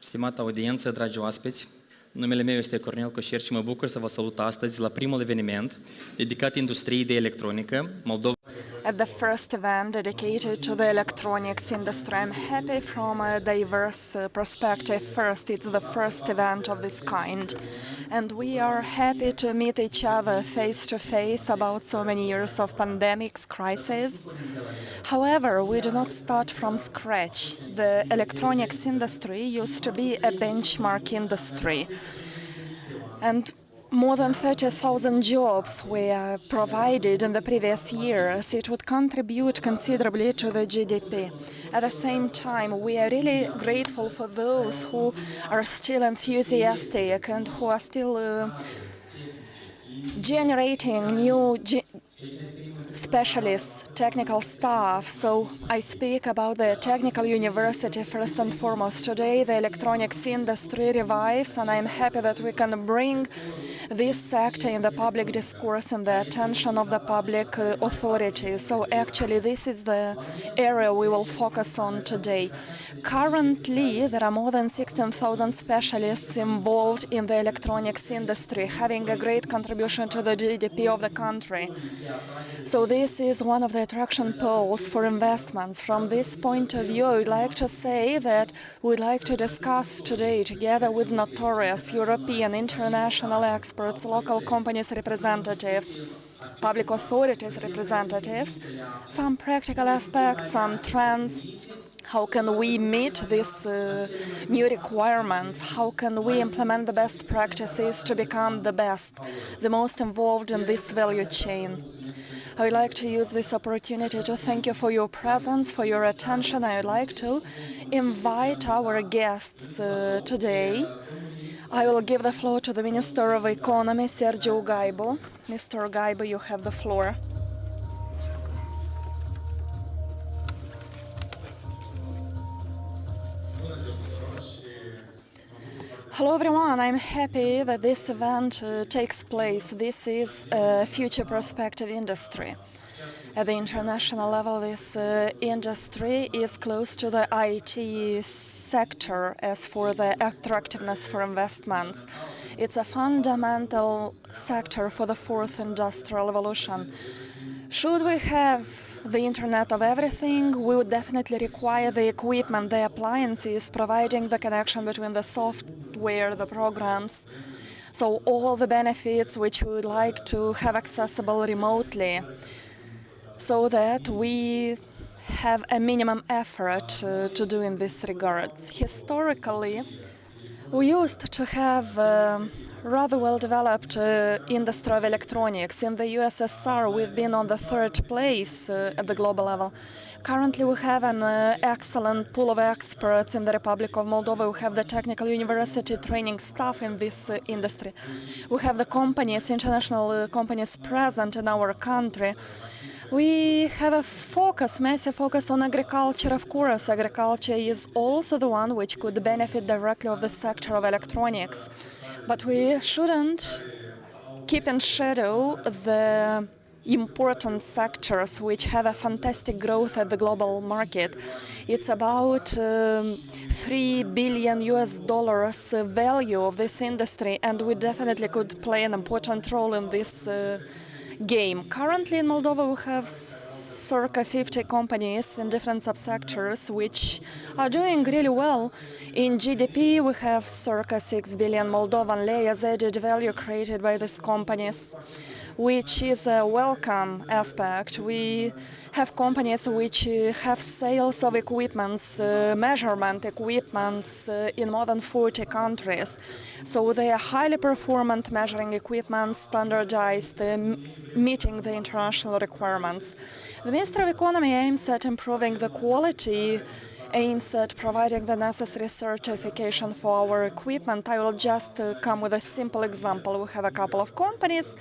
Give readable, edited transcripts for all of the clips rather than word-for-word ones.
Stimată audiență, dragi oaspeți, numele meu este Cornel Coșer și mă bucur să vă salut astăzi la primul eveniment dedicat industriei de electronică, Moldova. At the first event dedicated to the electronics industry, I'm happy from a diverse perspective. First, it's the first event of this kind, and we are happy to meet each other face to face about so many years of pandemics, crisis. However, we do not start from scratch. The electronics industry used to be a benchmark industry, and more than 30,000 jobs were provided in the previous years. It would contribute considerably to the GDP. At the same time, we are really grateful for those who are still enthusiastic and who are still generating new specialists, technical staff. So I speak about the technical university first and foremost. Today the electronics industry revives, and I'm happy that we can bring this sector in the public discourse and the attention of the public authorities. So actually this is the area we will focus on today. Currently there are more than 16,000 specialists involved in the electronics industry, having a great contribution to the GDP of the country. So this is one of the attraction poles for investments. From this point of view, I would like to say that we'd like to discuss today, together with notorious European, international experts, local companies representatives, public authorities representatives, some practical aspects, some trends. How can we meet these new requirements? How can we implement the best practices to become the best, the most involved in this value chain? I would like to use this opportunity to thank you for your presence, for your attention. I would like to invite our guests today. I will give the floor to the Minister of Economy, Sergiu Gaibu. Mr. Gaibu, you have the floor. Hello everyone, I'm happy that this event takes place. This is a future perspective industry. At the international level, this industry is close to the IT sector as for the attractiveness for investments. It's a fundamental sector for the fourth industrial revolution. Should we have the Internet of Everything, we would definitely require the equipment, the appliances, providing the connection between the software, the programs, so all the benefits which we would like to have accessible remotely, so that we have a minimum effort to do in this regards. Historically, we used to have rather well-developed industry of electronics. In the USSR, we've been on the third place at the global level. Currently, we have an excellent pool of experts in the Republic of Moldova. We have the technical university training staff in this industry. We have the companies, international companies present in our country. We have a focus, massive focus on agriculture, of course. Agriculture is also the one which could benefit directly of the sector of electronics. But we shouldn't keep in shadow the important sectors which have a fantastic growth at the global market. It's about $3 billion value of this industry, and we definitely could play an important role in this game. Currently in Moldova we have circa 50 companies in different subsectors which are doing really well. In GDP we have circa 6 billion Moldovan lei as added value created by these companies, which is a welcome aspect. We have companies which have sales of equipments, measurement equipments in more than 40 countries. So they are highly performant measuring equipment, standardized, meeting the international requirements. The Ministry of Economy aims at improving the quality, aims at providing the necessary certification for our equipment. I will just come with a simple example. We have a couple of companies,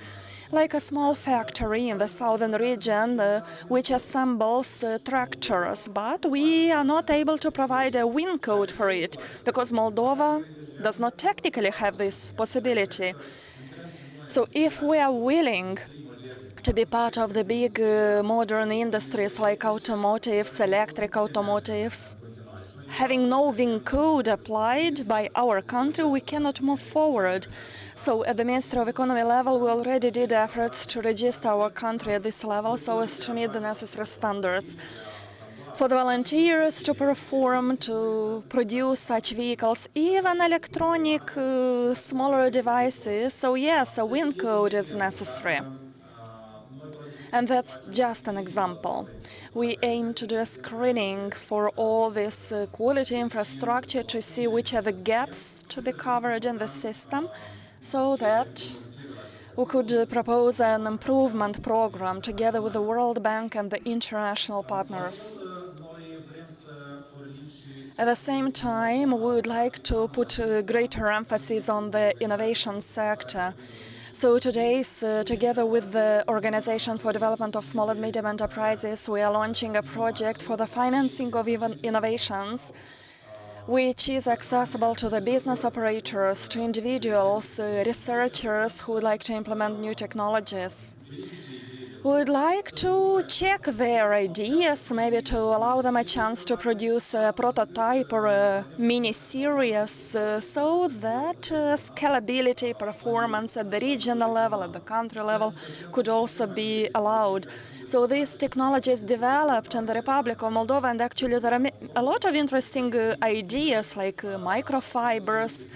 like a small factory in the southern region which assembles tractors, but we are not able to provide a WIN code for it because Moldova does not technically have this possibility. So if we are willing to be part of the big modern industries like automotives, electric automotives, having no wing code applied by our country, we cannot move forward. So at the Ministry of Economy level, we already did efforts to register our country at this level so as to meet the necessary standards. For the volunteers to perform, to produce such vehicles, even electronic smaller devices. So yes, a wing code is necessary. And that's just an example. We aim to do a screening for all this quality infrastructure to see which are the gaps to be covered in the system, so that we could propose an improvement program together with the World Bank and the international partners. At the same time, we would like to put greater emphasis on the innovation sector. So today, together with the Organization for Development of Small and Medium Enterprises, we are launching a project for the financing of innovations, which is accessible to the business operators, to individuals, researchers who would like to implement new technologies. We would like to check their ideas, maybe to allow them a chance to produce a prototype or a mini-series, so that scalability, performance at the regional level, at the country level, could also be allowed. So this technology is developed in the Republic of Moldova, and actually there are a lot of interesting ideas like microfibers.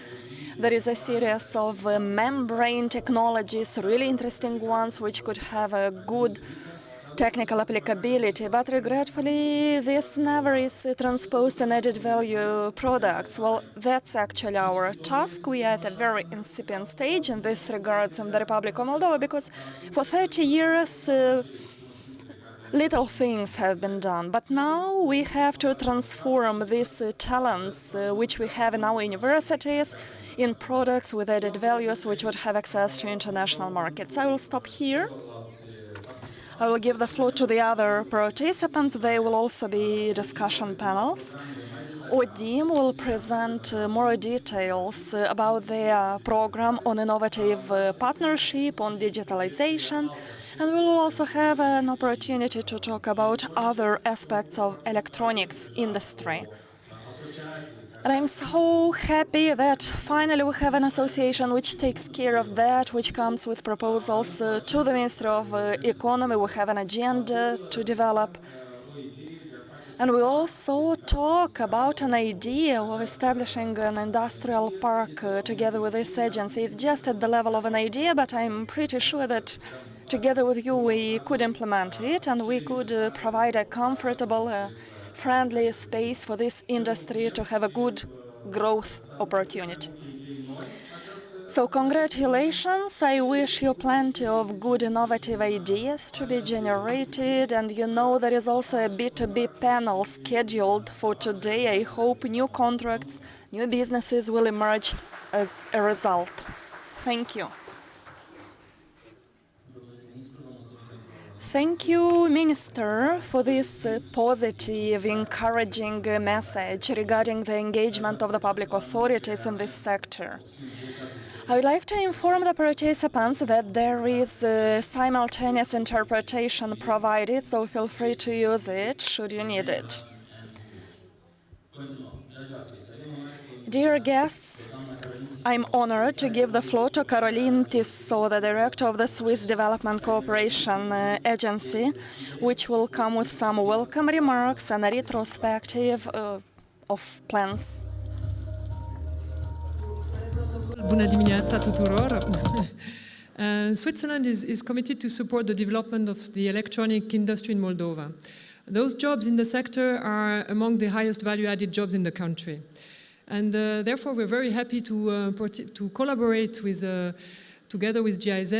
There is a series of membrane technologies, really interesting ones, which could have a good technical applicability. But regretfully, this never is transposed in added value products. Well, that's actually our task. We are at a very incipient stage in this regards in the Republic of Moldova, because for 30 years, little things have been done, but now we have to transform these talents which we have in our universities in products with added values which would have access to international markets. I will stop here. I will give the floor to the other participants. There will also be discussion panels. ODIM will present more details about their program on innovative partnership, on digitalization, and we will also have an opportunity to talk about other aspects of electronics industry. And I'm so happy that finally we have an association which takes care of that, which comes with proposals to the Ministry of Economy. We have an agenda to develop. And we also talk about an idea of establishing an industrial park together with this agency. It's just at the level of an idea, but I'm pretty sure that together with you we could implement it and we could provide a comfortable, friendly space for this industry to have a good growth opportunity. So congratulations, I wish you plenty of good innovative ideas to be generated, and you know there is also a B2B panel scheduled for today. I hope new contracts, new businesses will emerge as a result. Thank you. Thank you, Minister, for this positive, encouraging message regarding the engagement of the public authorities in this sector. I would like to inform the participants that there is simultaneous interpretation provided, so feel free to use it should you need it. Dear guests, I'm honored to give the floor to Caroline Tissot, the director of the Swiss Development Cooperation Agency, which will come with some welcome remarks and a retrospective of plans. Bună dimineața tuturor! Switzerland is committed to support the development of the electronic industry in Moldova. Those jobs in the sector are among the highest value-added jobs in the country. And therefore, we're very happy to collaborate with, together with GIZ,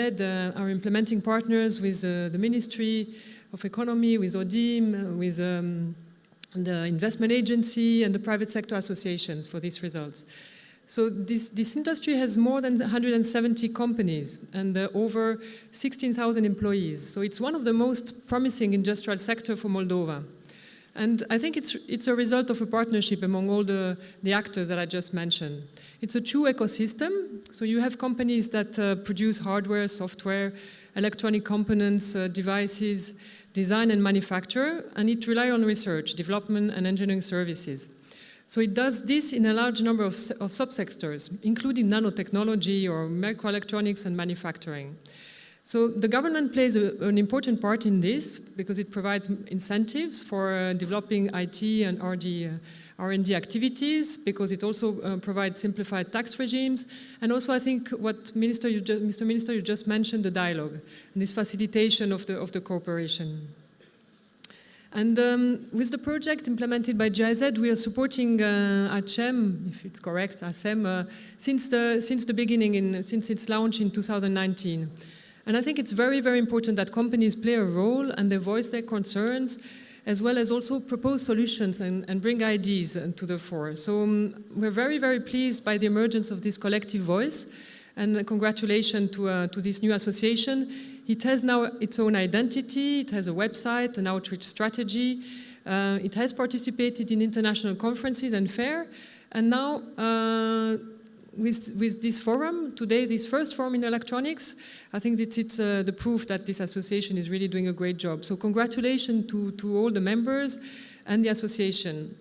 our implementing partners, with the Ministry of Economy, with ODIM, with the Investment Agency and the private sector associations for these results. So this industry has more than 170 companies and over 16,000 employees. So it's one of the most promising industrial sector for Moldova. And I think it's a result of a partnership among all the actors that I just mentioned. It's a true ecosystem. So you have companies that produce hardware, software, electronic components, devices, design and manufacture, and it relies on research, development and engineering services. So it does this in a large number of subsectors, including nanotechnology or microelectronics and manufacturing. So the government plays an important part in this because it provides incentives for developing IT and R&D activities, because it also provides simplified tax regimes, and also I think what Mr. Minister, you just mentioned, the dialogue, and this facilitation of the cooperation. And with the project implemented by GIZ, we are supporting Tram, if it's correct, ASEM, since the beginning, since its launch in 2019. And I think it's very, very important that companies play a role and they voice their concerns, as well as also propose solutions and bring ideas to the fore. So we're very, very pleased by the emergence of this collective voice, and congratulations to this new association. It has now its own identity, it has a website, an outreach strategy, it has participated in international conferences and fairs, and now with this forum, today, this first forum in electronics, I think that it's the proof that this association is really doing a great job. So congratulations to all the members and the association.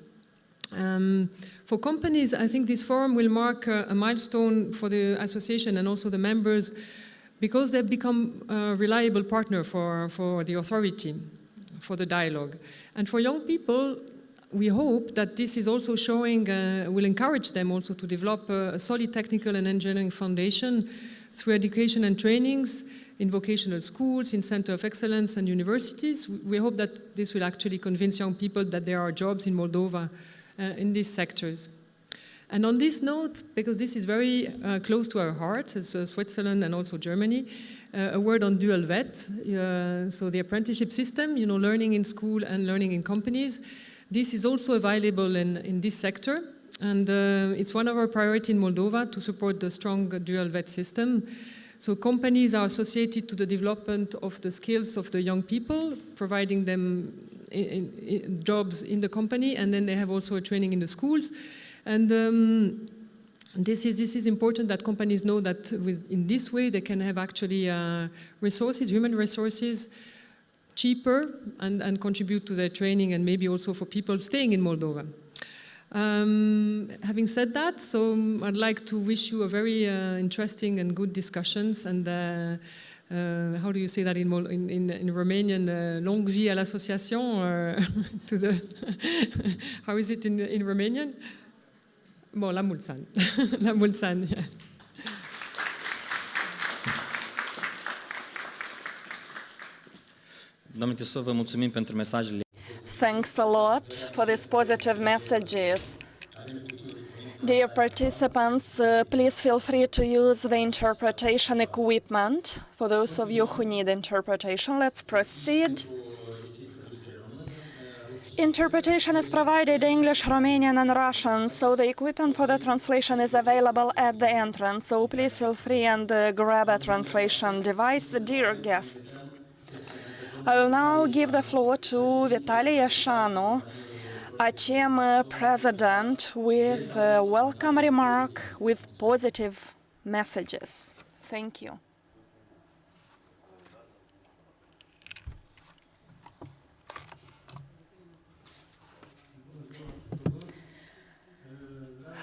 For companies, I think this forum will mark a milestone for the association and also the members, because they've become a reliable partner for the authority, for the dialogue. And for young people, we hope that this is also showing, will encourage them also to develop a solid technical and engineering foundation through education and trainings in vocational schools, in Center of Excellence and universities. We hope that this will actually convince young people that there are jobs in Moldova in these sectors. And on this note, because this is very close to our heart, as Switzerland and also Germany, a word on dual vet, so the apprenticeship system, learning in school and learning in companies. This is also available in this sector, and it's one of our priorities in Moldova to support the strong dual vet system. So companies are associated to the development of the skills of the young people, providing them jobs in the company, and then they have also a training in the schools. And this is important that companies know that in this way they can have actually resources, human resources, cheaper and contribute to their training, and maybe also for people staying in Moldova. Having said that, so I'd like to wish you a very interesting and good discussions, and how do you say that in Romanian? Longue vie à l'association, or to the how is it in Romanian? Bon, la mulți ani. La mulți ani. Yeah. Doamne Tisov, vă mulțumim pentru mesajele. Thanks a lot for these positive messages. Dear participants, please feel free to use the interpretation equipment for those of you who need interpretation. Let's proceed. Interpretation is provided in English, Romanian, and Russian, so the equipment for the translation is available at the entrance. So please feel free and grab a translation device. Dear guests, I will now give the floor to Vitaly Yashanu, ACM president, with a welcome remark with positive messages. Thank you.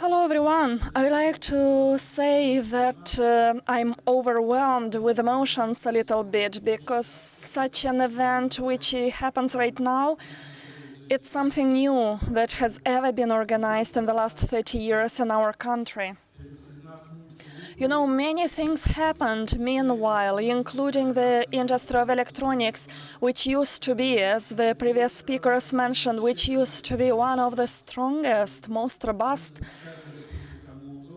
Hello everyone. I would like to say that I'm overwhelmed with emotions a little bit, because such an event which happens right now, it's something new that has ever been organized in the last 30 years in our country. You know, many things happened meanwhile, including the industry of electronics, which used to be, as the previous speakers mentioned, which used to be one of the strongest, most robust.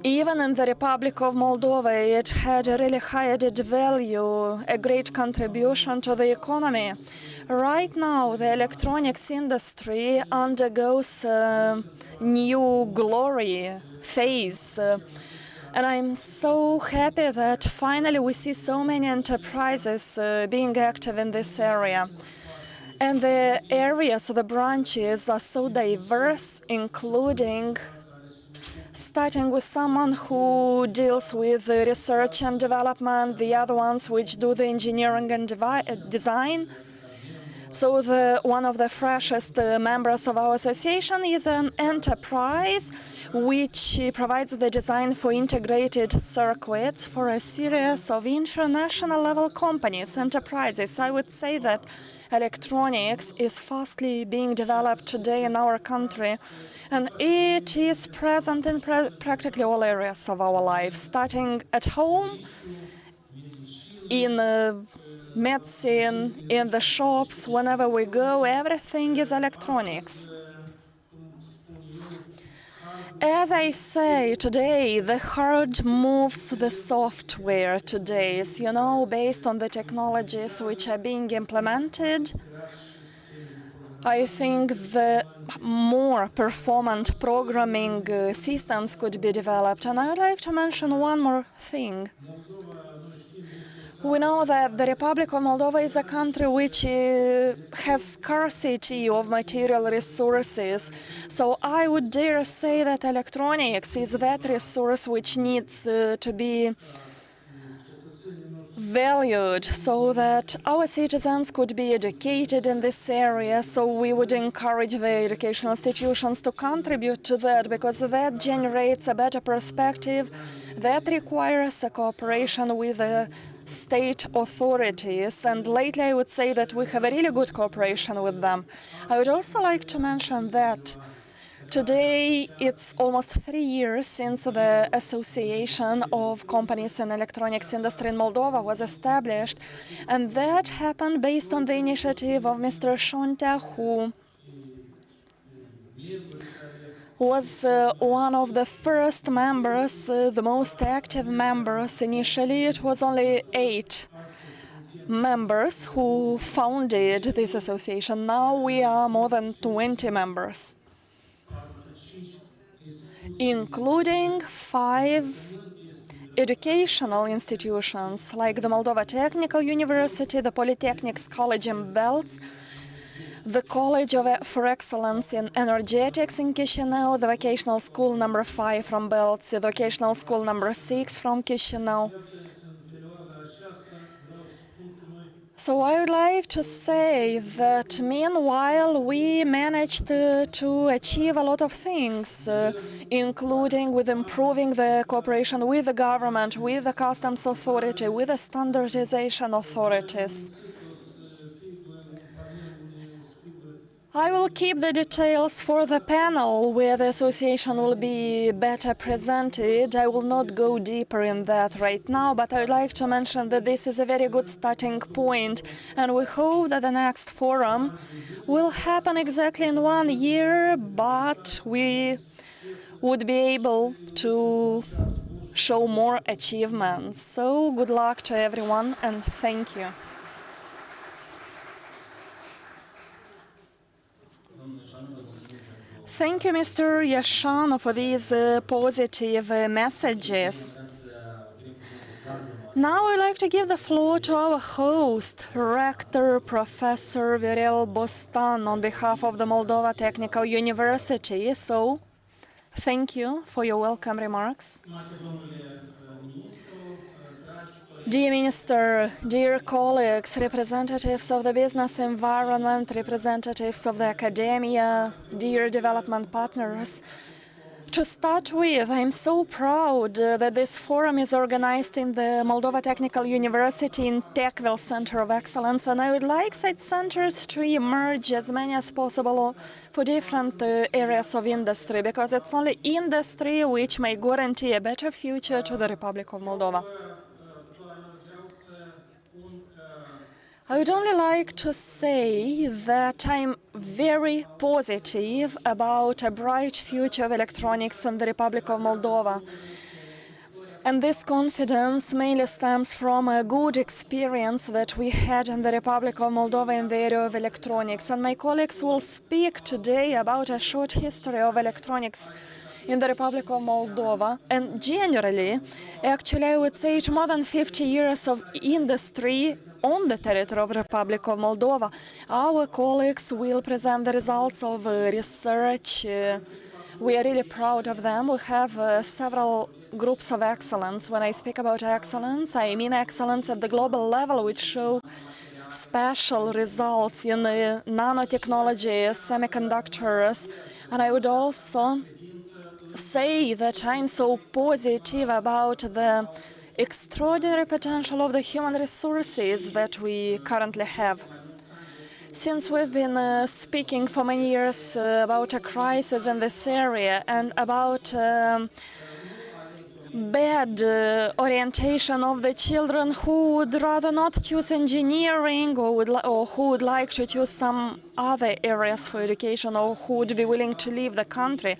Even in the Republic of Moldova, it had a really high added value, a great contribution to the economy. Right now, the electronics industry undergoes a new glory phase. And I'm so happy that finally we see so many enterprises being active in this area. And the areas, the branches are so diverse, including starting with someone who deals with research and development, the other ones which do the engineering and design. So one of the freshest members of our association is an enterprise which provides the design for integrated circuits for a series of international level companies, enterprises. I would say that electronics is fastly being developed today in our country, and it is present in practically all areas of our life, starting at home, in medicine, in the shops, whenever we go, everything is electronics. As I say, today, the hard moves the software today, you know, based on the technologies which are being implemented. I think the more performant programming systems could be developed. And I would like to mention one more thing. We know that the Republic of Moldova is a country which has scarcity of material resources. So I would dare say that electronics is that resource which needs to be valued so that our citizens could be educated in this area. So we would encourage the educational institutions to contribute to that, because that generates a better perspective, that requires a cooperation with the state authorities, and lately I would say that we have a really good cooperation with them. I would also like to mention that today it's almost 3 years since the Association of Companies in Electronics Industry in Moldova was established, and that happened based on the initiative of Mr. Shonta, who was one of the first members, the most active members. Initially, it was only 8 members who founded this association. Now we are more than 20 members, including 5 educational institutions like the Moldova Technical University, the Polytechnics College in Belts, the College for Excellence in Energetics in Chisinau, the Vocational School number 5 from Belts, the Vocational School number 6 from Chisinau. So I would like to say that meanwhile we managed to achieve a lot of things, including with improving the cooperation with the government, with the customs authority, with the standardization authorities. I will keep the details for the panel where the association will be better presented. I will not go deeper in that right now, but I would like to mention that this is a very good starting point, and we hope that the next forum will happen exactly in 1 year, but we would be able to show more achievements. So good luck to everyone, and thank you. Thank you, Mr. Yashan, for these positive messages. Now I'd like to give the floor to our host, Rector Professor Virel Bostan, on behalf of the Moldova Technical University. So, thank you for your welcome remarks. Dear Minister, dear colleagues, representatives of the business environment, representatives of the academia, dear development partners, to start with, I'm so proud that this forum is organized in the Moldova Technical University in Techville Center of Excellence, and I would like such centers to emerge as many as possible for different areas of industry, because it's only industry which may guarantee a better future to the Republic of Moldova. I would only like to say that I'm very positive about a bright future of electronics in the Republic of Moldova. And this confidence mainly stems from a good experience that we had in the Republic of Moldova in the area of electronics. And my colleagues will speak today about a short history of electronics in the Republic of Moldova. And generally, actually, I would say it's more than 50 years of industry on the territory of the Republic of Moldova. Our colleagues will present the results of research. We are really proud of them. We have several groups of excellence. When I speak about excellence, I mean excellence at the global level, which show special results in nanotechnology, semiconductors, and I would also say that I'm so positive about the extraordinary potential of the human resources that we currently have. Since we've been speaking for many years about a crisis in this area and about bad orientation of the children who would rather not choose engineering or who would like to choose some other areas for education or who would be willing to leave the country.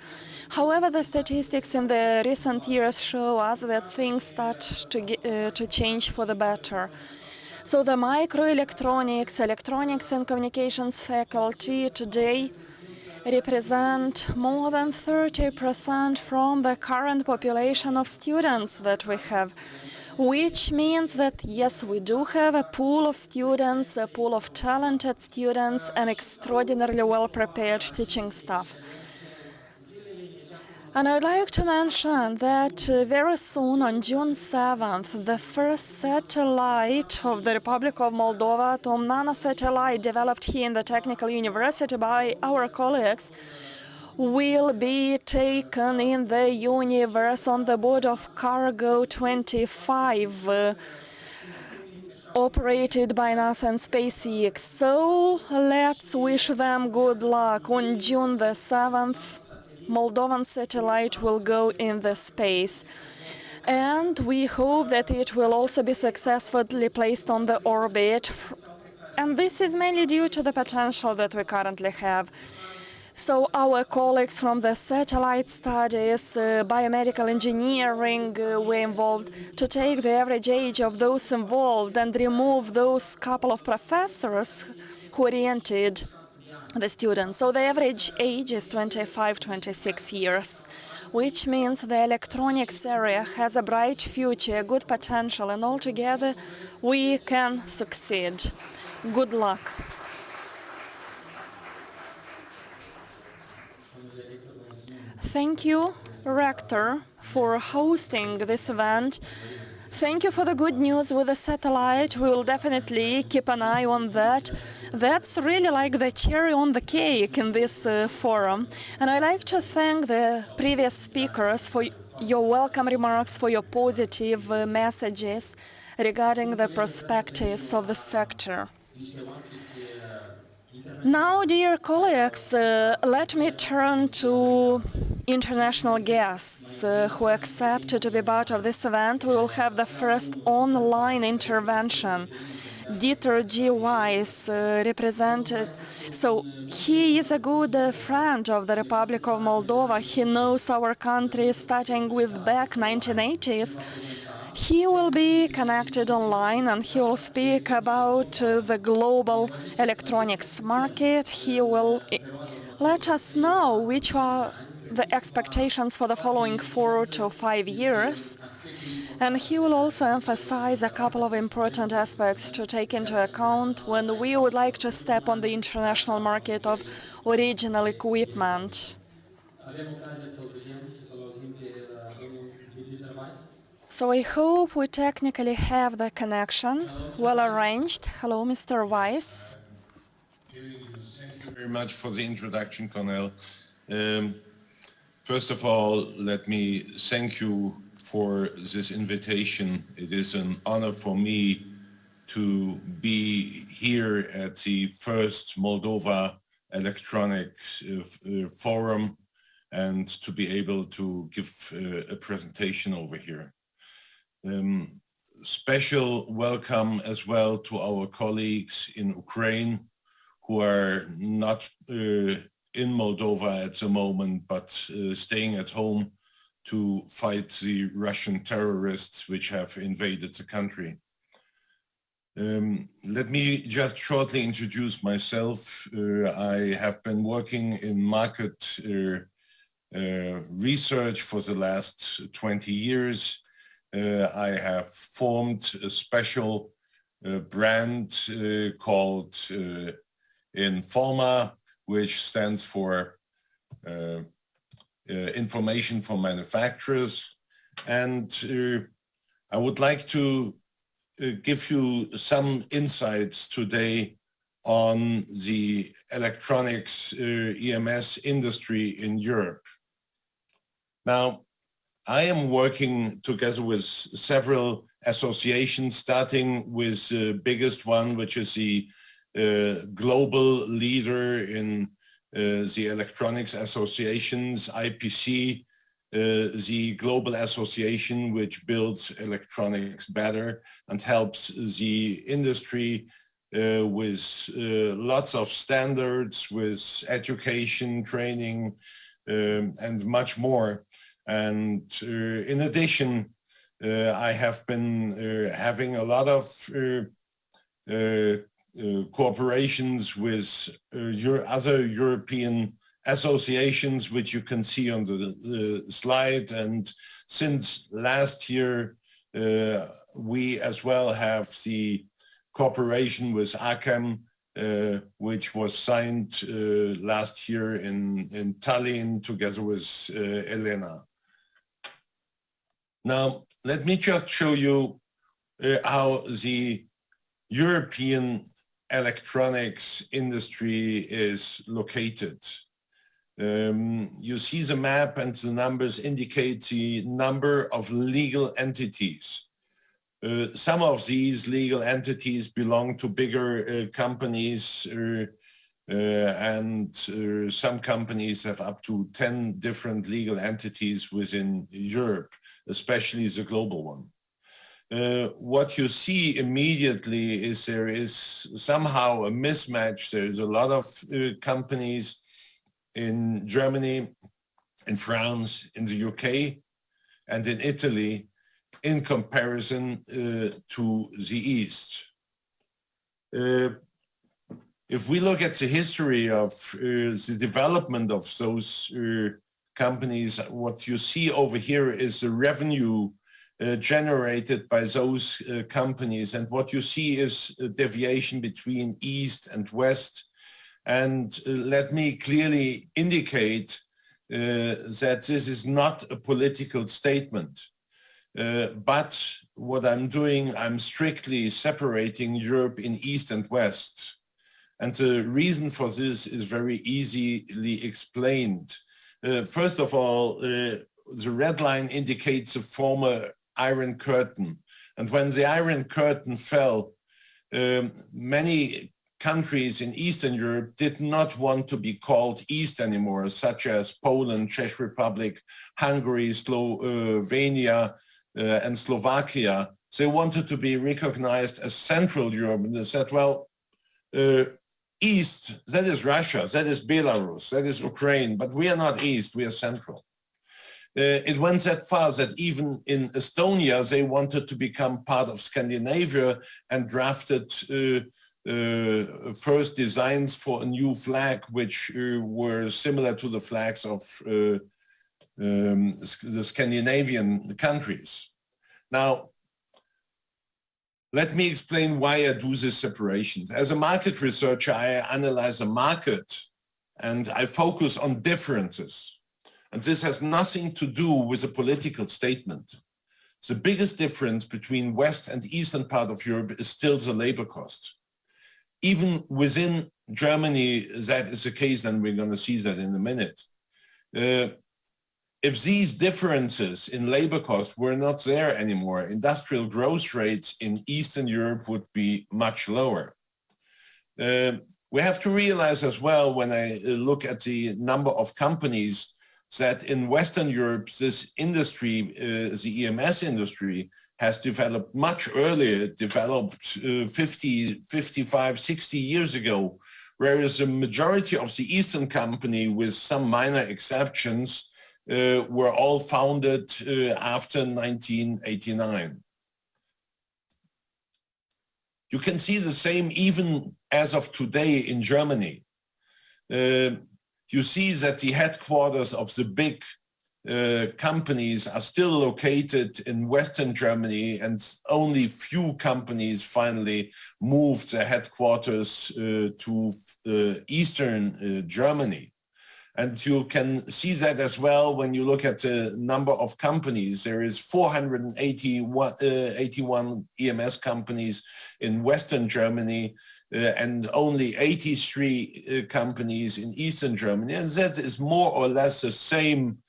However, the statistics in the recent years show us that things start to change for the better. So the microelectronics, electronics and communications faculty today represent more than 30% from the current population of students that we have, which means that, yes, we do have a pool of students, a pool of talented students, and extraordinarily well-prepared teaching staff. And I'd like to mention that very soon, on June 7th, the first satellite of the Republic of Moldova, Tom nanosatellite developed here in the Technical University by our colleagues, will be taken in the universe on the board of Cargo 25, operated by NASA and SpaceX. So let's wish them good luck. On June the 7th, Moldovan satellite will go in the space. And we hope that it will also be successfully placed on the orbit. And this is mainly due to the potential that we currently have. So our colleagues from the satellite studies, biomedical engineering were involved to take the average age of those involved and remove those couple of professors who oriented the students. So the average age is 25, 26 years, which means the electronics area has a bright future, a good potential, and altogether we can succeed. Good luck. Thank you, Rector, for hosting this event. Thank you for the good news with the satellite. We will definitely keep an eye on that. That's really like the cherry on the cake in this forum. And I'd like to thank the previous speakers for your welcome remarks, for your positive messages regarding the perspectives of the sector. Now, dear colleagues, let me turn to international guests who accepted to be part of this event. We will have the first online intervention. Dieter G. Weiss represented. So he is a good friend of the Republic of Moldova. He knows our country starting with back 1980s. He will be connected online and he will speak about the global electronics market. He will let us know which are the expectations for the following 4 to 5 years. And he will also emphasize a couple of important aspects to take into account when we would like to step on the international market of original equipment. So I hope we technically have the connection well arranged. Hello, Mr. Weiss. Thank you very much for the introduction, Cornel. First of all, let me thank you for this invitation. It is an honor for me to be here at the first Moldova Electronics Forum and to be able to give a presentation over here. Special welcome as well to our colleagues in Ukraine who are not in Moldova at the moment, but staying at home to fight the Russian terrorists which have invaded the country. Let me just shortly introduce myself. I have been working in market research for the last 20 years. I have formed a special brand called Informa, which stands for Information for Manufacturers. And I would like to give you some insights today on the electronics EMS industry in Europe. Now, I am working together with several associations, starting with the biggest one, which is the global leader in the electronics associations, IPC, the global association which builds electronics better and helps the industry with lots of standards, with education, training, and much more. And in addition, I have been having a lot of cooperations with other European associations, which you can see on the slide. And since last year, we as well have the cooperation with ACEM, which was signed last year in Tallinn together with Elena. Now, let me just show you how the European electronics industry is located. You see the map, and the numbers indicate the number of legal entities. Some of these legal entities belong to bigger companies, and some companies have up to 10 different legal entities within Europe, especially the global one. What you see immediately is there is somehow a mismatch. There's a lot of companies in Germany, in France, in the UK, and in Italy in comparison to the East. If we look at the history of the development of those companies, what you see over here is the revenue generated by those companies. And what you see is a deviation between East and West. And let me clearly indicate that this is not a political statement. But what I'm doing, I'm strictly separating Europe in East and West. And the reason for this is very easily explained. First of all, the red line indicates the former Iron Curtain. And when the Iron Curtain fell, many countries in Eastern Europe did not want to be called East anymore, such as Poland, Czech Republic, Hungary, Slovenia, and Slovakia. They wanted to be recognized as Central Europe. And they said, well, East, that is Russia, that is Belarus, that is Ukraine, but we are not East, we are Central. It went that far that even in Estonia, they wanted to become part of Scandinavia and drafted first designs for a new flag, which were similar to the flags of the Scandinavian countries. Now, let me explain why I do these separations. As a market researcher, I analyze a market and I focus on differences. And this has nothing to do with a political statement. The biggest difference between West and Eastern part of Europe is still the labor cost. Even within Germany, that is the case, and we're going to see that in a minute. If these differences in labor costs were not there anymore, industrial growth rates in Eastern Europe would be much lower. We have to realize as well, when I look at the number of companies, that in Western Europe, this industry, the EMS industry, has developed much earlier, developed 50, 55, 60 years ago, whereas the majority of the Eastern company, with some minor exceptions, were all founded after 1989. You can see the same even as of today in Germany. You see that the headquarters of the big companies are still located in Western Germany, and only few companies finally moved their headquarters to Eastern Germany. And you can see that as well when you look at the number of companies. There is 481 EMS companies in Western Germany and only 83 companies in Eastern Germany. And that is more or less the same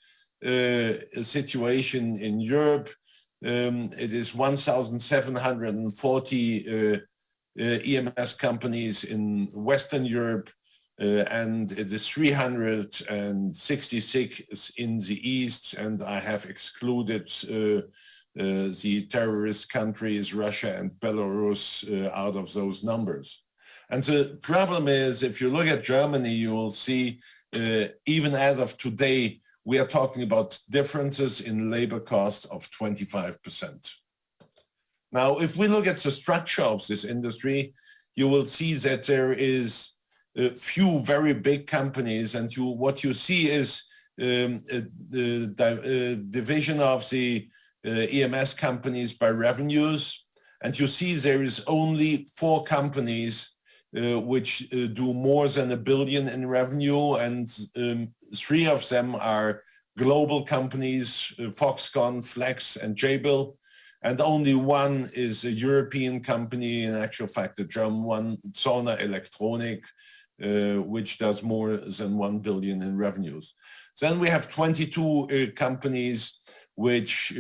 situation in Europe. It is 1,740 EMS companies in Western Europe, and it is 366 in the East, and I have excluded the terrorist countries, Russia and Belarus, out of those numbers. And the problem is, if you look at Germany, you will see, even as of today, we are talking about differences in labor cost of 25%. Now, if we look at the structure of this industry, you will see that there is a few very big companies, and what you see is the division of the EMS companies by revenues, and you see there is only 4 companies which do more than $1 billion in revenue, and 3 of them are global companies, Foxconn, Flex, and Jabil. And only 1 is a European company, in actual fact, a German one, Zollner Elektronik, which does more than $1 billion in revenues. Then we have 22 companies which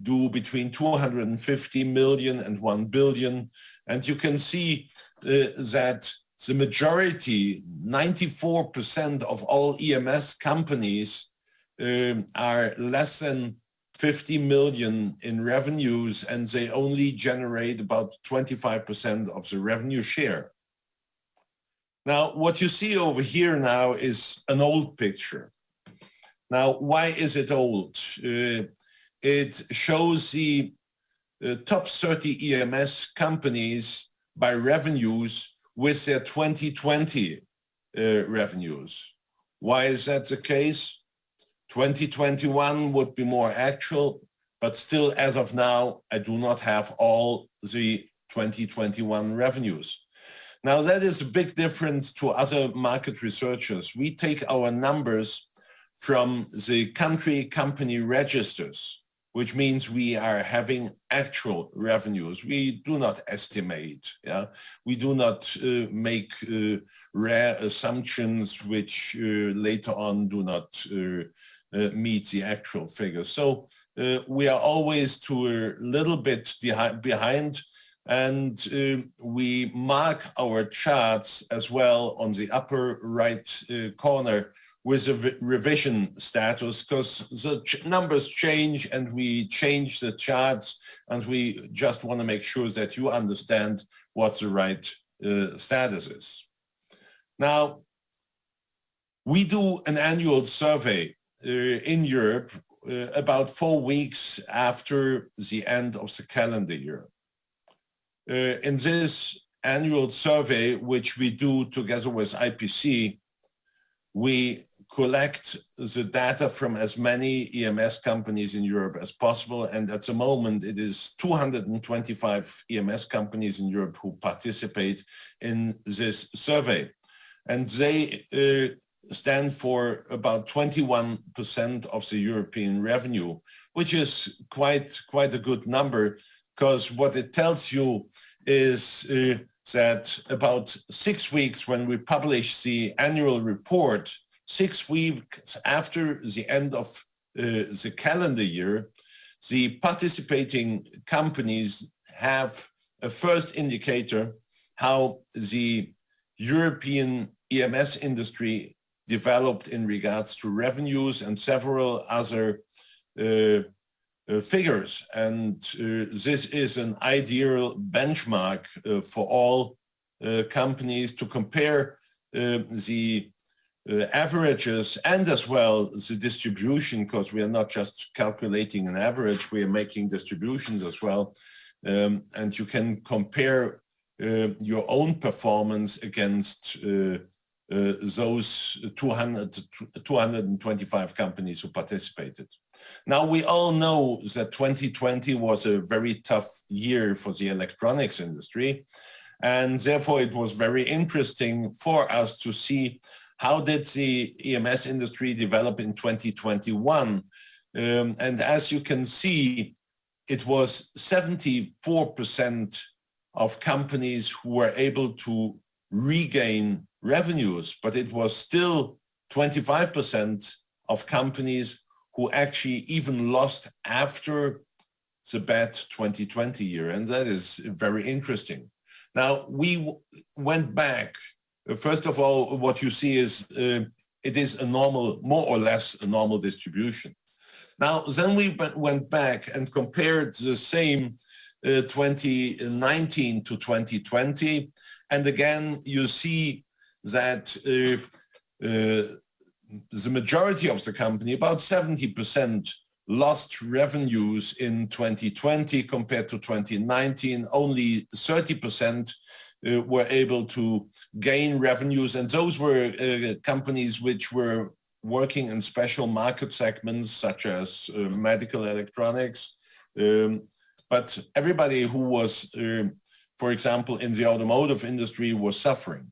do between 250 million and 1 billion. And you can see that the majority, 94% of all EMS companies are less than 50 million in revenues, and they only generate about 25% of the revenue share. Now, what you see over here now is an old picture. Now, why is it old? It shows the top 30 EMS companies by revenues with their 2020 revenues. Why is that the case? 2021 would be more actual, but still, as of now, I do not have all the 2021 revenues. Now, that is a big difference to other market researchers. We take our numbers from the country company registers, which means we are having actual revenues. We do not estimate. Yeah? We do not make rare assumptions which later on do not meet the actual figures. So we are always to a little bit behind, and we mark our charts as well on the upper right corner with a revision status, because the numbers change and we change the charts, and we just want to make sure that you understand what the right status is. Now, we do an annual survey in Europe about 4 weeks after the end of the calendar year. In this annual survey, which we do together with IPC, we collect the data from as many EMS companies in Europe as possible. And at the moment, it is 225 EMS companies in Europe who participate in this survey. And they stand for about 21% of the European revenue, which is quite a good number, because what it tells you is that about 6 weeks when we publish the annual report, 6 weeks after the end of the calendar year, the participating companies have a first indicator how the European EMS industry developed in regards to revenues and several other figures. And this is an ideal benchmark for all companies to compare the averages and as well the distribution, because we are not just calculating an average, we are making distributions as well. And you can compare your own performance against those 225 companies who participated. Now, we all know that 2020 was a very tough year for the electronics industry, and therefore it was very interesting for us to see how did the EMS industry develop in 2021? And as you can see, it was 74% of companies who were able to regain revenues, but it was still 25% of companies who actually even lost after the bad 2020 year. And that is very interesting. Now, we went back. First of all, what you see is it is a normal, more or less a normal distribution. Now, then we went back and compared the same 2019 to 2020. And again, you see that the majority of the company, about 70%, lost revenues in 2020 compared to 2019. Only 30% were able to gain revenues. And those were companies which were working in special market segments such as medical electronics. But everybody who was, for example, in the automotive industry was suffering.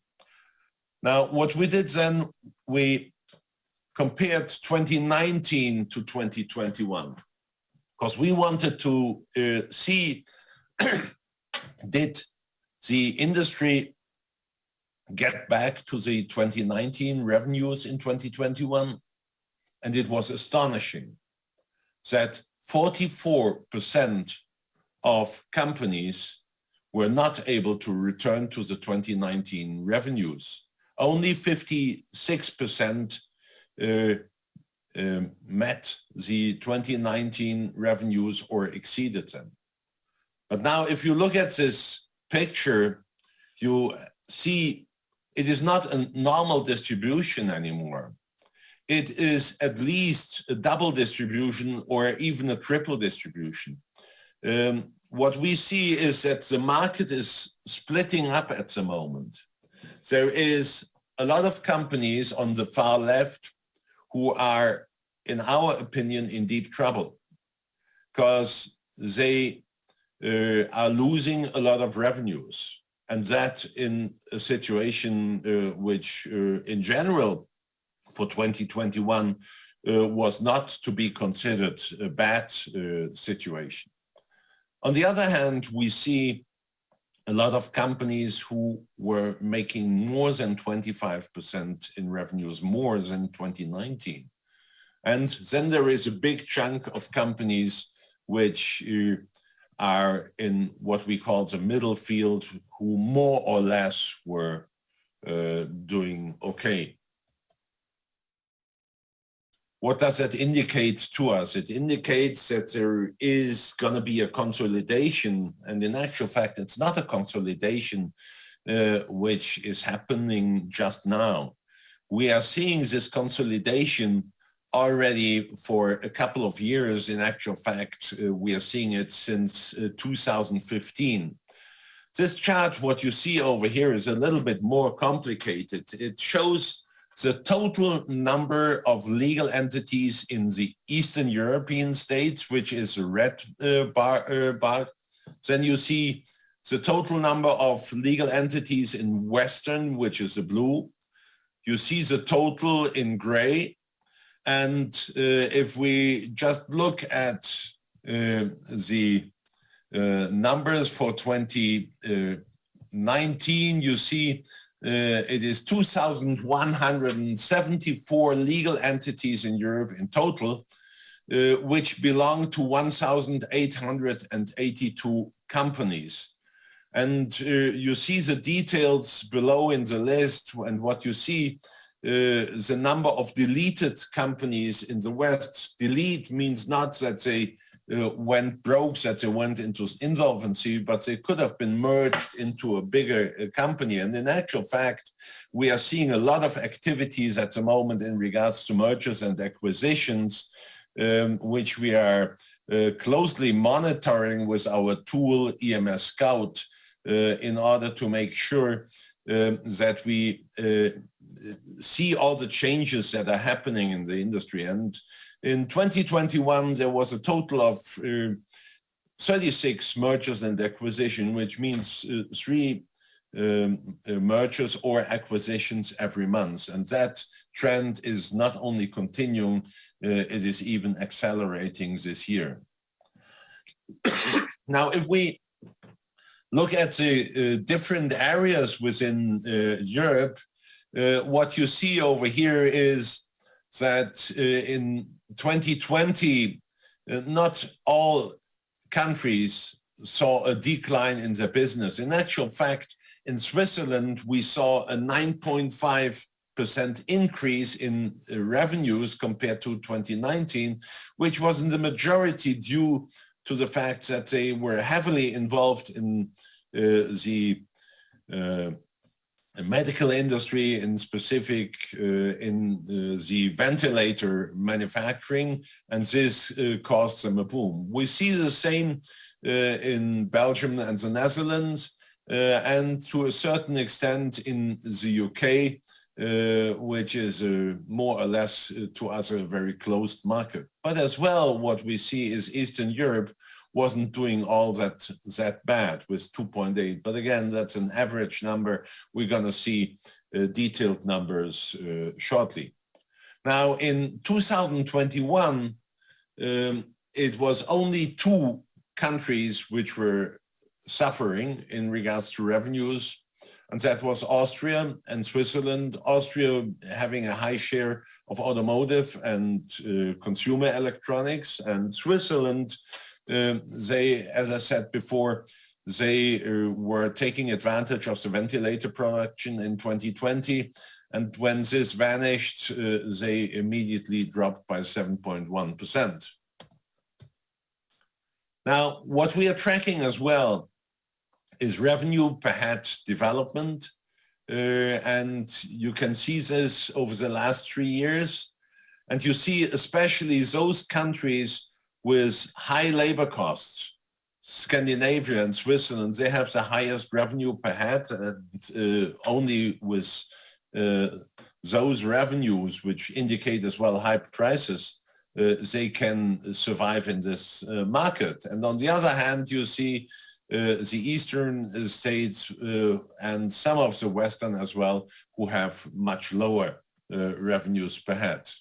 Now, what we did then, we compared 2019 to 2021, because we wanted to see, did the industry get back to the 2019 revenues in 2021? And it was astonishing that 44% of companies were not able to return to the 2019 revenues. Only 56% met the 2019 revenues or exceeded them. But now if you look at this picture, you see it is not a normal distribution anymore. It is at least a double distribution or even a triple distribution. What we see is that the market is splitting up at the moment. There is a lot of companies on the far left who are, in our opinion, in deep trouble because they are losing a lot of revenues. And that in a situation which in general for 2021 was not to be considered a bad situation. On the other hand, we see a lot of companies who were making more than 25% in revenues, more than 2019. And then there is a big chunk of companies which are in what we call the middle field, who more or less were doing okay. What does that indicate to us? It indicates that there is going to be a consolidation, and in actual fact, it's not a consolidation which is happening just now. We are seeing this consolidation already for a couple of years. In actual fact, we are seeing it since 2015. This chart, what you see over here, is a little bit more complicated. It shows the total number of legal entities in the Eastern European states, which is a red bar. Then you see the total number of legal entities in Western, which is the blue. You see the total in gray. And if we just look at the numbers for 2019, you see it is 2,174 legal entities in Europe in total, which belong to 1,882 companies. And you see the details below in the list, and what you see, the number of deleted companies in the West. Delete means not that they went broke, that they went into insolvency, but they could have been merged into a bigger company. And in actual fact, we are seeing a lot of activities at the moment in regards to mergers and acquisitions, which we are closely monitoring with our tool EMS Scout in order to make sure that we see all the changes that are happening in the industry. And in 2021, there was a total of 36 mergers and acquisition, which means 3 mergers or acquisitions every month. And that trend is not only continuing, it is even accelerating this year. Now, if we look at the different areas within Europe, what you see over here is that in 2020, not all countries saw a decline in their business. In actual fact, in Switzerland, we saw a 9.5% increase in revenues compared to 2019, which was in the majority due to the fact that they were heavily involved in the medical industry, in specific in the ventilator manufacturing, and this caused them a boom. We see the same in Belgium and the Netherlands, and to a certain extent in the UK, which is more or less to us a very closed market. But as well, what we see is Eastern Europe wasn't doing all that bad with 2.8. But again, that's an average number. We're going to see detailed numbers shortly. Now, in 2021, it was only 2 countries which were suffering in regards to revenues, and that was Austria and Switzerland. Austria having a high share of automotive and consumer electronics, and Switzerland, they, as I said before, they were taking advantage of the ventilator production in 2020. And when this vanished, they immediately dropped by 7.1%. Now, what we are tracking as well is revenue per head development. And you can see this over the last 3 years. And you see especially those countries with high labor costs, Scandinavia and Switzerland, they have the highest revenue per head, and only with those revenues, which indicate as well high prices, they can survive in this market. And on the other hand, you see the eastern states and some of the western as well, who have much lower revenues per head.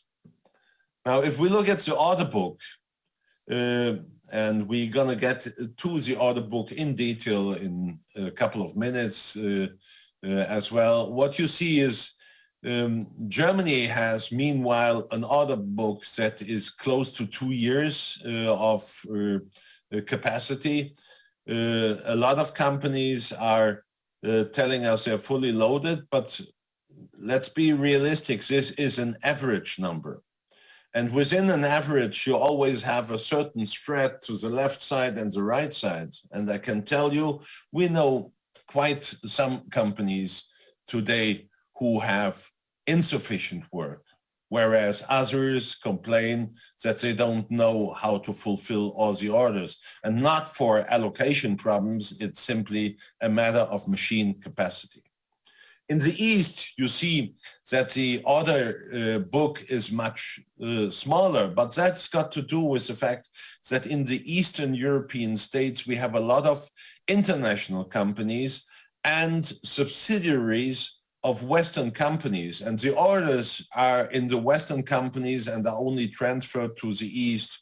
Now, if we look at the order book, and we're going to get to the order book in detail in a couple of minutes as well. What you see is Germany has, meanwhile, an order book that is close to 2 years of capacity. A lot of companies are telling us they're fully loaded, but let's be realistic. This is an average number. And within an average, you always have a certain spread to the left side and the right side. And I can tell you, we know quite some companies today who have insufficient work, whereas others complain that they don't know how to fulfill all the orders. And not for allocation problems, it's simply a matter of machine capacity. In the East, you see that the order book is much smaller, but that's got to do with the fact that in the Eastern European states, we have a lot of international companies and subsidiaries of Western companies. And the orders are in the Western companies and are only transferred to the East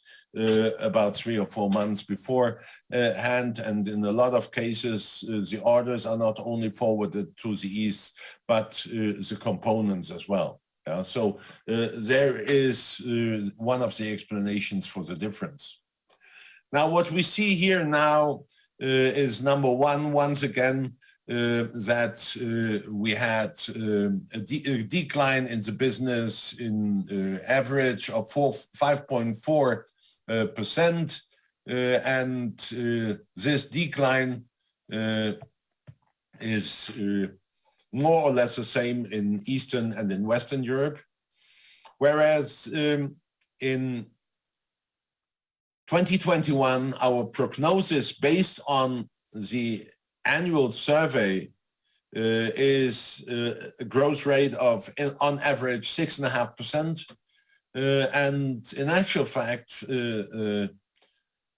about 3 or 4 months beforehand. And in a lot of cases, the orders are not only forwarded to the East, but the components as well. So there is one of the explanations for the difference. Now, what we see here now is number one, once again, that we had a decline in the business in average of 5.4%, and this decline is more or less the same in Eastern and in Western Europe, whereas in 2021, our prognosis based on the annual survey is a growth rate of, on average, 6.5%. And in actual fact,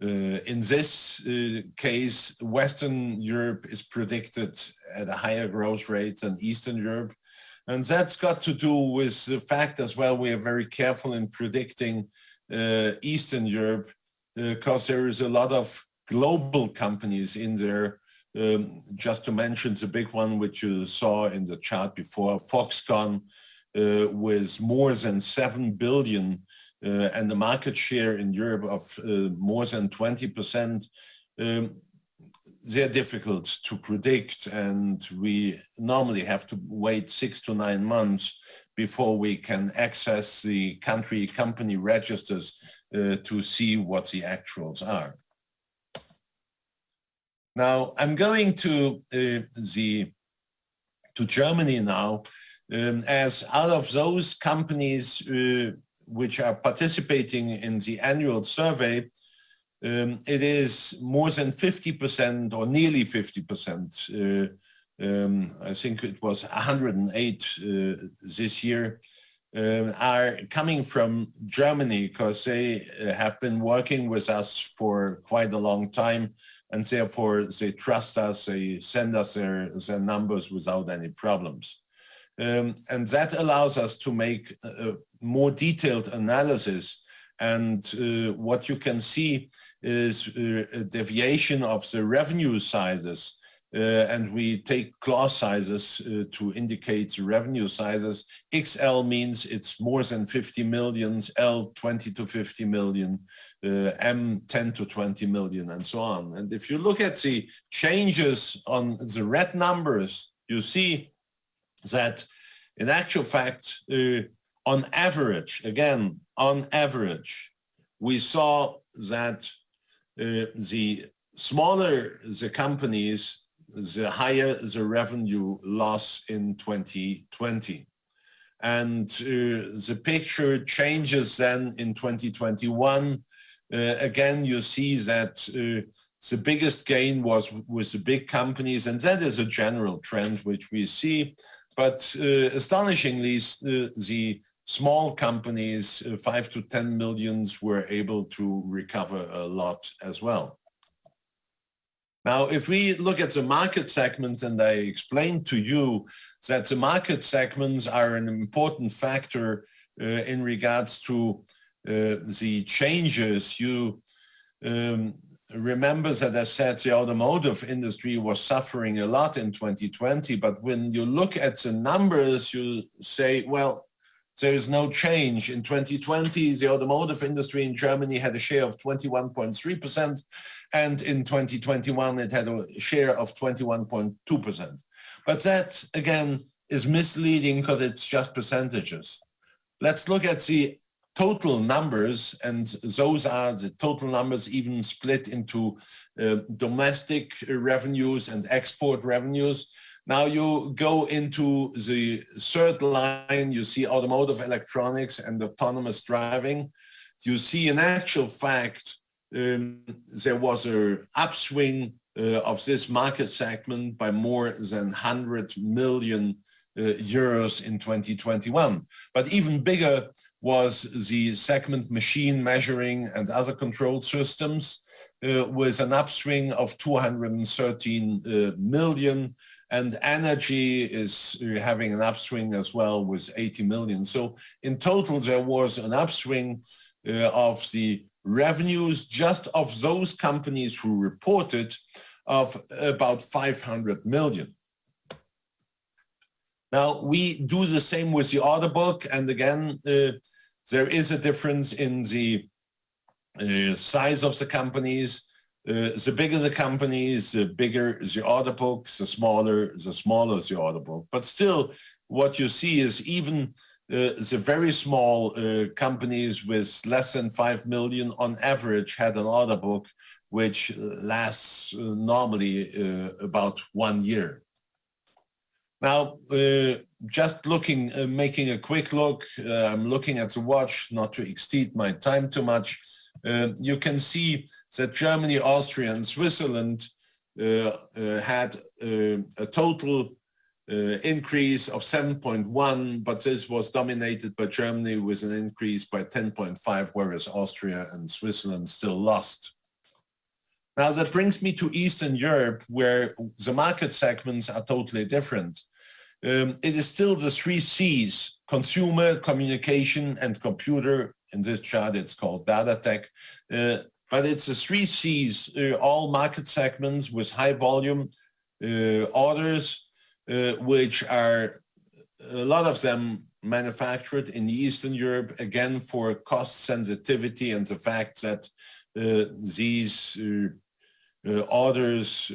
In this case, Western Europe is predicted at a higher growth rate than Eastern Europe. And that's got to do with the fact as well, we are very careful in predicting Eastern Europe because there is a lot of global companies in there. Just to mention the big one, which you saw in the chart before, Foxconn, with more than 7 billion and the market share in Europe of more than 20%. They're difficult to predict, and we normally have to wait 6 to 9 months before we can access the company registers to see what the actuals are. Now, I'm going to Germany now, as out of those companies which are participating in the annual survey, it is more than 50% or nearly 50%. I think it was 108 this year, are coming from Germany because they have been working with us for quite a long time, and therefore they trust us, they send us their numbers without any problems. And that allows us to make a more detailed analysis. And what you can see is a deviation of the revenue sizes. And we take class sizes to indicate the revenue sizes. XL means it's more than 50 million, L 20 to 50 million, M 10 to 20 million, and so on. And if you look at the changes on the red numbers, you see that in actual fact, on average, again, on average, we saw that the smaller the companies, the higher the revenue loss in 2020. And the picture changes then in 2021. Again, you see that the biggest gain was with the big companies, and that is a general trend which we see. But astonishingly, the small companies, 5 to 10 millions, were able to recover a lot as well. Now, if we look at the market segments, and I explained to you that the market segments are an important factor in regards to the changes, you remember that I said the automotive industry was suffering a lot in 2020, but when you look at the numbers, you say, well, there is no change. In 2020, the automotive industry in Germany had a share of 21.3%, and in 2021, it had a share of 21.2%. But that, again, is misleading because it's just percentages. Let's look at the total numbers, and those are the total numbers even split into domestic revenues and export revenues. Now you go into the third line, you see automotive electronics and autonomous driving. You see in actual fact, there was an upswing of this market segment by more than 100 million euros in 2021. But even bigger was the segment machine measuring and other control systems with an upswing of 213 million. And energy is having an upswing as well with 80 million. So in total, there was an upswing of the revenues just of those companies who reported of about 500 million. Now, we do the same with the order book. And again, there is a difference in the size of the companies. The bigger the companies, the bigger the order book, the smaller the order book. But still, what you see is even the very small companies with less than 5 million on average had an order book which lasts normally about 1 year. Now, just looking, making a quick look, I'm looking at the watch, not to exceed my time too much. You can see that Germany, Austria, and Switzerland had a total increase of 7.1, but this was dominated by Germany with an increase by 10.5, whereas Austria and Switzerland still lost. Now that brings me to Eastern Europe, where the market segments are totally different. It is still the 3 C's: consumer, communication, and computer. In this chart, it's called data tech. But it's the 3 C's, all market segments with high volume orders, which are, a lot of them manufactured in Eastern Europe, again, for cost sensitivity and the fact that these orders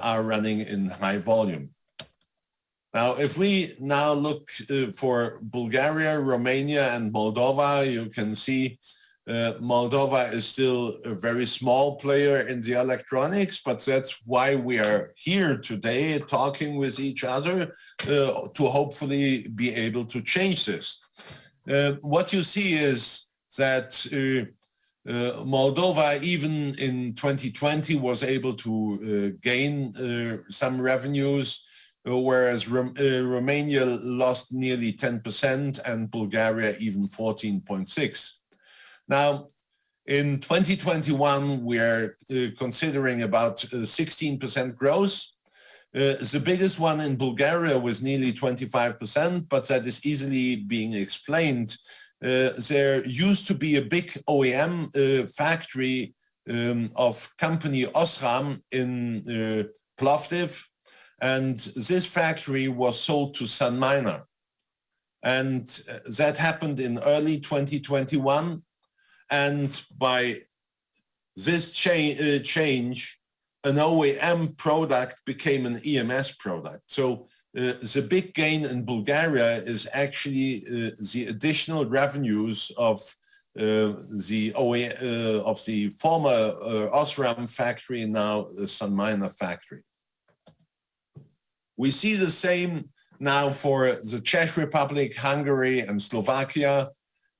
are running in high volume. Now, if we now look for Bulgaria, Romania, and Moldova, you can see Moldova is still a very small player in the electronics, but that's why we are here today talking with each other to hopefully be able to change this. What you see is that Moldova, even in 2020, was able to gain some revenues, whereas Romania lost nearly 10% and Bulgaria even 14.6%. Now, in 2021, we are considering about 16% growth. The biggest one in Bulgaria was nearly 25%, but that is easily being explained. There used to be a big OEM factory of company Osram in Plovdiv, and this factory was sold to Sunminer. And that happened in early 2021. And by this change, an OEM product became an EMS product. So the big gain in Bulgaria is actually the additional revenues of the former Osram factory, now the Sunminer factory. We see the same now for the Czech Republic, Hungary, and Slovakia.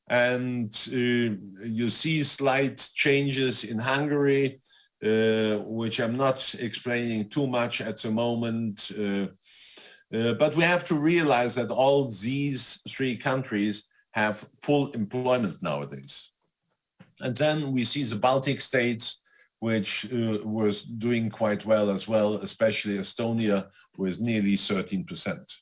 And you see slight changes in Hungary, which I'm not explaining too much at the moment. But we have to realize that all these 3 countries have full employment nowadays. And then we see the Baltic states, which was doing quite well as well, especially Estonia with nearly 13%.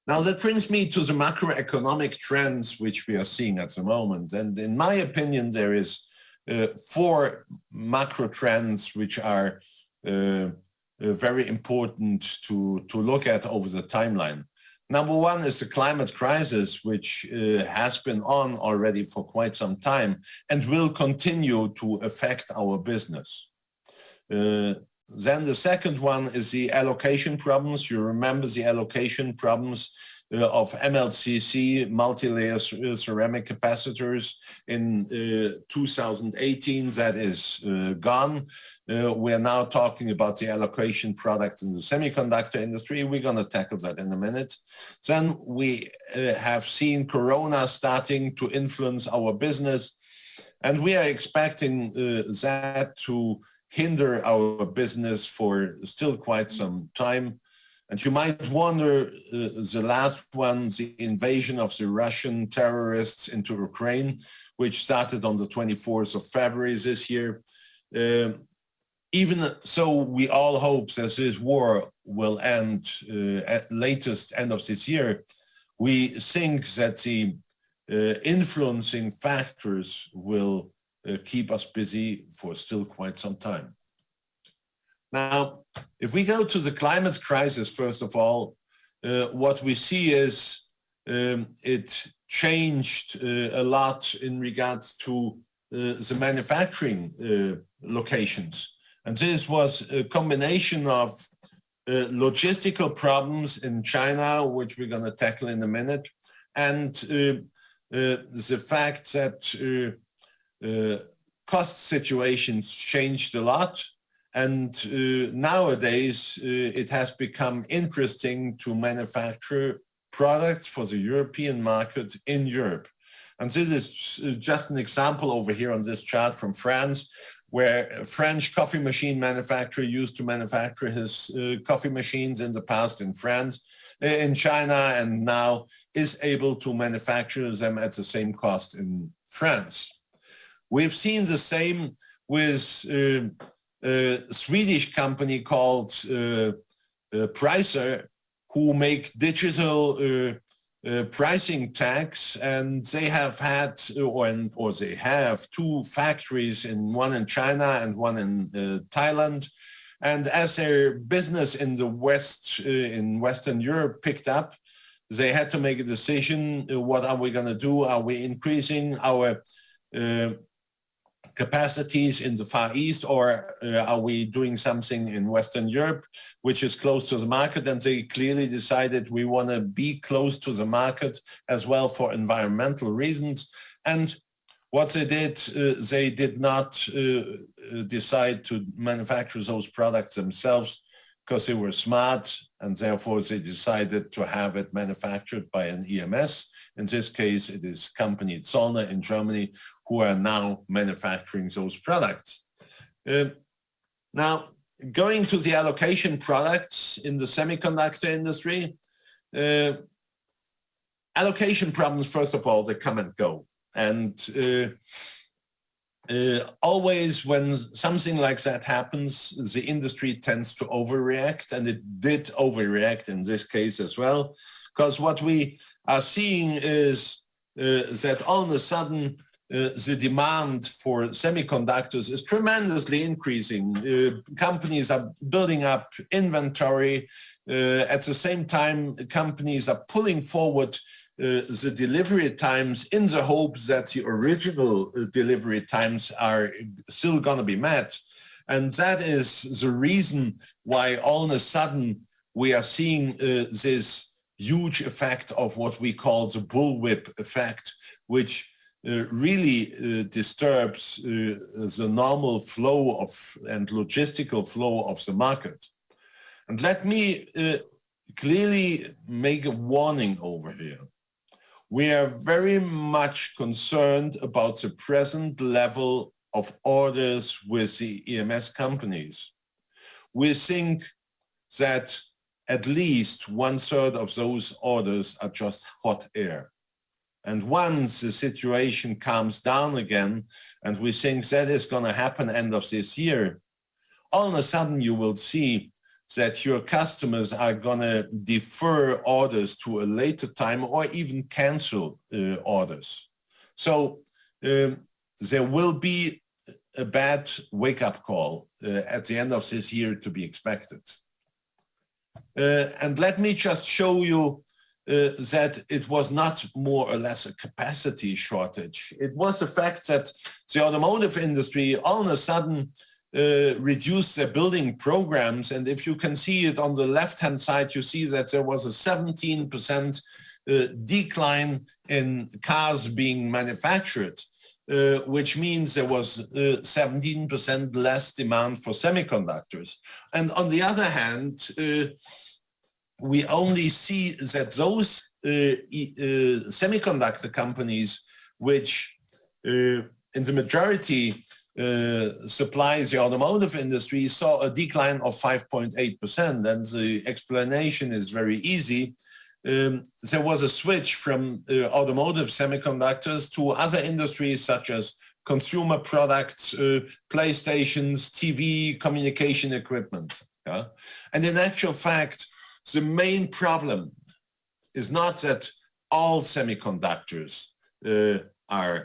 Now that brings me to the macroeconomic trends which we are seeing at the moment. And in my opinion, there is 4 macro trends which are very important to look at over the timeline. Number 1 is the climate crisis, which has been on already for quite some time and will continue to affect our business. Then the second one is the allocation problems. You remember the allocation problems of MLCC, multi-layer ceramic capacitors in 2018. That is gone. We're now talking about the allocation product in the semiconductor industry. We're going to tackle that in a minute. Then we have seen Corona starting to influence our business, and we are expecting that to hinder our business for still quite some time. And you might wonder, the last one, the invasion of the Russian terrorists into Ukraine, which started on the 24th of February this year. Even so, we all hope that this war will end at latest end of this year. We think that the influencing factors will keep us busy for still quite some time. Now, if we go to the climate crisis, first of all, what we see is it changed a lot in regards to the manufacturing locations. And this was a combination of logistical problems in China, which we're going to tackle in a minute, and the fact that cost situations changed a lot. And nowadays, it has become interesting to manufacture products for the European market in Europe. And this is just an example over here on this chart from France, where a French coffee machine manufacturer used to manufacture his coffee machines in the past in France, in China, and now is able to manufacture them at the same cost in France. We've seen the same with a Swedish company called Pricer, who make digital pricing tags, and they have had, or they have, two factories, one in China and one in Thailand. And as their business in the West, in Western Europe picked up, they had to make a decision. What are we going to do? Are we increasing our capacities in the Far East, or are we doing something in Western Europe, which is close to the market? And they clearly decided we want to be close to the market as well for environmental reasons. And what they did not decide to manufacture those products themselves because they were smart, and therefore they decided to have it manufactured by an EMS. In this case, it is company Zollner in Germany, who are now manufacturing those products. Now, going to the allocation products in the semiconductor industry, allocation problems, first of all, they come and go. And always when something like that happens, the industry tends to overreact, and it did overreact in this case as well, because what we are seeing is that all of a sudden the demand for semiconductors is tremendously increasing. Companies are building up inventory. At the same time, companies are pulling forward the delivery times in the hopes that the original delivery times are still going to be met. And that is the reason why all of a sudden we are seeing this huge effect of what we call the bullwhip effect, which really disturbs the normal flow of and logistical flow of the market. And let me clearly make a warning over here. We are very much concerned about the present level of orders with the EMS companies. We think that at least 1/3 of those orders are just hot air. And once the situation calms down again, and we think that is going to happen end of this year, all of a sudden you will see that your customers are going to defer orders to a later time or even cancel orders. So there will be a bad wake-up call at the end of this year to be expected. And let me just show you that it was not more or less a capacity shortage. It was the fact that the automotive industry all of a sudden reduced their building programs. And if you can see it on the left-hand side, you see that there was a 17% decline in cars being manufactured, which means there was 17% less demand for semiconductors. And on the other hand, we only see that those semiconductor companies, which in the majority supplies the automotive industry, saw a decline of 5.8%. And the explanation is very easy. There was a switch from automotive semiconductors to other industries such as consumer products, PlayStations, TV, communication equipment. Yeah? And in actual fact, the main problem is not that all semiconductors are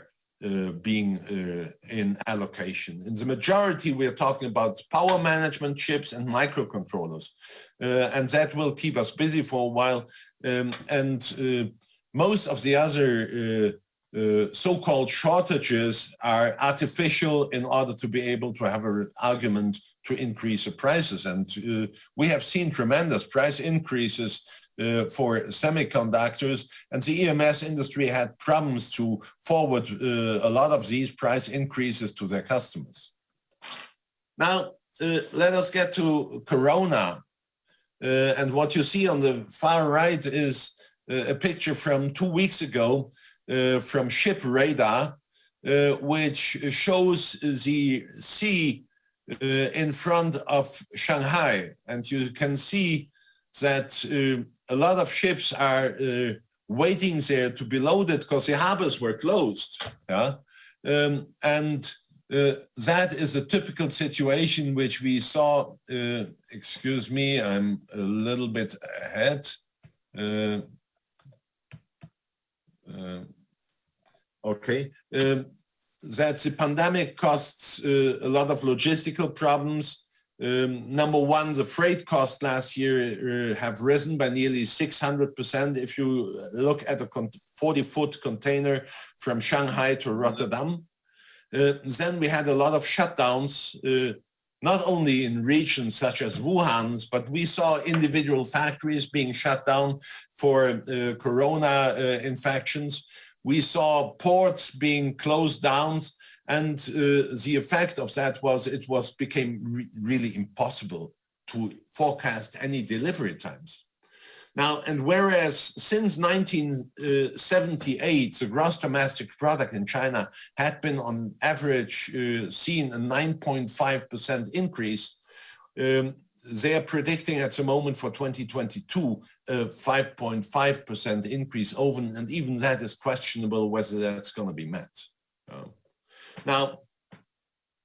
being in allocation. In the majority, we are talking about power management chips and microcontrollers, and that will keep us busy for a while. And most of the other so-called shortages are artificial in order to be able to have an argument to increase the prices. And we have seen tremendous price increases for semiconductors, and the EMS industry had problems to forward a lot of these price increases to their customers. Now, let us get to Corona. And what you see on the far right is a picture from 2 weeks ago from ship radar, which shows the sea in front of Shanghai. And you can see that a lot of ships are waiting there to be loaded because the harbors were closed. Yeah? And that is a typical situation which we saw, excuse me, I'm a little bit ahead. Okay, that the pandemic costs a lot of logistical problems. Number one, the freight costs last year have risen by nearly 600%. If you look at a 40-foot container from Shanghai to Rotterdam, then we had a lot of shutdowns, not only in regions such as Wuhan's, but we saw individual factories being shut down for corona infections. We saw ports being closed down, and the effect of that was it became really impossible to forecast any delivery times. Now, and whereas since 1978, the gross domestic product in China had been on average seen a 9.5% increase, they are predicting at the moment for 2022 a 5.5% increase over, and even that is questionable whether that's going to be met. Now,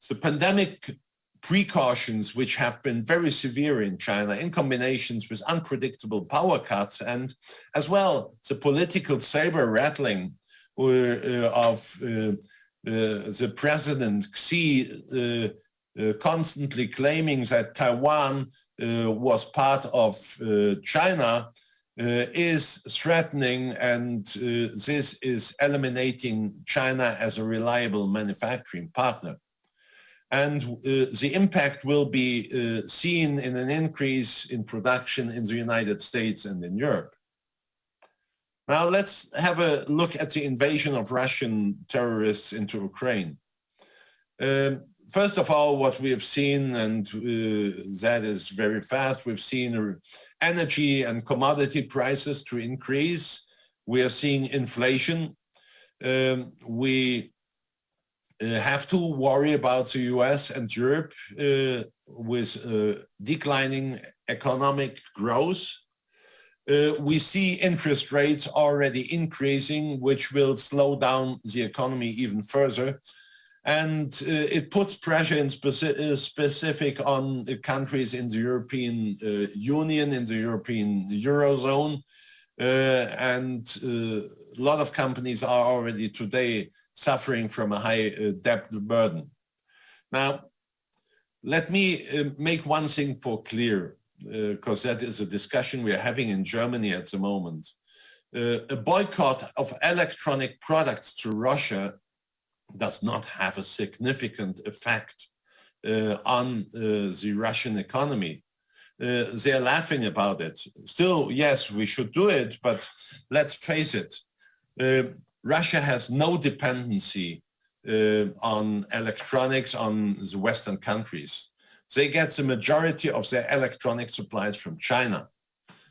the pandemic precautions, which have been very severe in China in combinations with unpredictable power cuts, and as well the political saber rattling of the president Xi constantly claiming that Taiwan was part of China is threatening, and this is eliminating China as a reliable manufacturing partner. And the impact will be seen in an increase in production in the United States and in Europe. Now let's have a look at the invasion of Russian terrorists into Ukraine. First of all, what we have seen, and that is very fast, we've seen energy and commodity prices to increase. We are seeing inflation. We have to worry about the US and Europe with declining economic growth. We see interest rates already increasing, which will slow down the economy even further. And it puts pressure in specific on the countries in the European Union, in the European Eurozone. And a lot of companies are already today suffering from a high debt burden. Now, let me make one thing for clear, because that is a discussion we are having in Germany at the moment. A boycott of electronic products to Russia does not have a significant effect on the Russian economy. They're laughing about it. Still, yes, we should do it, but let's face it. Russia has no dependency on electronics on the Western countries. They get the majority of their electronic supplies from China.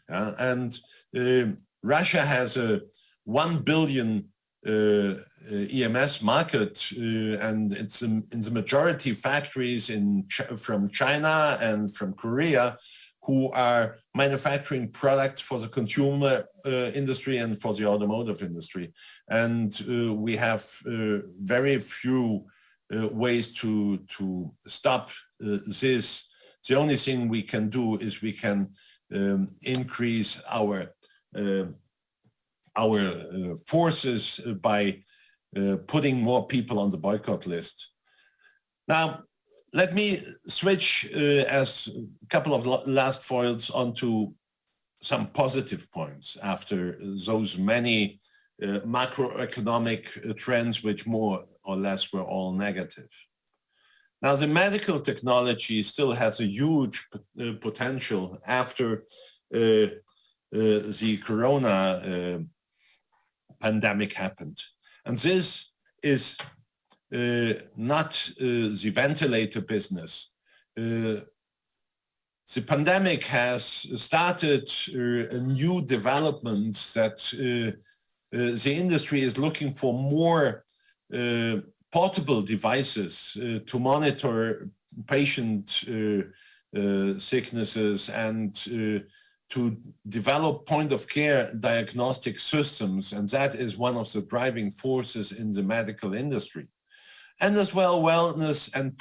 And Russia has a 1 billion EMS market, and it's in the majority factories from China and from Korea who are manufacturing products for the consumer industry and for the automotive industry. And we have very few ways to stop this. The only thing we can do is we can increase our forces by putting more people on the boycott list. Now, let me switch as a couple of last foils onto some positive points after those many macroeconomic trends, which more or less were all negative. Now, the medical technology still has a huge potential after the corona pandemic happened. And this is not the ventilator business. The pandemic has started a new development that the industry is looking for more portable devices to monitor patient sicknesses and to develop point-of-care diagnostic systems, and that is one of the driving forces in the medical industry. And as well, wellness and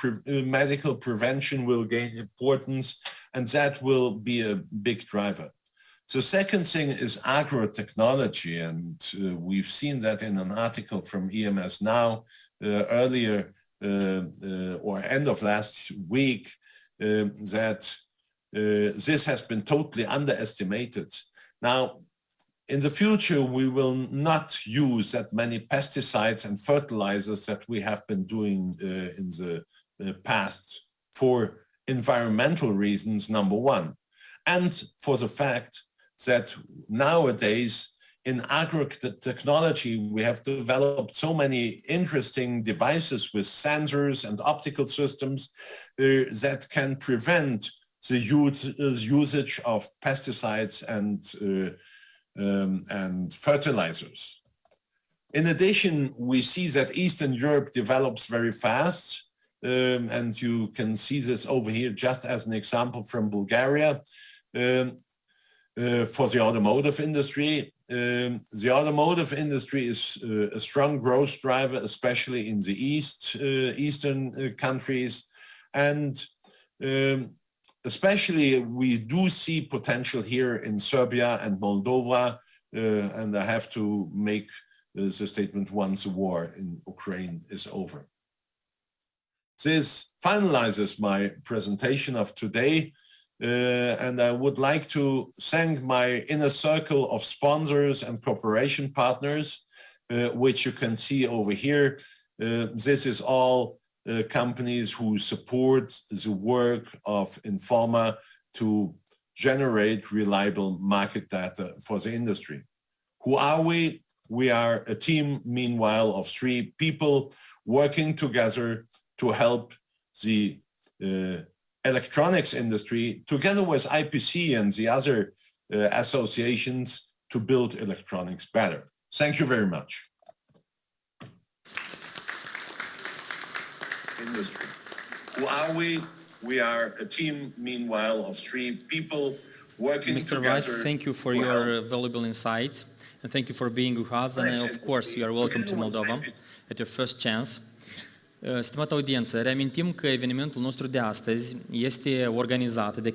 medical prevention will gain importance, and that will be a big driver. The second thing is agrotechnology, and we've seen that in an article from EMS Now earlier or end of last week, that this has been totally underestimated. Now, in the future, we will not use that many pesticides and fertilizers that we have been doing in the past for environmental reasons, number one, and for the fact that nowadays in agrotechnology, we have developed so many interesting devices with sensors and optical systems that can prevent the usage of pesticides and fertilizers. In addition, we see that Eastern Europe develops very fast, and you can see this over here just as an example from Bulgaria for the automotive industry. The automotive industry is a strong growth driver, especially in the eastern countries, and especially we do see potential here in Serbia and Moldova, and I have to make the statement once the war in Ukraine is over. This finalizes my presentation of today, and I would like to thank my inner circle of sponsors and cooperation partners, which you can see over here. This is all companies who support the work of Informa to generate reliable market data for the industry. Who are we? We are a team, meanwhile, of 3 people working together to help the electronics industry, together with IPC and the other associations, to build electronics better. Thank you very much. Industry. Who are we? We are a team, meanwhile, of 3 people working Mr. together. Vice, thank you for your valuable insights, and thank you for being with us. And of course, you are welcome to Moldova at your first chance. Stimată audiență, reamintim că evenimentul nostru de astăzi este organizat de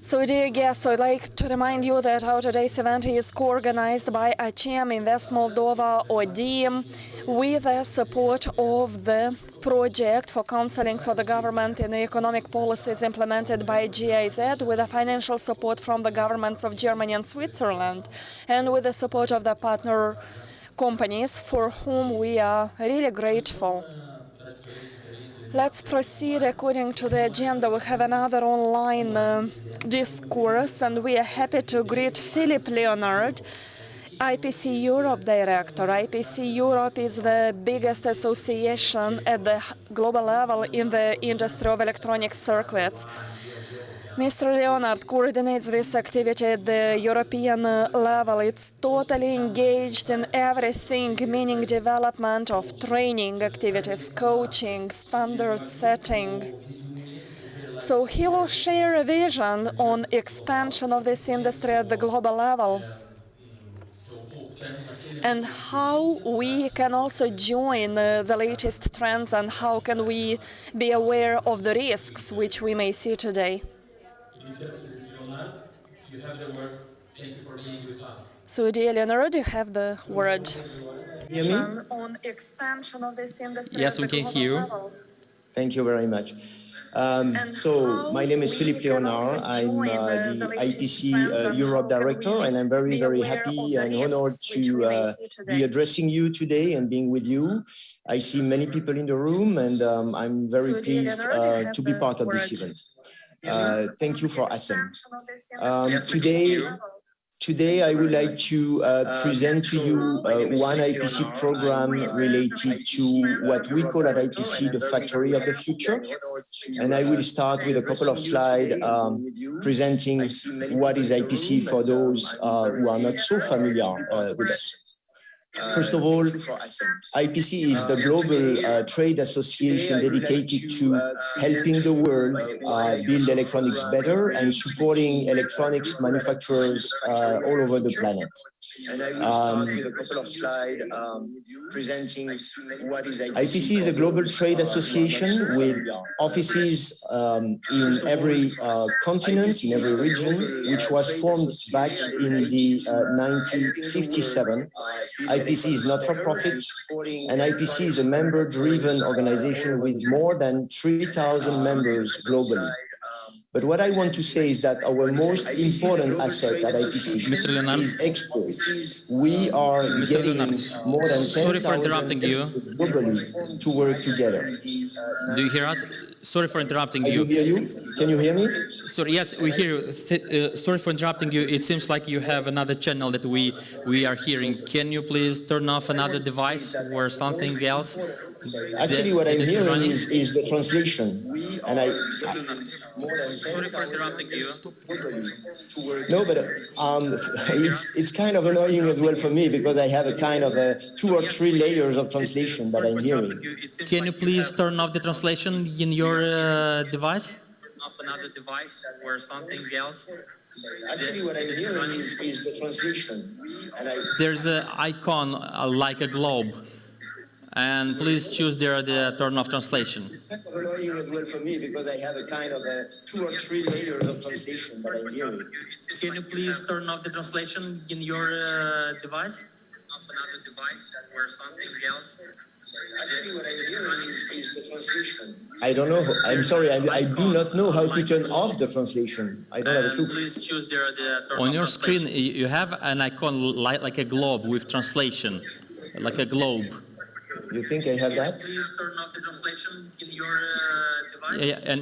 So, dear guests, I'd like to remind you that our today's event is co-organized by Tram, Invest Moldova, ODIM, with the support of the project for counseling for the government in the economic policies implemented by GIZ, with the financial support from the governments of Germany and Switzerland, and with the support of the partner companies for whom we are really grateful. Let's proceed according to the agenda. We have another online discourse, and we are happy to greet Philip Leonard, IPC Europe Director. IPC Europe is the biggest association at the global level in the industry of electronic circuits. Mr. Leonard coordinates this activity at the European level. It's totally engaged in everything, meaning development of training activities, coaching, standard setting. So he will share a vision on expansion of this industry at the global level and how we can also join the latest trends and how can we be aware of the risks which we may see today. Mr. Leonard, you have the word. Thank you for being with us. So, dear Leonard, you have the word. Hear me? On expansion of this industry. Yes, we can hear you. Thank you very much. So, my name is Philippe Leonard. I'm the IPC Europe Director, and I'm very, very happy and honored to be addressing you today and being with you. I see many people in the room, and I'm very pleased to be part of this event. Thank you for ASEM. Today, I would like to present to you one IPC program related to what we call at IPC the factory of the future. And I will start with a couple of slides presenting what is IPC for those who are not so familiar with us. First of all, IPC is the global trade association dedicated to helping the world build electronics better and supporting electronics manufacturers all over the planet. And I will start with a couple of slides presenting what is IPC. IPC is a global trade association with offices in every continent, in every region, which was formed back in the 1957. IPC is not for profit, and IPC is a member-driven organization with more than 3,000 members globally. But what I want to say is that our most important asset at IPC is exports. We are getting more than 10,000 globally to work together. Do you hear us? Sorry for interrupting I you. do hear you. Can you hear me? Sorry, yes, we hear you. Sorry for interrupting you. It seems like you have another channel that we are hearing. Can you please turn off another device or something else? Actually, what I'm hearing is the translation. And Sorry for interrupting you. No, but it's kind of annoying as well for me because I have a kind of 2 or 3 layers of translation that I'm hearing. Can you please turn off the translation in your device? Another device or something else? Actually, what I'm hearing is the translation. And there's an icon like a globe. And please choose there the turn off translation. Annoying as well for me because I have a kind of 2 or 3 layers of translation that I'm hearing. Can you please turn off the translation in your device? Another device or something else? Actually, what I'm hearing is the translation. I don't know. I'm sorry. I do not know how to turn off the translation. I don't have a clue. Please choose there the turn on your screen. You have an icon like a globe with translation, like a globe. You think I have that? Please turn off the translation in your device. Yeah, and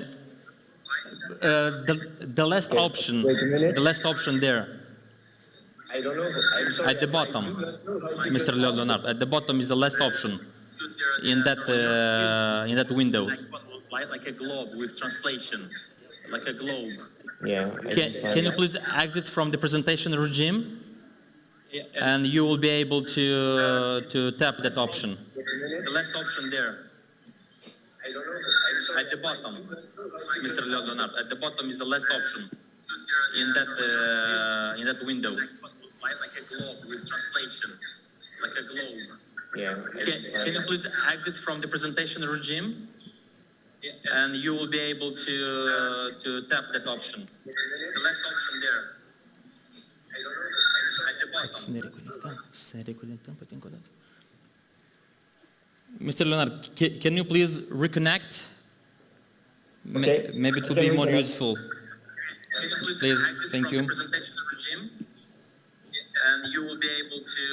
the last option, the last option there. I don't know. I'm sorry. At the bottom, Mr. Leonard, at the bottom is the last option in that window. Like a globe with translation, like a globe. Yeah. Can you please exit from the presentation regime? And you will be able to tap that option. The last option there. I don't know. At the bottom, Mr. Leonard, at the bottom is the last option in that window. Like a globe with translation, like a globe. Yeah. Can you please exit from the presentation regime? And you will be able to tap that option. The last option there. I don't know. At the bottom. Mr. Leonard, can you please reconnect? Okay. Maybe it will be more useful. Please, thank you. And you will be able to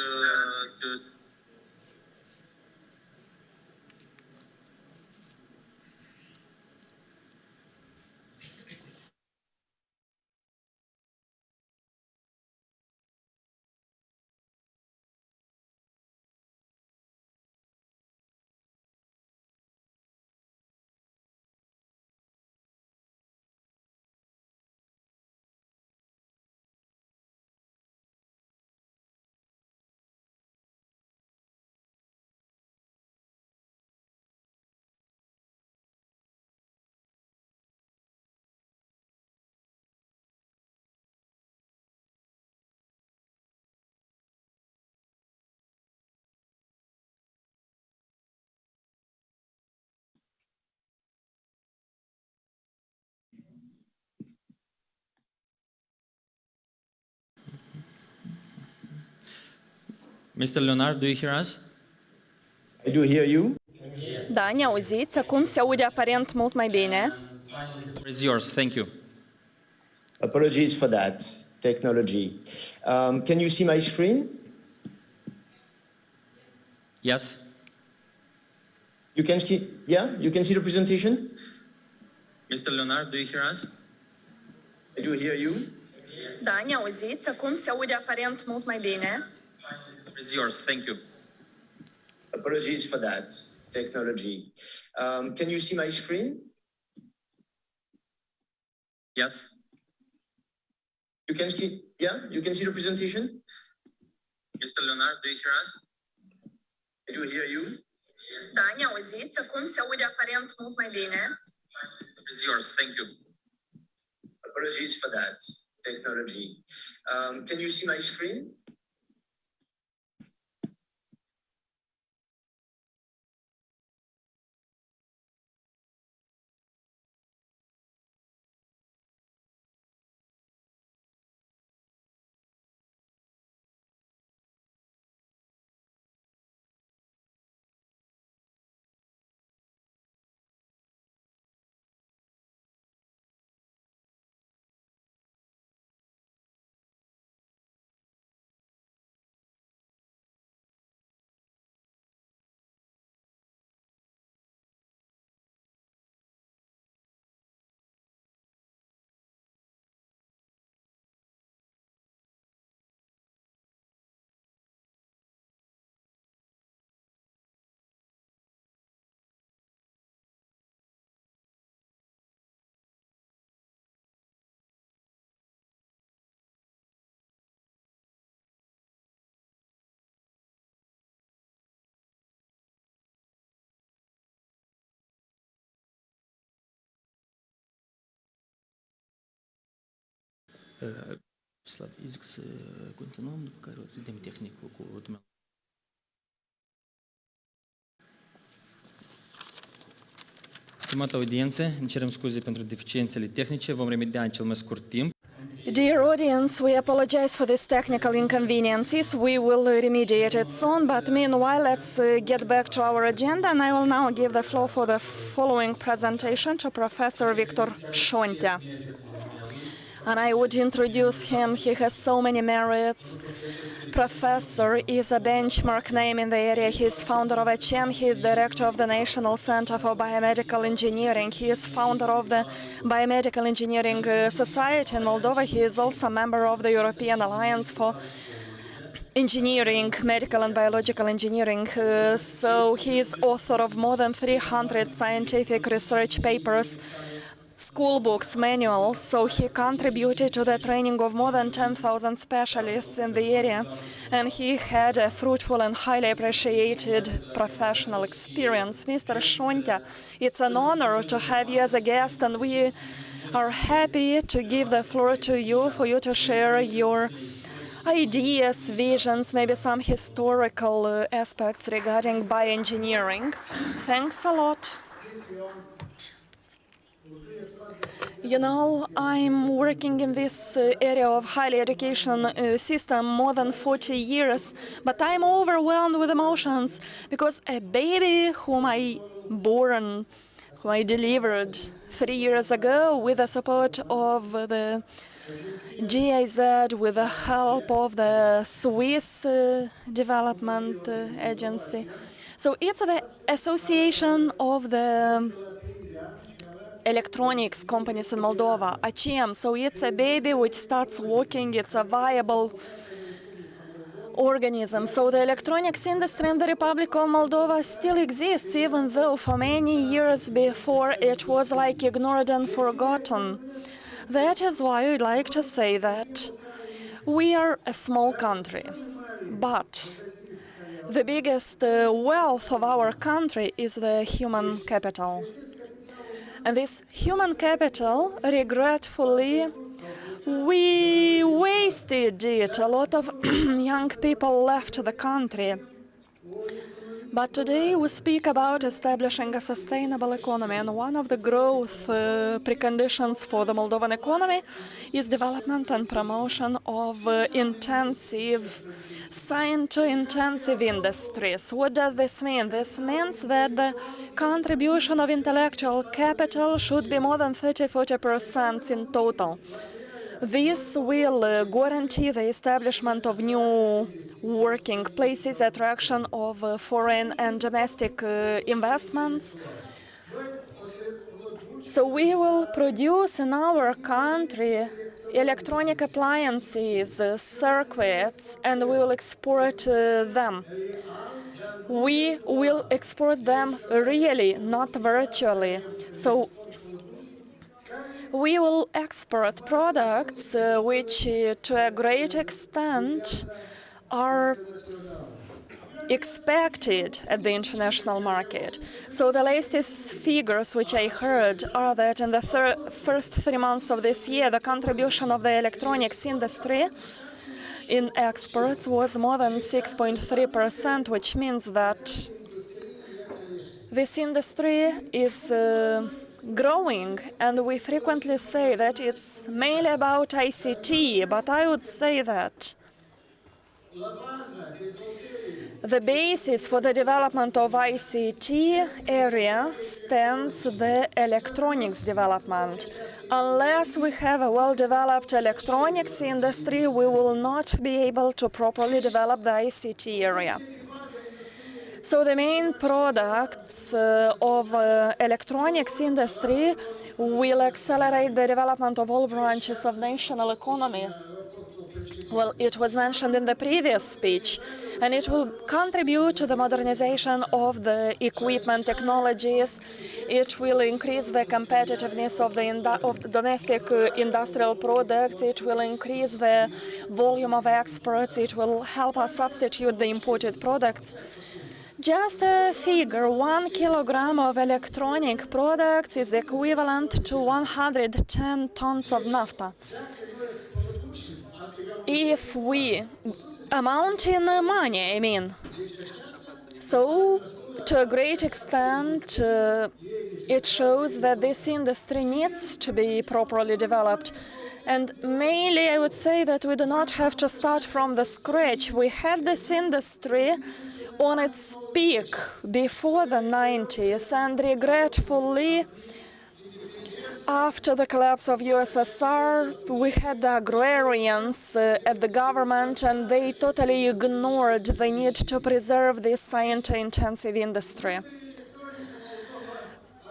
Mr. Leonard, do you hear us? I do hear you. Da, ne auziți? Acum se aude aparent mult mai bine. The floor is yours. Thank you. Apologies for that technology. Can you see my screen? Yes. You can see, yeah? You can see the presentation? Mr. Leonard, do you hear us? I do hear you. Da, ne auziți? Acum se aude aparent mult mai bine. The floor is yours. Thank you. Apologies for that technology. Can you see my screen? Yes. You can see, yeah? You can see the presentation? Mr. Leonard, do you hear us? I do hear you. Da, ne auziți? Acum se aude aparent mult mai bine. The floor is yours. Thank you. Apologies for that technology. Can you see my screen? Zic să continuăm, după care o să vedem tehnicul cu dumneavoastră. Stimată audiență, ne cerem scuze pentru deficiențele tehnice, vom remedia în cel mai scurt timp. Dear audience, we apologize for these technical inconveniences. We will remediate it soon, but meanwhile, let's get back to our agenda, and I will now give the floor for the following presentation to Professor Victor Șontea. And I would introduce him. He has so many merits. Professor is a benchmark name in the area. He is founder of Tram. He is director of the National Center for Biomedical Engineering. He is founder of the Biomedical Engineering Society in Moldova. He is also a member of the European Alliance for Engineering, Medical and Biological Engineering. So he is author of more than 300 scientific research papers, school books, manuals, so he contributed to the training of more than 10,000 specialists in the area, and he had a fruitful and highly appreciated professional experience. Mr. Șontea, it's an honor to have you as a guest, and we are happy to give the floor to you for you to share your ideas, visions, maybe some historical aspects regarding bioengineering. Thanks a lot. You know, I'm working in this area of higher education system more than 40 years, but I'm overwhelmed with emotions because a baby whom I delivered 3 years ago with the support of the GIZ, with the help of the Swiss Development Agency. So it's the association of the electronics companies in Moldova, ACM. So it's a baby which starts walking, it's a viable organism. So the electronics industry in the Republic of Moldova still exists, even though for many years before it was like ignored and forgotten. That is why I'd like to say that we are a small country, but the biggest wealth of our country is the human capital. And this human capital, regretfully, we wasted it. A lot of young people left the country. But today we speak about establishing a sustainable economy, and one of the growth preconditions for the Moldovan economy is development and promotion of science-intensive industries. What does this mean? This means that the contribution of intellectual capital should be more than 30–40% in total. This will guarantee the establishment of new working places, attraction of foreign and domestic investments. So we will produce in our country electronic appliances, circuits, and we will export them. We will export them really, not virtually. So we will export products which, to a great extent, are expected at the international market. So the latest figures which I heard are that in the first 3 months of this year, the contribution of the electronics industry in exports was more than 6.3%, which means that this industry is growing, and we frequently say that it's mainly about ICT, but I would say that the basis for the development of ICT area stands the electronics development. Unless we have a well-developed electronics industry, we will not be able to properly develop the ICT area. So the main products of electronics industry will accelerate the development of all branches of national economy. Well, it was mentioned in the previous speech, and it will contribute to the modernization of the equipment technologies. It will increase the competitiveness of the domestic industrial products. It will increase the volume of exports. It will help us substitute the imported products. Just a figure, 1 kilogram of electronic products is equivalent to 110 tons of naphtha. if we amount in money, I mean. So, to a great extent, it shows that this industry needs to be properly developed. And mainly, I would say that we do not have to start from the scratch. We had this industry on its peak before the 90s, and regretfully, after the collapse of USSR, we had the agrarians at the government, and they totally ignored the need to preserve this science-intensive industry.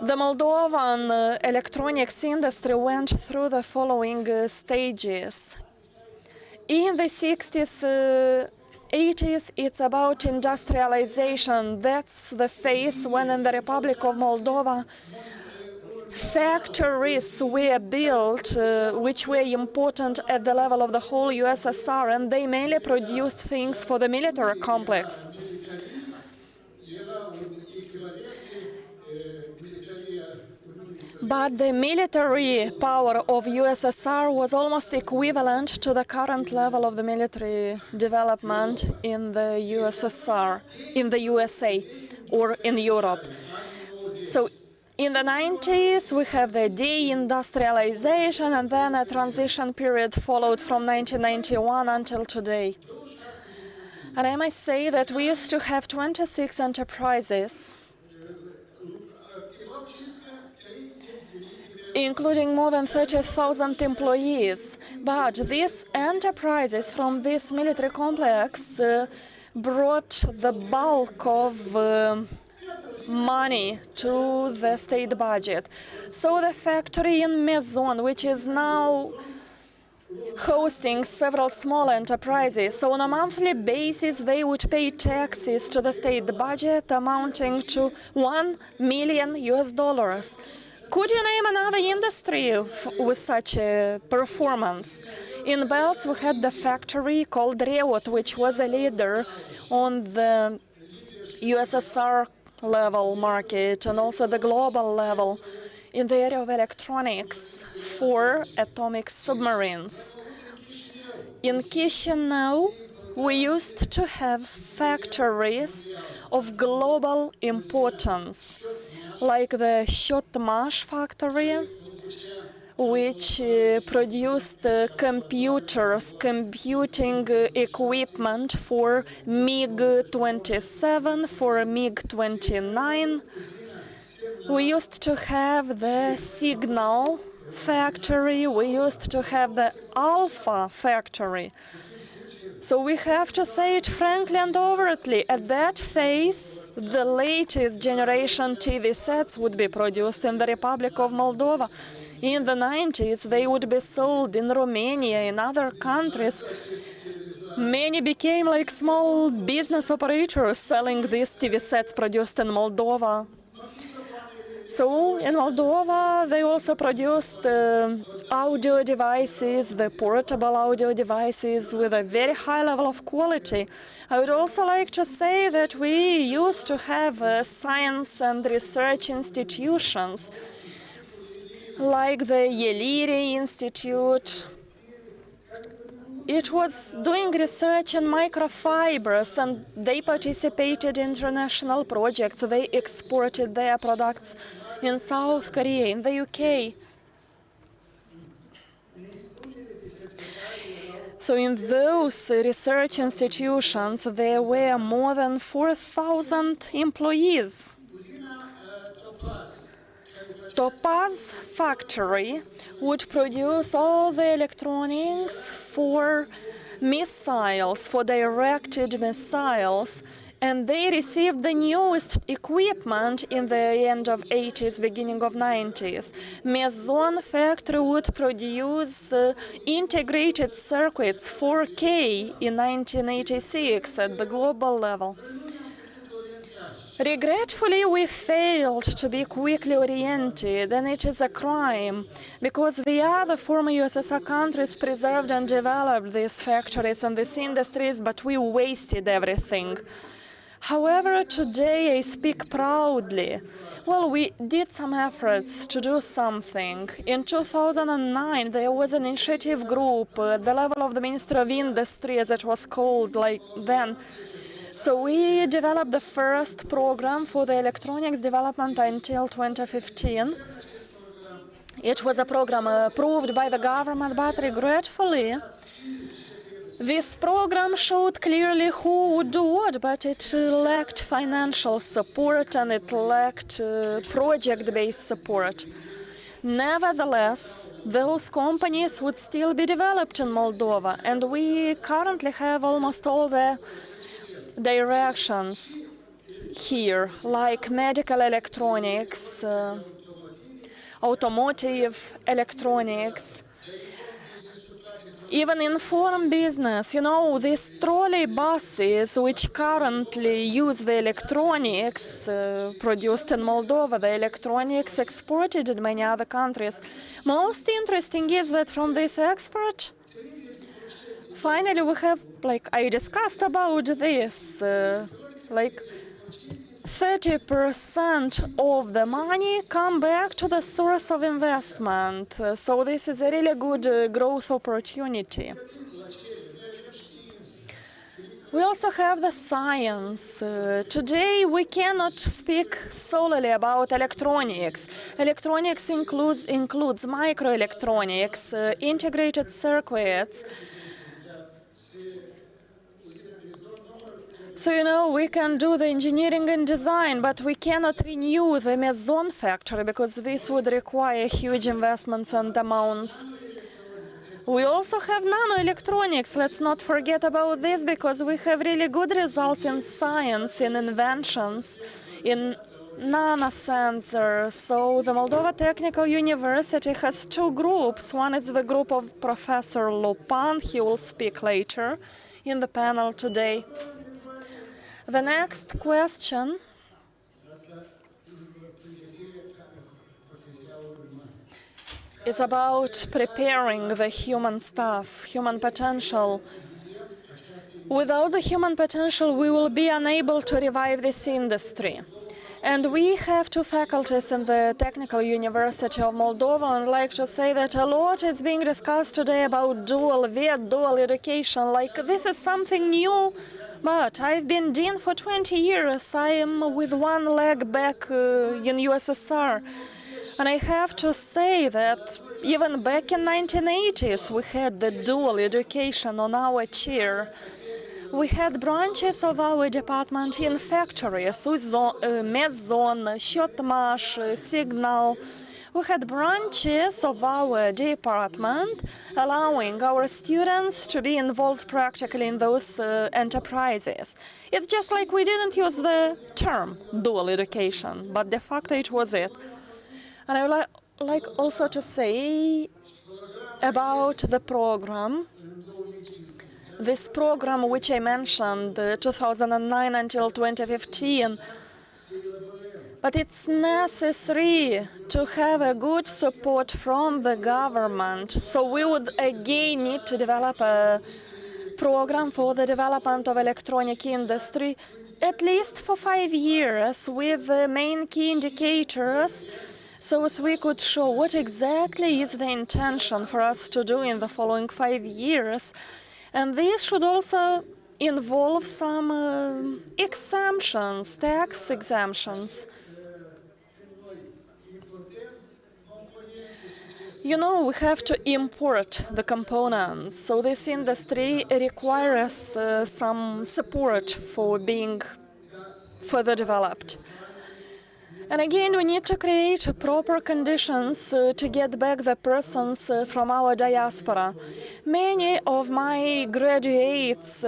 The Moldovan electronics industry went through the following stages. In the 60s, 80s, it's about industrialization. That's the phase when in the Republic of Moldova, factories were built which were important at the level of the whole USSR, and they mainly produced things for the military complex. But the military power of USSR was almost equivalent to the current level of the military development in the USSR, in the USA, or in Europe. So in the 90s, we have the deindustrialization, and then a transition period followed from 1991 until today. And I must say that we used to have 26 enterprises, including more than 30,000 employees. But these enterprises from this military complex brought the bulk of money to the state budget. So the factory in Maison, which is now hosting several small enterprises, so on a monthly basis they would pay taxes to the state budget amounting to $1 million. Could you name another industry with such a performance? In Belts, we had the factory called Reut, which was a leader on the USSR level market and also the global level in the area of electronics for atomic submarines. In Chisinau, we used to have factories of global importance, like the Shotmash factory, which produced computers, computing equipment for MiG-27, for MiG-29. We used to have the Signal factory, we used to have the Alpha factory. So we have to say it frankly and overtly, at that phase, the latest generation TV sets would be produced in the Republic of Moldova. In the 90s, they would be sold in Romania, in other countries. Many became like small business operators selling these TV sets produced in Moldova. So in Moldova, they also produced audio devices, the portable audio devices with a very high level of quality. I would also like to say that we used to have science and research institutions like the Yeliri Institute. It was doing research in microfibers, and they participated in international projects. They exported their products in South Korea, in the UK. So in those research institutions, there were more than 4,000 employees. Topaz factory would produce all the electronics for missiles, for directed missiles, and they received the newest equipment in the end of 80s, beginning of 90s. Maison factory would produce integrated circuits 4K in 1986 at the global level. Regretfully, we failed to be quickly oriented, and it is a crime, because the other former USSR countries preserved and developed these factories and these industries, but we wasted everything. However, today I speak proudly. Well, we did some efforts to do something. In 2009, there was an initiative group at the level of the Ministry of Industry, as it was called like then. So we developed the first program for the electronics development until 2015. It was a program approved by the government, but regretfully, this program showed clearly who would do what, but it lacked financial support and it lacked project-based support. Nevertheless, those companies would still be developed in Moldova, and we currently have almost all the directions here, like medical electronics, automotive electronics, even in foreign business. You know, these trolley buses, which currently use the electronics produced in Moldova, the electronics exported in many other countries. Most interesting is that from this export, finally we have, like I discussed about this, like 30% of the money come back to the source of investment. So this is a really good growth opportunity. We also have the science. Today we cannot speak solely about electronics. Electronics includes microelectronics, integrated circuits. So, you know, we can do the engineering and design, but we cannot renew the Maison factory because this would require huge investments and amounts. We also have nanoelectronics. Let's not forget about this because we have really good results in science, in inventions, in nanosensors. So the Moldova Technical University has two groups. One is the group of Professor Lupan. He will speak later in the panel today. The next question is about preparing the human staff, human potential. Without the human potential, we will be unable to revive this industry. And we have two faculties in the Technical University of Moldova, and I'd like to say that a lot is being discussed today about dual education. Like, this is something new, but I've been dean for 20 years. I am with one leg back in USSR. And I have to say that even back in 1980s, we had the dual education on our chair. We had branches of our department in factories, Maison, Shotmash, Signal. We had branches of our department allowing our students to be involved practically in those enterprises. It's just like we didn't use the term dual education, but de facto it was it. And I would like also to say about the program. This program, which I mentioned, 2009 until 2015, but it's necessary to have a good support from the government. So we would again need to develop a program for the development of electronic industry, at least for 5 years, with the main key indicators, so as we could show what exactly is the intention for us to do in the following 5 years. And this should also involve some exemptions, tax exemptions. You know, we have to import the components, so this industry requires some support for being further developed. And again, we need to create proper conditions to get back the persons from our diaspora. Many of my graduates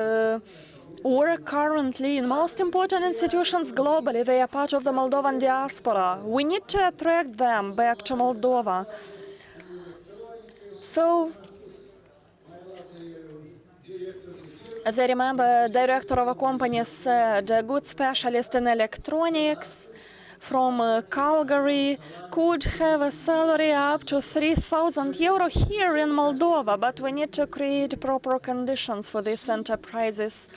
work currently in most important institutions globally. They are part of the Moldovan diaspora. We need to attract them back to Moldova. So, as I remember, the director of a company said, a good specialist in electronics from Calgary could have a salary up to 3,000 euro here in Moldova, but we need to create proper conditions for these enterprises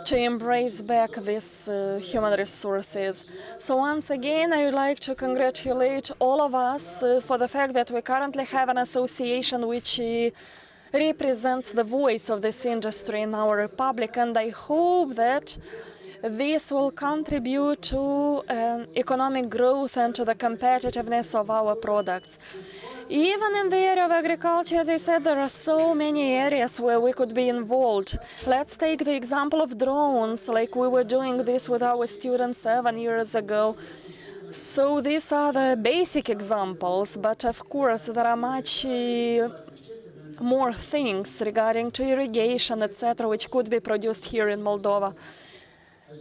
to embrace back these human resources. So once again, I would like to congratulate all of us for the fact that we currently have an association which represents the voice of this industry in our republic, and I hope that this will contribute to economic growth and to the competitiveness of our products. Even in the area of agriculture, as I said, there are so many areas where we could be involved. Let's take the example of drones, like we were doing this with our students 7 years ago. So these are the basic examples, but of course there are much more things regarding to irrigation, etc., which could be produced here in Moldova.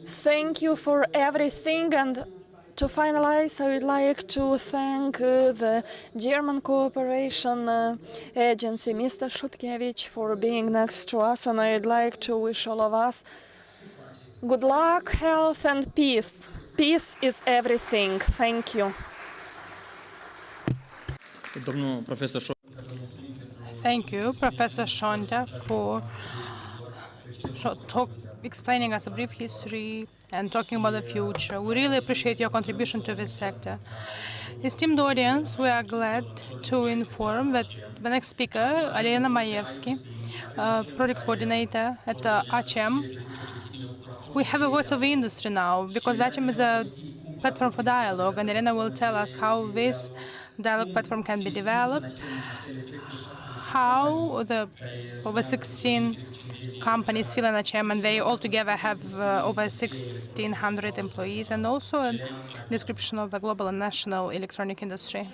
Thank you for everything, and to finalize, I would like to thank the German Cooperation Agency, Mr. Shutkevich, for being next to us, and I would like to wish all of us good luck, health, and peace. Peace is everything. Thank you. Thank you, Professor Shonda, for explaining us a brief history and talking about the future. We really appreciate your contribution to this sector. Esteemed audience, we are glad to inform that the next speaker, Alena Maevsky, project coordinator at Tram. We have a voice of the industry now, because Tram is a platform for dialogue, and Elena will tell us how this dialogue platform can be developed, how the over 16 companies fill in Tram, and they altogether have over 1,600 employees, and also a description of the global and national electronic industry.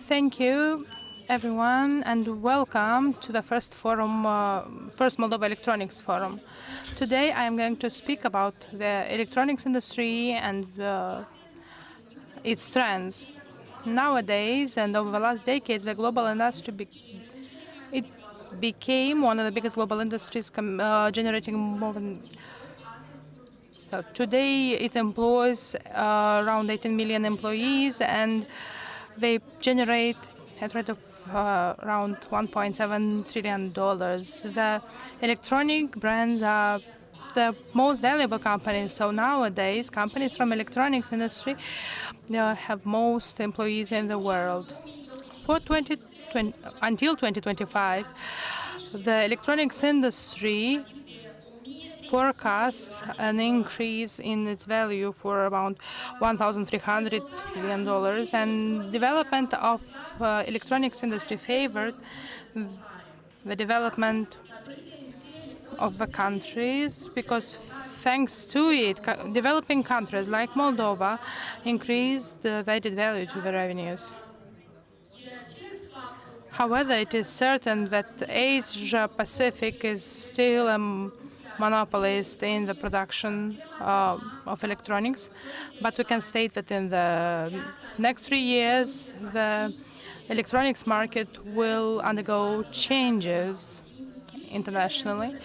Thank you, everyone, and welcome to the first forum, first Moldova Electronics Forum. Today, I am going to speak about the electronics industry and its trends. Nowadays, and over the last decades, the global industry became one of the biggest global industries, generating more than. Today, it employs around 18 million employees, and they generate a rate of around $1.7 trillion. The electronic brands are the most valuable companies. So nowadays, companies from electronics industry have most employees in the world. For 2020, until 2025, the electronics industry forecasts an increase in its value for around $1,300 billion, and development of electronics industry favored the development of the countries, because thanks to it, developing countries like Moldova increased the added value to the revenues. However, it is certain that Asia Pacific is still a monopolist in the production of electronics, but we can state that in the next 3 years, the electronics market will undergo changes internationally,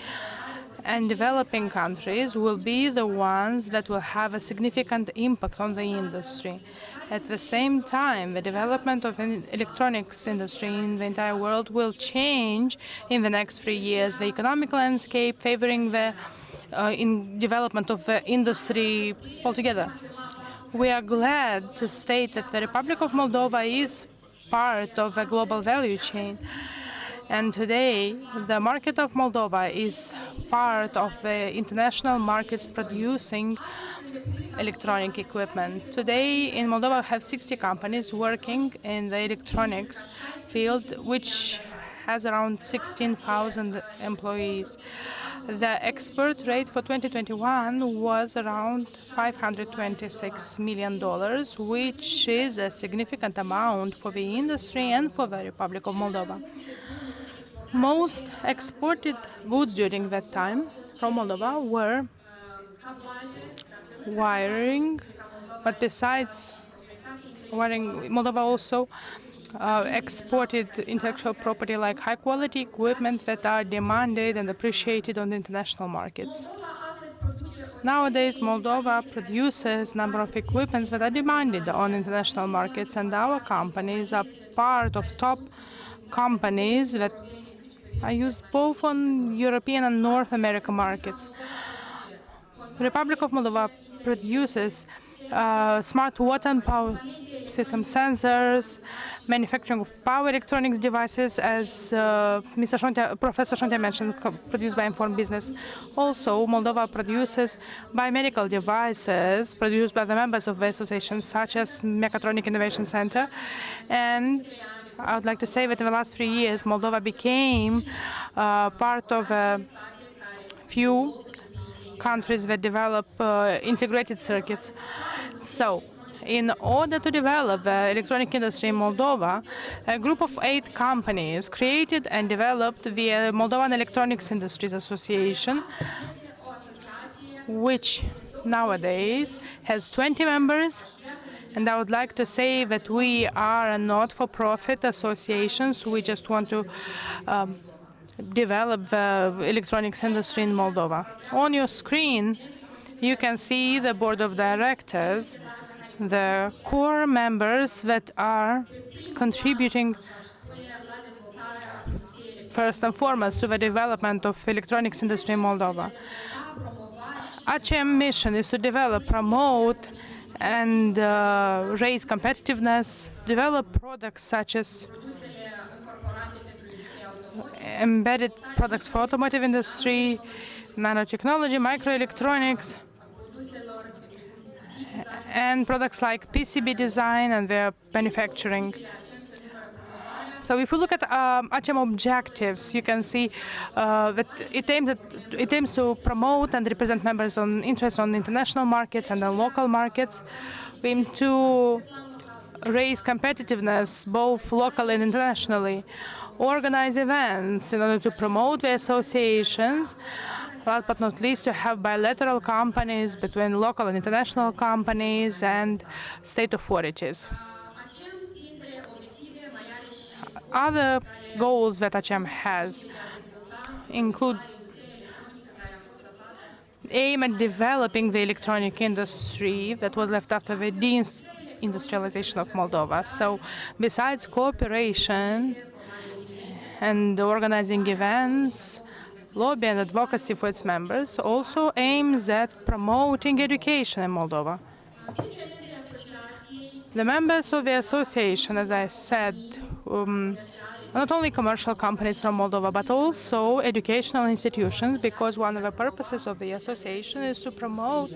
and developing countries will be the ones that will have a significant impact on the industry. At the same time, the development of an electronics industry in the entire world will change in the next 3 years. The economic landscape favoring the development of the industry altogether. We are glad to state that the Republic of Moldova is part of a global value chain. And today, the market of Moldova is part of the international markets producing electronic equipment. Today, in Moldova, we have 60 companies working in the electronics field, which has around 16,000 employees. The export rate for 2021 was around $526 million, which is a significant amount for the industry and for the Republic of Moldova. Most exported goods during that time from Moldova were wiring, but besides wiring, Moldova also exported intellectual property like high-quality equipment that are demanded and appreciated on the international markets. Nowadays, Moldova produces a number of equipments that are demanded on international markets, and our companies are part of top companies that are used both on European and North American markets. The Republic of Moldova produces smart water and power system sensors, manufacturing of power electronics devices, as Professor Shontia mentioned, produced by Informed Business. Also, Moldova produces biomedical devices produced by the members of the association, such as Mechatronic Innovation Center. And I would like to say that in the last 3 years, Moldova became part of a few countries that develop integrated circuits. So, in order to develop the electronic industry in Moldova, a group of 8 companies created and developed the Moldovan Electronics Industries Association, which nowadays has 20 members. And I would like to say that we are a not-for-profit association. We just want to develop the electronics industry in Moldova. On your screen, you can see the board of directors, the core members that are contributing first and foremost to the development of electronics industry in Moldova. ACM mission is to develop, promote, and raise competitiveness, develop products such as embedded products for automotive industry, nanotechnology, microelectronics, and products like PCB design and their manufacturing. So if we look at ACM objectives, you can see that it aims to promote and represent members' interests on international markets and on local markets. We aim to raise competitiveness both locally and internationally, organize events in order to promote the associations, last but not least, to have bilateral companies between local and international companies and state authorities. Other goals that ACM has include aim at developing the electronic industry that was left after the deindustrialization of Moldova. So besides cooperation and organizing events, lobby and advocacy for its members, also aims at promoting education in Moldova. The members of the association, as I said, not only commercial companies from Moldova, but also educational institutions, because one of the purposes of the association is to promote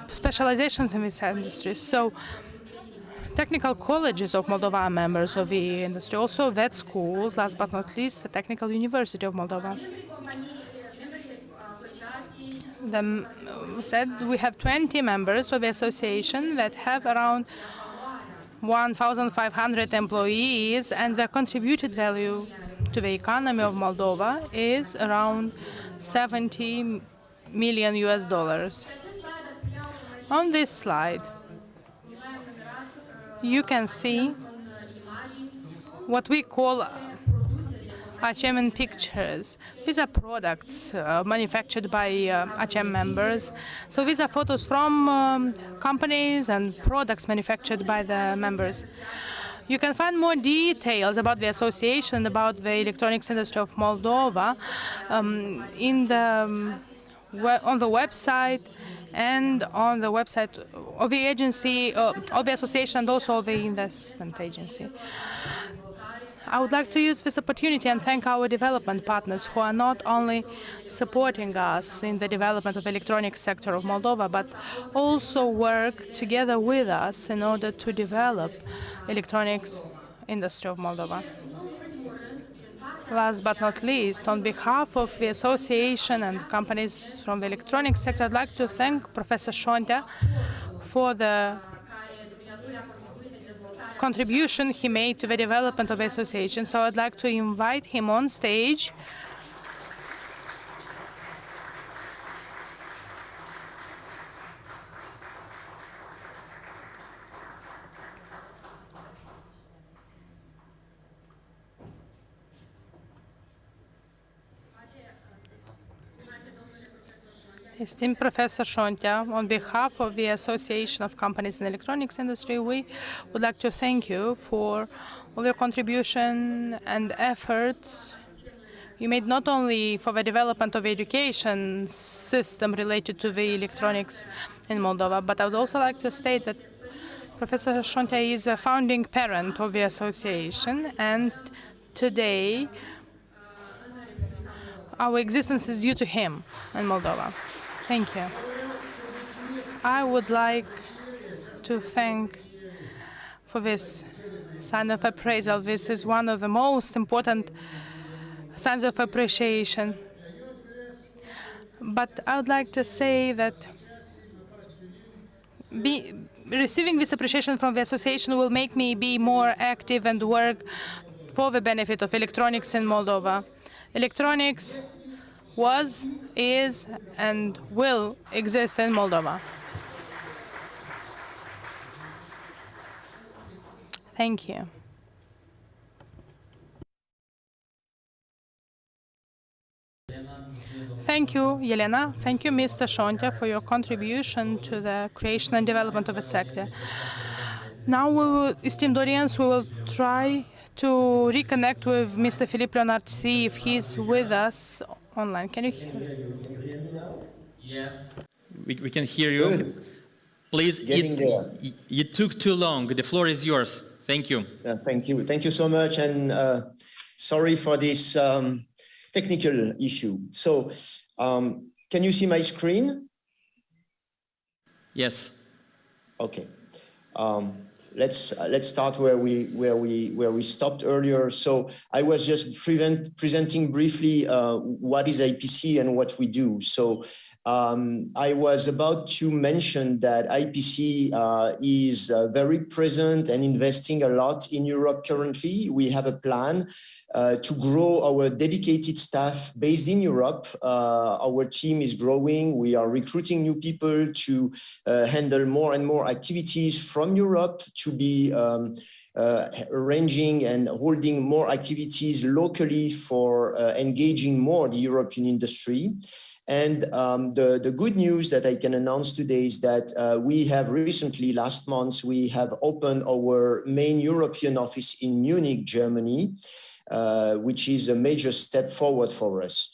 specializations in this industry. So technical colleges of Moldova are members of the industry, also vet schools, last but not least, the Technical University of Moldova. We have 20 members of the association that have around 1,500 employees, and the contributed value to the economy of Moldova is around $70 million. On this slide, you can see what we call ACM in pictures. These are products manufactured by ACM members. So these are photos from companies and products manufactured by the members. You can find more details about the association, about the electronics industry of Moldova on the website and on the website of the agency, of the association, and also of the investment agency. I would like to use this opportunity and thank our development partners who are not only supporting us in the development of the electronics sector of Moldova, but also work together with us in order to develop electronics industry of Moldova. Last but not least, on behalf of the association and companies from the electronics sector, I'd like to thank Professor Shontia for the contribution he made to the development of the association. So I'd like to invite him on stage. Esteemed Professor Shonta, on behalf of the Association of Companies in the Electronics Industry, we would like to thank you for all your contribution and efforts you made not only for the development of the education system related to the electronics in Moldova, but I would also like to state that Professor Shonta is a founding parent of the association, and today our existence is due to him in Moldova. Thank you. I would like to thank for this sign of appraisal. This is one of the most important signs of appreciation. But I would like to say that receiving this appreciation from the association will make me be more active and work for the benefit of electronics in Moldova. Electronics was, is, and will exist in Moldova. Thank you. Thank you, Yelena. Thank you, Mr. Shonta, for your contribution to the creation and development of the sector. Now, esteemed audience, we will try to reconnect with Mr. Philippe Leonard, see if he's with us online. Can you hear us? Yes. We can hear you. Good. Please, you took too long. The floor is yours. Thank you. Thank you. Thank you so much. And sorry for this technical issue. So, can you see my screen? Yes. Okay. Let's start where we stopped earlier. So I was just presenting briefly what is IPC and what we do. So I was about to mention that IPC is very present and investing a lot in Europe currently. We have a plan to grow our dedicated staff based in Europe. Our team is growing. We are recruiting new people to handle more and more activities from Europe, to be arranging and holding more activities locally for engaging more the European industry. And the good news that I can announce today is that we have recently, last month, we have opened our main European office in Munich, Germany, which is a major step forward for us.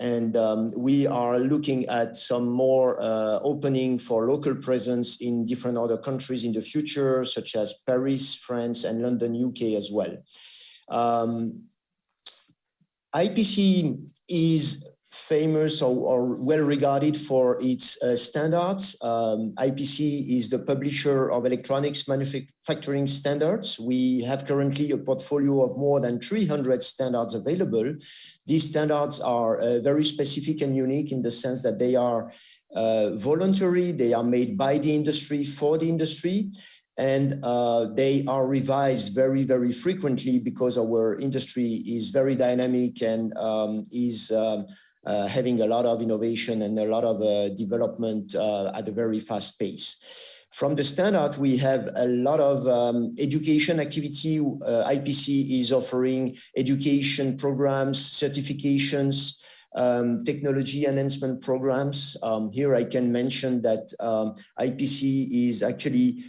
And we are looking at some more opening for local presence in different other countries in the future, such as Paris, France, and London, UK as well. IPC is famous or well regarded for its standards. IPC is the publisher of electronics manufacturing standards. We have currently a portfolio of more than 300 standards available. These standards are very specific and unique in the sense that they are voluntary, they are made by the industry for the industry, and they are revised very, very frequently because our industry is very dynamic and is having a lot of innovation and a lot of development at a very fast pace. From the standard, we have a lot of education activity. IPC is offering education programs, certifications, technology enhancement programs. Here I can mention that IPC is actually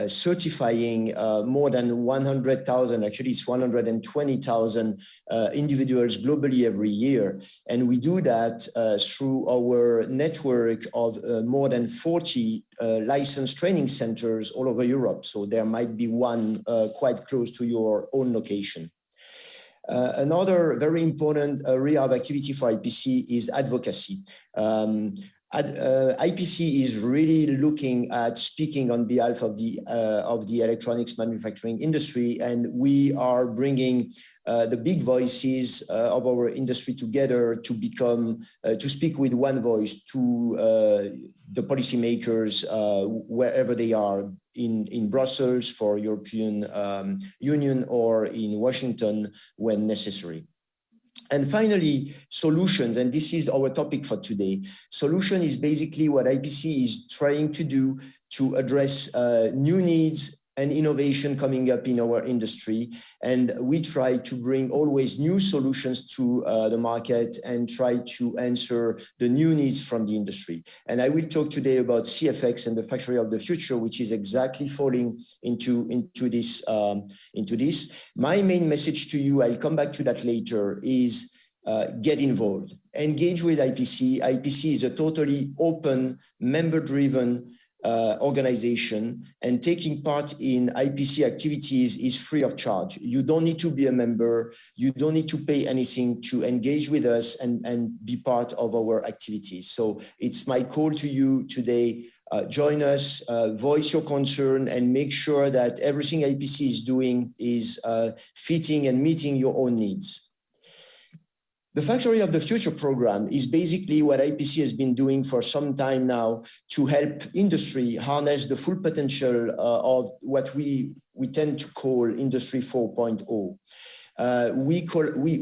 certifying more than 100,000, actually it's 120,000 individuals globally every year. And we do that through our network of more than 40 licensed training centers all over Europe. So there might be one quite close to your own location. Another very important area of activity for IPC is advocacy. IPC is really looking at speaking on behalf of the electronics manufacturing industry, and we are bringing the big voices of our industry together to become to speak with one voice to the policymakers wherever they are in Brussels for European Union or in Washington when necessary. And finally, solutions, and this is our topic for today. Solution is basically what IPC is trying to do to address new needs and innovation coming up in our industry. And we try to bring always new solutions to the market and try to answer the new needs from the industry. And I will talk today about CFX and the factory of the future, which is exactly falling into this. My main message to you, I'll come back to that later, is get involved, engage with IPC. IPC is a totally open, member-driven organization, and taking part in IPC activities is free of charge. You don't need to be a member. You don't need to pay anything to engage with us and be part of our activities. So it's my call to you today. Join us, voice your concern, and make sure that everything IPC is doing is fitting and meeting your own needs. The Factory of the Future program is basically what IPC has been doing for some time now to help industry harness the full potential of what we tend to call Industry 4.0.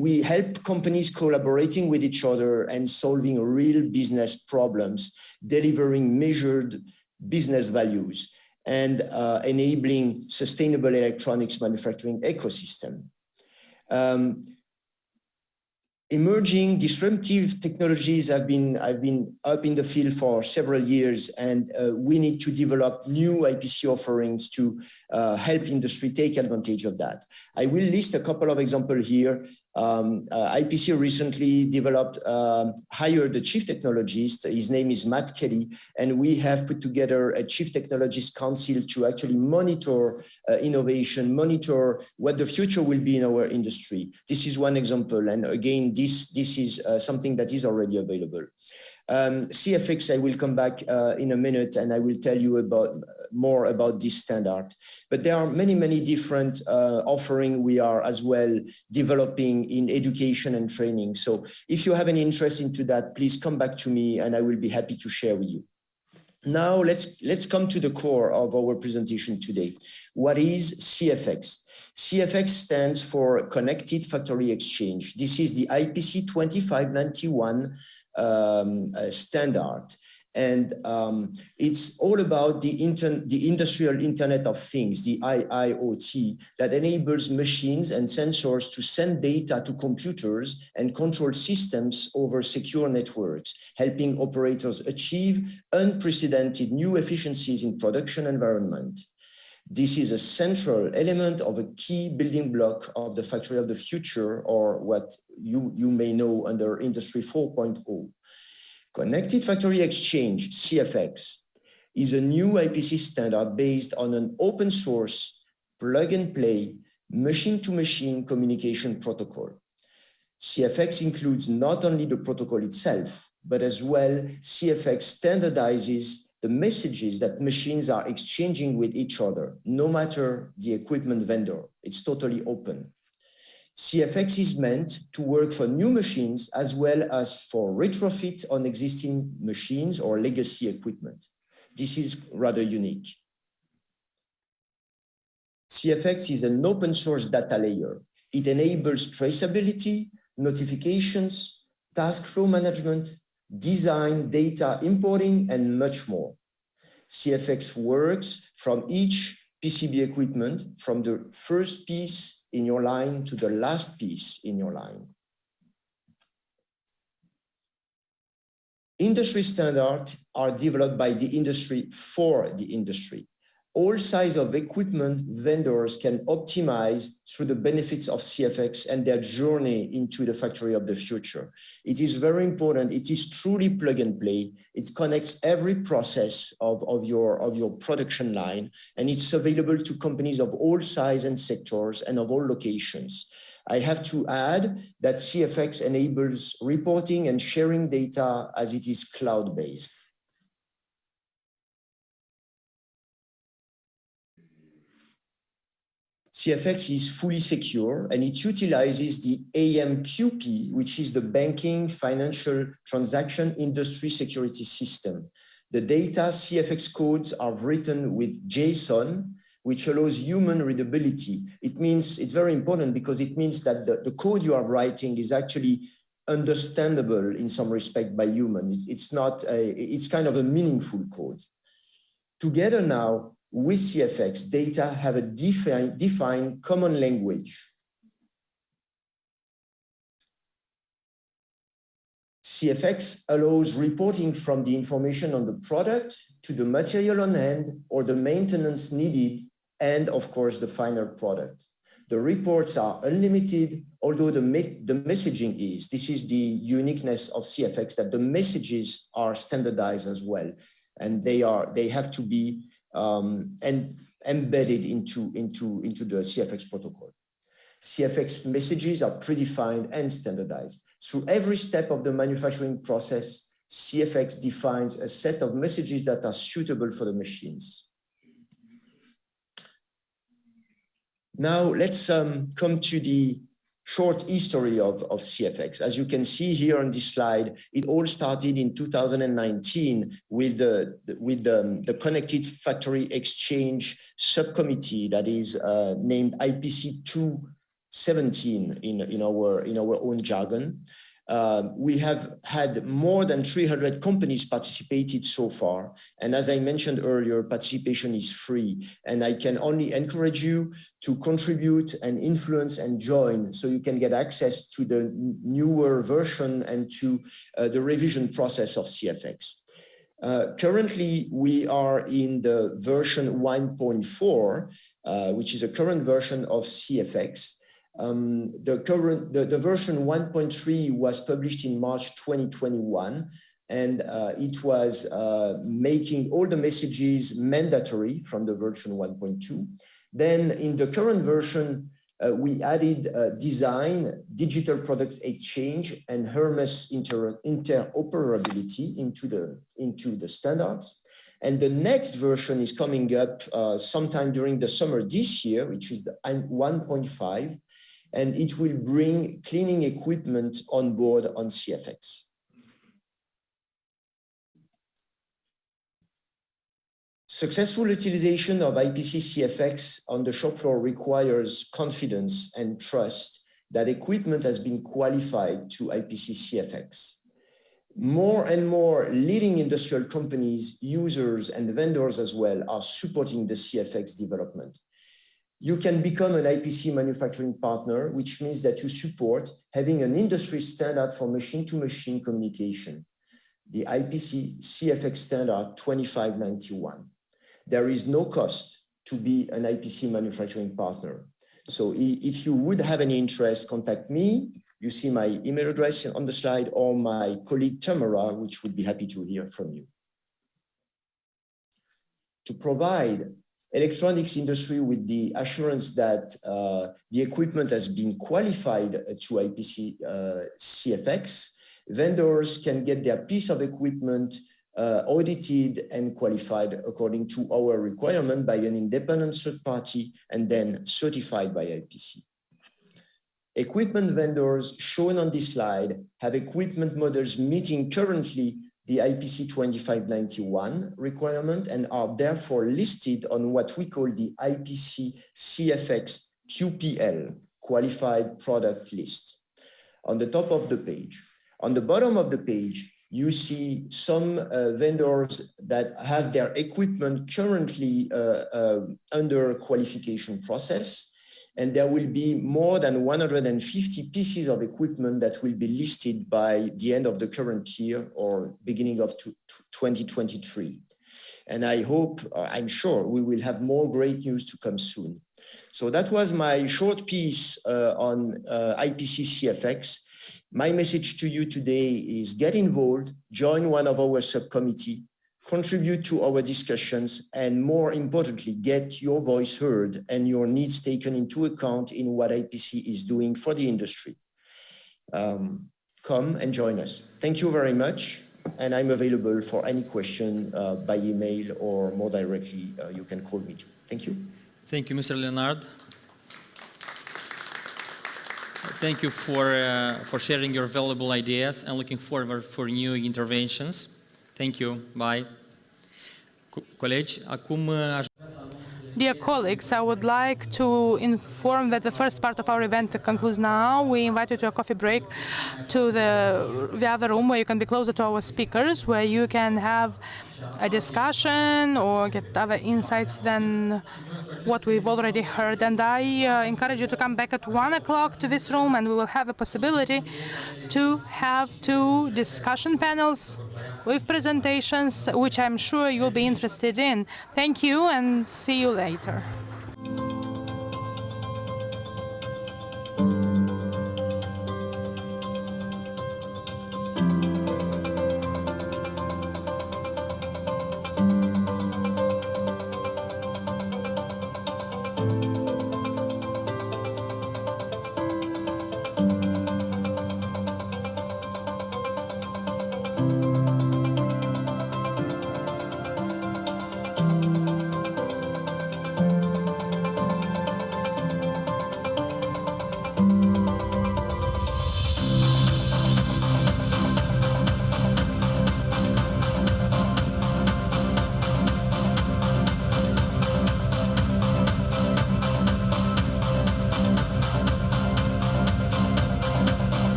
We help companies collaborating with each other and solving real business problems, delivering measured business values, and enabling sustainable electronics manufacturing ecosystem. Emerging disruptive technologies have been up in the field for several years, and we need to develop new IPC offerings to help industry take advantage of that. I will list a couple of examples here. IPC recently hired a chief technologist. His name is Matt Kelly, and we have put together a chief technologist council to actually monitor innovation, monitor what the future will be in our industry. This is one example, and again, this is something that is already available. CFX, I will come back in a minute, and I will tell you more about this standard. But there are many different offerings we are as well developing in education and training. So if you have any interest into that, please come back to me, and I will be happy to share with you. Now let's come to the core of our presentation today. What is CFX? CFX stands for Connected Factory Exchange. This is the IPC 2591 standard, and it's all about the industrial Internet of Things, the IIoT, that enables machines and sensors to send data to computers and control systems over secure networks, helping operators achieve unprecedented new efficiencies in production environment. This is a central element of a key building block of the Factory of the Future, or what you may know under Industry 4.0. Connected Factory Exchange, CFX, is a new IPC standard based on an open source, plug and play, machine-to-machine communication protocol. CFX includes not only the protocol itself, but as well, CFX standardizes the messages that machines are exchanging with each other, no matter the equipment vendor. It's totally open. CFX is meant to work for new machines as well as for retrofit on existing machines or legacy equipment. This is rather unique. CFX is an open source data layer. It enables traceability, notifications, task flow management, design, data importing, and much more. CFX works from each PCB equipment, from the first piece in your line to the last piece in your line. Industry standards are developed by the industry for the industry. All sizes of equipment vendors can optimize through the benefits of CFX and their journey into the Factory of the Future. It is very important. It is truly plug and play. It connects every process of your production line, and it's available to companies of all sizes and sectors and of all locations. I have to add that CFX enables reporting and sharing data as it is cloud-based. CFX is fully secure, and it utilizes the AMQP, which is the Banking Financial Transaction Industry Security System. The data CFX codes are written with JSON, which allows human readability. It means it's very important because it means that the code you are writing is actually understandable in some respect by human. It's kind of a meaningful code. Together now, with CFX, data have a defined common language. CFX allows reporting from the information on the product to the material on hand or the maintenance needed, and of course, the final product. The reports are unlimited, although the messaging is. This is the uniqueness of CFX, that the messages are standardized as well. And they have to be embedded into the CFX protocol. CFX messages are predefined and standardized. Through every step of the manufacturing process, CFX defines a set of messages that are suitable for the machines. Now let's come to the short history of CFX. As you can see here on this slide, it all started in 2019 with the Connected Factory Exchange Subcommittee that is named IPC 217 in our own jargon. We have had more than 300 companies participated so far. And as I mentioned earlier, participation is free. And I can only encourage you to contribute and influence and join so you can get access to the newer version and to the revision process of CFX. Currently, we are in the version 1.4, which is a current version of CFX. The version 1.3 was published in March 2021, and it was making all the messages mandatory from the version 1.2. Then in the current version, we added design, digital product exchange, and Hermes interoperability into the standards. And the next version is coming up sometime during the summer this year, which is the 1.5. And it will bring cleaning equipment on board on CFX. Successful utilization of IPC CFX on the shop floor requires confidence and trust that equipment has been qualified to IPC CFX. More and more leading industrial companies, users, and vendors as well are supporting the CFX development. You can become an IPC manufacturing partner, which means that you support having an industry standard for machine-to-machine communication, the IPC CFX standard 2591. There is no cost to be an IPC manufacturing partner. So if you would have any interest, contact me. You see my email address on the slide, or my colleague Tamara, which would be happy to hear from you. To provide electronics industry with the assurance that the equipment has been qualified to IPC CFX, vendors can get their piece of equipment audited and qualified according to our requirement by an independent third party and then certified by IPC. Equipment vendors shown on this slide have equipment models meeting currently the IPC 2591 requirement and are therefore listed on what we call the IPC CFX QPL, Qualified Product List, on the top of the page. On the bottom of the page, you see some vendors that have their equipment currently under qualification process. And there will be more than 150 pieces of equipment that will be listed by the end of the current year or beginning of 2023. And I hope, I'm sure we will have more great news to come soon. So that was my short piece on IPC CFX. My message to you today is get involved, join one of our subcommittee, contribute to our discussions, and more importantly, get your voice heard and your needs taken into account in what IPC is doing for the industry. Come and join us. Thank you very much. And I'm available for any question by email or more directly, you can call me too. Thank you. Thank you, Mr. Leonard. Thank you for sharing your valuable ideas and looking forward for new interventions. Thank you. Bye. Colegi, acum aș Dear colleagues, I would like to inform that the first part of our event concludes now. We invite you to a coffee break to the other room where you can be closer to our speakers, where you can have a discussion or get other insights than what we've already heard. And I encourage you to come back at 1 o'clock to this room, and we will have a possibility to have 2 discussion panels with presentations, which I'm sure you'll be interested in. Thank you, and see you later.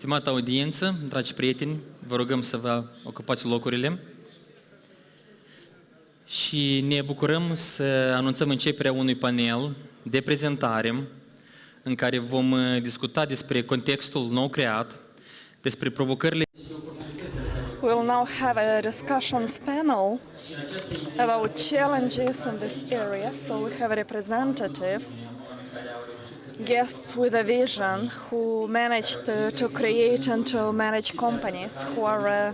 Stimată audiență, dragi prieteni, vă rugăm să vă ocupați locurile și ne bucurăm să anunțăm începerea unui panel de prezentare în care vom discuta despre contextul nou creat, despre provocările. We will now have a discussions panel about challenges in this area. So we have representatives, guests with a vision who managed to create and to manage companies who are a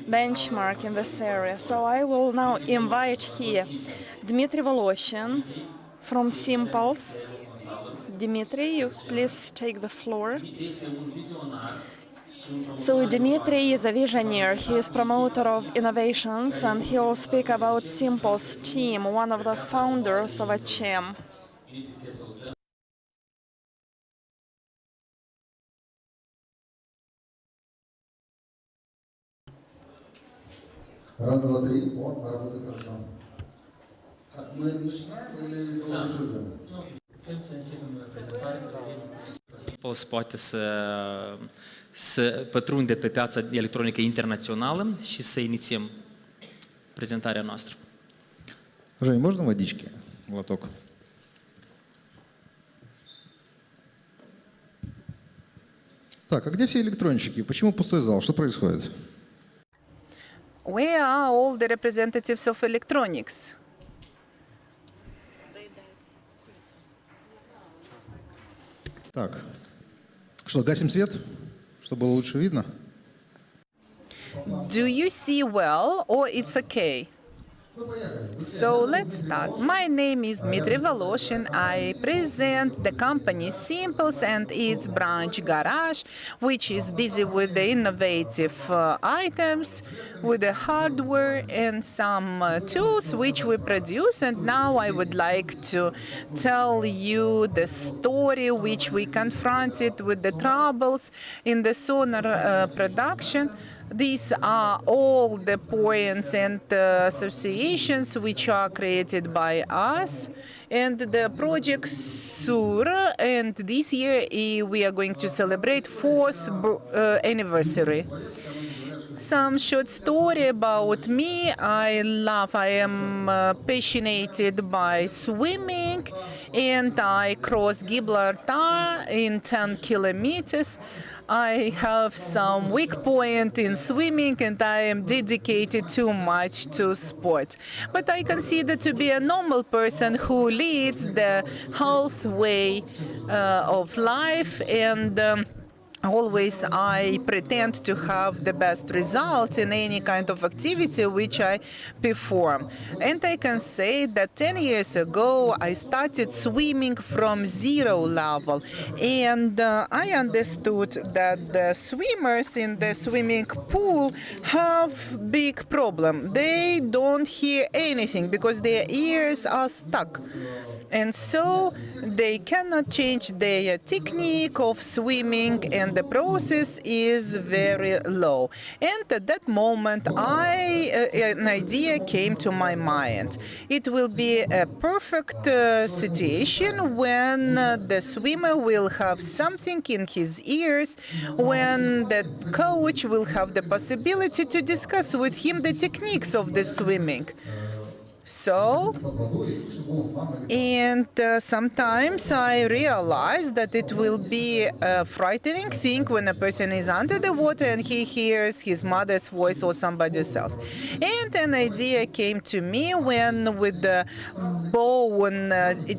benchmark in this area. So I will now invite here Dmitry Voloshin from Simples. Dmitry, you please take the floor. So Dmitry is a visionary. He is promoter of innovations, and he will speak about Simple's team, one of the founders of a Tram. Раз, два, три. О, работает хорошо. Мы начинаем или уже ждем? Simples poate să pătrunde pe piața electronică internațională și să inițiem презентarea noastră. Жень, можно водички? Глоток. Так, а где все электронщики? Почему пустой зал? Что происходит? Where are all the representatives of electronics? Так, что, гасим свет, чтобы было лучше видно? Do you see well or it's okay? So let's start. My name is Dmitry Voloshin. I present the company Simples and its branch Garage, which is busy with the innovative items, with the hardware and some tools which we produce. And now I would like to tell you the story which we confronted with the troubles in the sonar production. These are all the points and associations which are created by us and the project SUR, and this year we are going to celebrate 4th anniversary. Some short story about me. I am passionate by swimming, and I crossed Gibraltar in 10 kilometers. I have some weak point in swimming and I am dedicated too much to sport. But I consider to be a normal person who leads the health way of life, and always I pretend to have the best results in any kind of activity which I perform. And I can say that 10 years ago I started swimming from zero level, and I understood that the swimmers in the swimming pool have big problem. They don't hear anything because their ears are stuck. And so they cannot change their technique of swimming, and the process is very low. And at that moment, an idea came to my mind. It will be a perfect situation when the swimmer will have something in his ears, when the coach will have the possibility to discuss with him the techniques of the swimming. So, and sometimes I realize that it will be a frightening thing when a person is under the water and he hears his mother's voice or somebody else. And an idea came to me when with the bone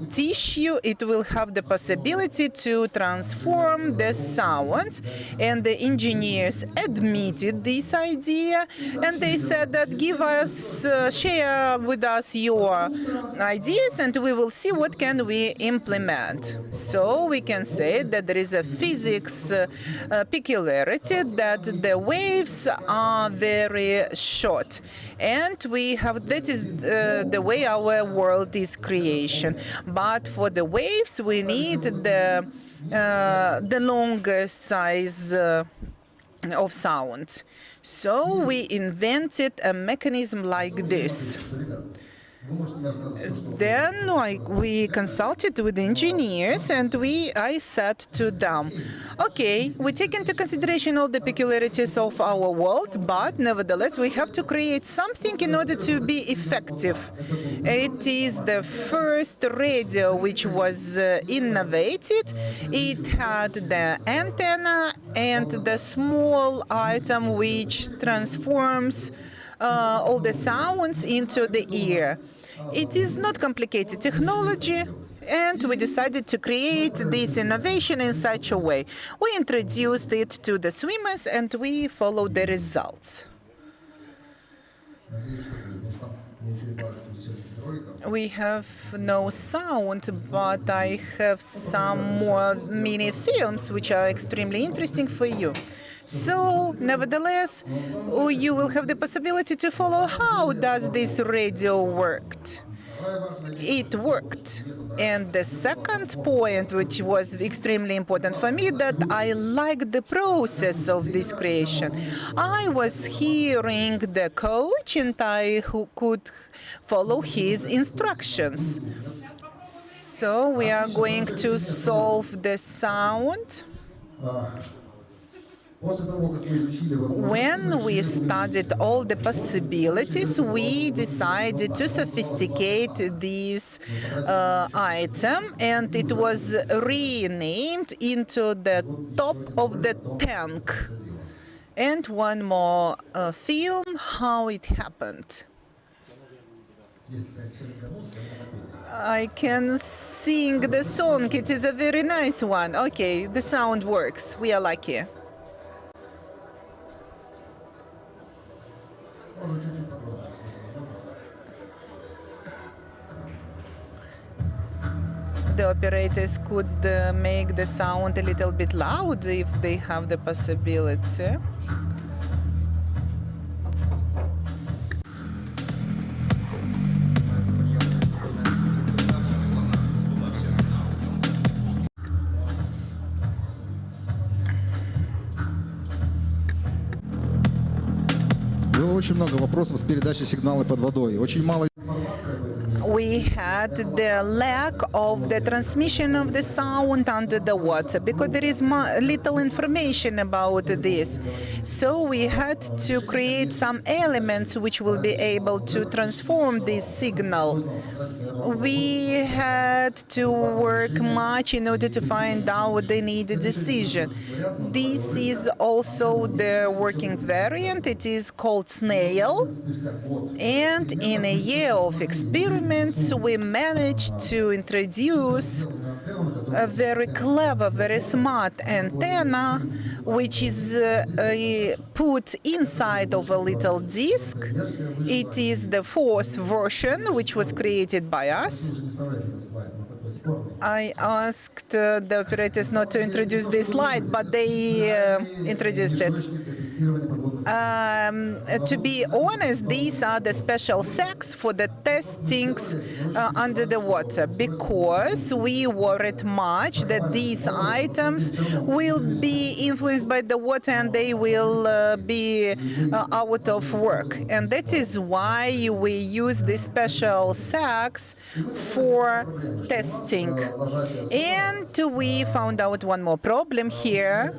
tissue it will have the possibility to transform the sounds. And the engineers admitted this idea, and they said that give us, share with us your ideas and we will see what can we implement. So we can say that there is a physics peculiarity that the waves are very short, and we have that is the way our world is creation. But for the waves we need the longer size of sound. So we invented a mechanism like this. Then we consulted with engineers and I said to them, okay, we take into consideration all the peculiarities of our world, but nevertheless we have to create something in order to be effective. It is the first radio which was innovated. It had the antenna and the small item which transforms all the sounds into the ear. It is not complicated technology, and we decided to create this innovation in such a way. We introduced it to the swimmers and we followed the results. We have no sound, but I have some more mini films which are extremely interesting for you. So, nevertheless, you will have the possibility to follow how does this radio worked. It worked. And the second point, which was extremely important for me, that I liked the process of this creation. I was hearing the coach and I could follow his instructions. So we are going to solve the sound. When we studied all the possibilities, we decided to sophisticate this item, and it was renamed into the top of the tank. And one more film, how it happened. I can sing the song. It is a very nice one. Okay, the sound works. We are lucky. The operators could make the sound a little bit loud if they have the possibility. Было очень много вопросов с передачей сигнала под водой. Очень мало. We had the lack of the transmission of the sound under the water because there is little information about this. So we had to create some elements which will be able to transform this signal. We had to work much in order to find out the needed decision. This is also the working variant. It is called Snail. And in a year of experiments, we managed to introduce a very clever, very smart antenna, which is put inside of a little disc. It is the fourth version, which was created by us. I asked the operators not to introduce this slide, but they introduced it. To be honest, these are the special sacks for the testings under the water, because we worried much that these items will be influenced by the water and they will be out of work. And that is why we use these special sacks for testing. And we found out one more problem here.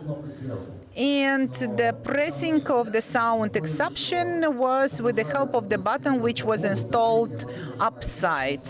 And the pressing of the sound exception was with the help of the button which was installed upside.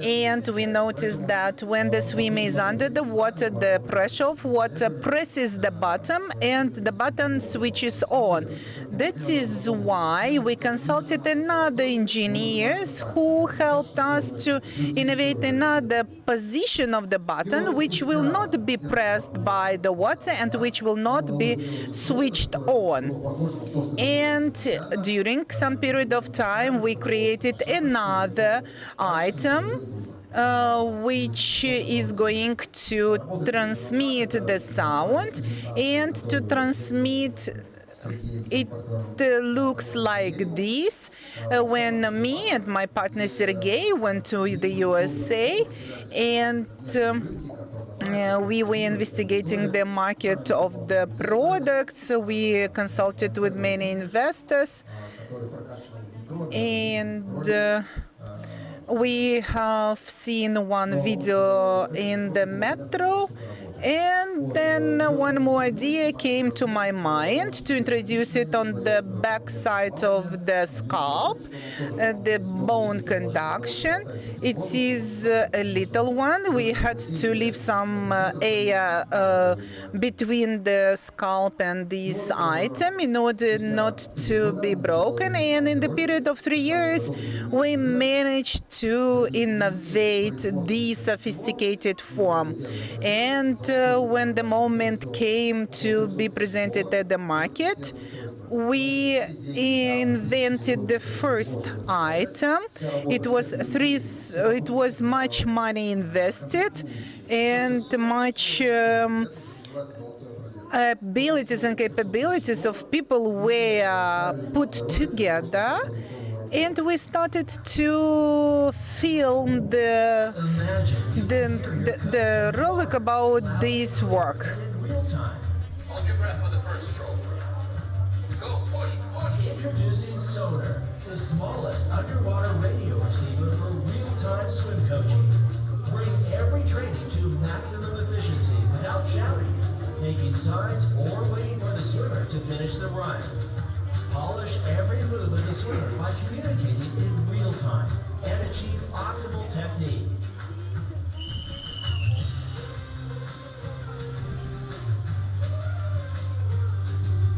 And we noticed that when the swimmer is under the water, the pressure of water presses the button and the button switches on. That is why we consulted another engineers who helped us to innovate another position of the button which will not be pressed by the water and which will not be switched on. And during some period of time, we created another item which is going to transmit the sound, and to transmit it looks like this. When me and my partner Sergey went to the USA, and we were investigating the market of the products, we consulted with many investors, and We have seen one video in the metro, and then one more idea came to my mind to introduce it on the back side of the scalp, the bone conduction. It is a little one. We had to leave some air between the scalp and this item in order not to be broken. And in the period of 3 years, we managed to innovate this sophisticated form. And when the moment came to be presented at the market, we invented the first item. It was much money invested and much abilities and capabilities of people were put together, and we started to film the rollout about this work. Introducing Sonar, the smallest underwater radio receiver for real-time swim coaching. Bring every training to maximum efficiency without shouting, making signs, or waiting for the swimmer to finish the run. Polish every move of the swimmer by communicating in real time and achieve optimal technique.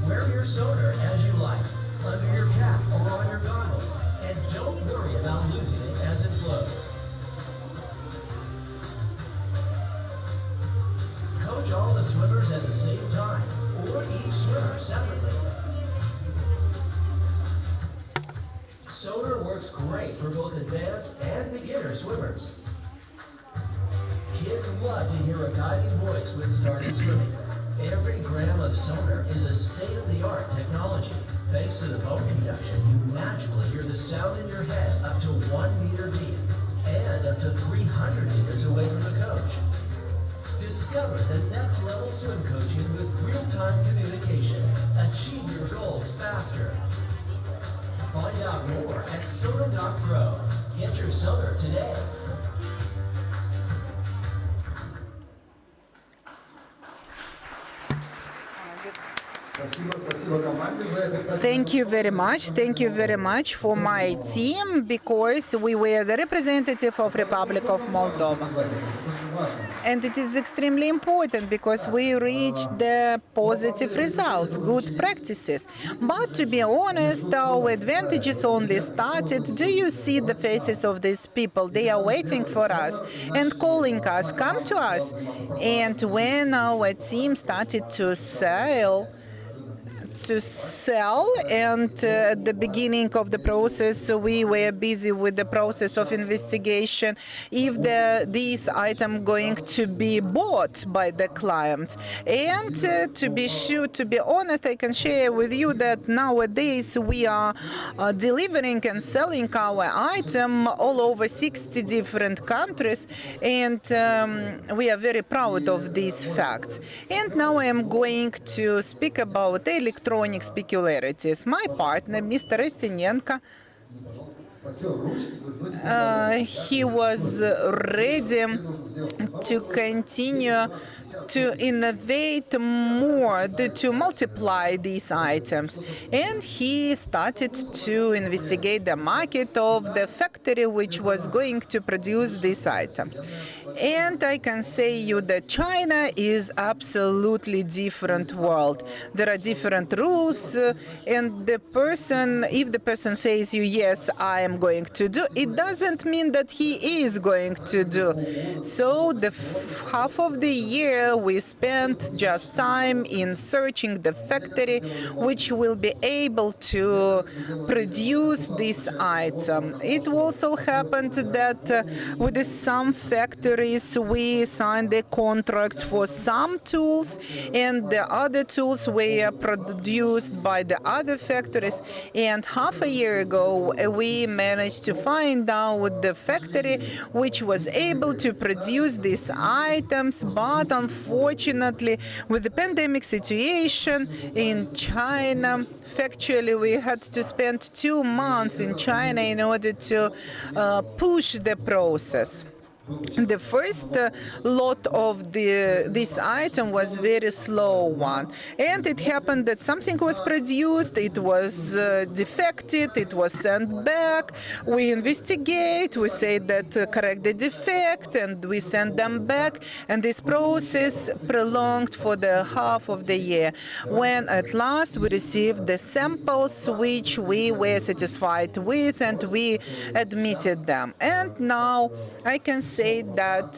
Wear your sonar as you like, under your cap or on your goggles, and don't worry about losing it as it floats. Coach all the swimmers at the same time, or each swimmer separately. Sonar works great for both advanced and beginner swimmers. Kids love to hear a guiding voice when starting swimming. Every gram of sonar is a state-of-the-art technology. Thanks to the bone conduction, you magically hear the sound in your head up to 1 meter deep and up to 300 meters away from the coach. Discover the next level swim coaching with real-time communication. Achieve your goals faster. Find out more at sonar.pro. Get your sonar today. Thank you very much. Thank you very much for my team, because we were the representative of Republic of Moldova. And it is extremely important because we reached the positive results, good practices. But to be honest, our advantages only started. Do you see the faces of these people? They are waiting for us and calling us, come to us. And when our team started to sell, and at the beginning of the process we were busy with the process of investigation if this item going to be bought by the client. And to be honest, I can share with you that nowadays we are delivering and selling our item all over 60 different countries, and we are very proud of these facts. And now I am going to speak about electronic peculiarities. My partner, Mr. Osinenko, he was ready to continue to innovate more, to multiply these items. And he started to investigate the market of the factory which was going to produce these items. And I can say you that China is absolutely different world. There are different rules, and if the person says you, yes, I am going to do, it doesn't mean that he is going to do. So the half of the year we spent just time in searching the factory which will be able to produce this item. It also happened that with some factories factories, we signed the contracts for some tools, and the other tools were produced by the other factories. And half a year ago, we managed to find out the factory which was able to produce these items, but unfortunately, with the pandemic situation in China, factually, we had to spend 2 months in China in order to push the process. The first lot of this item was very slow one, and it happened that something was produced, it was defected, it was sent back. We investigate, we say that correct the defect, and we send them back, and this process prolonged for the half of the year. When at last we received the samples which we were satisfied with, and we admitted them. And now I can say that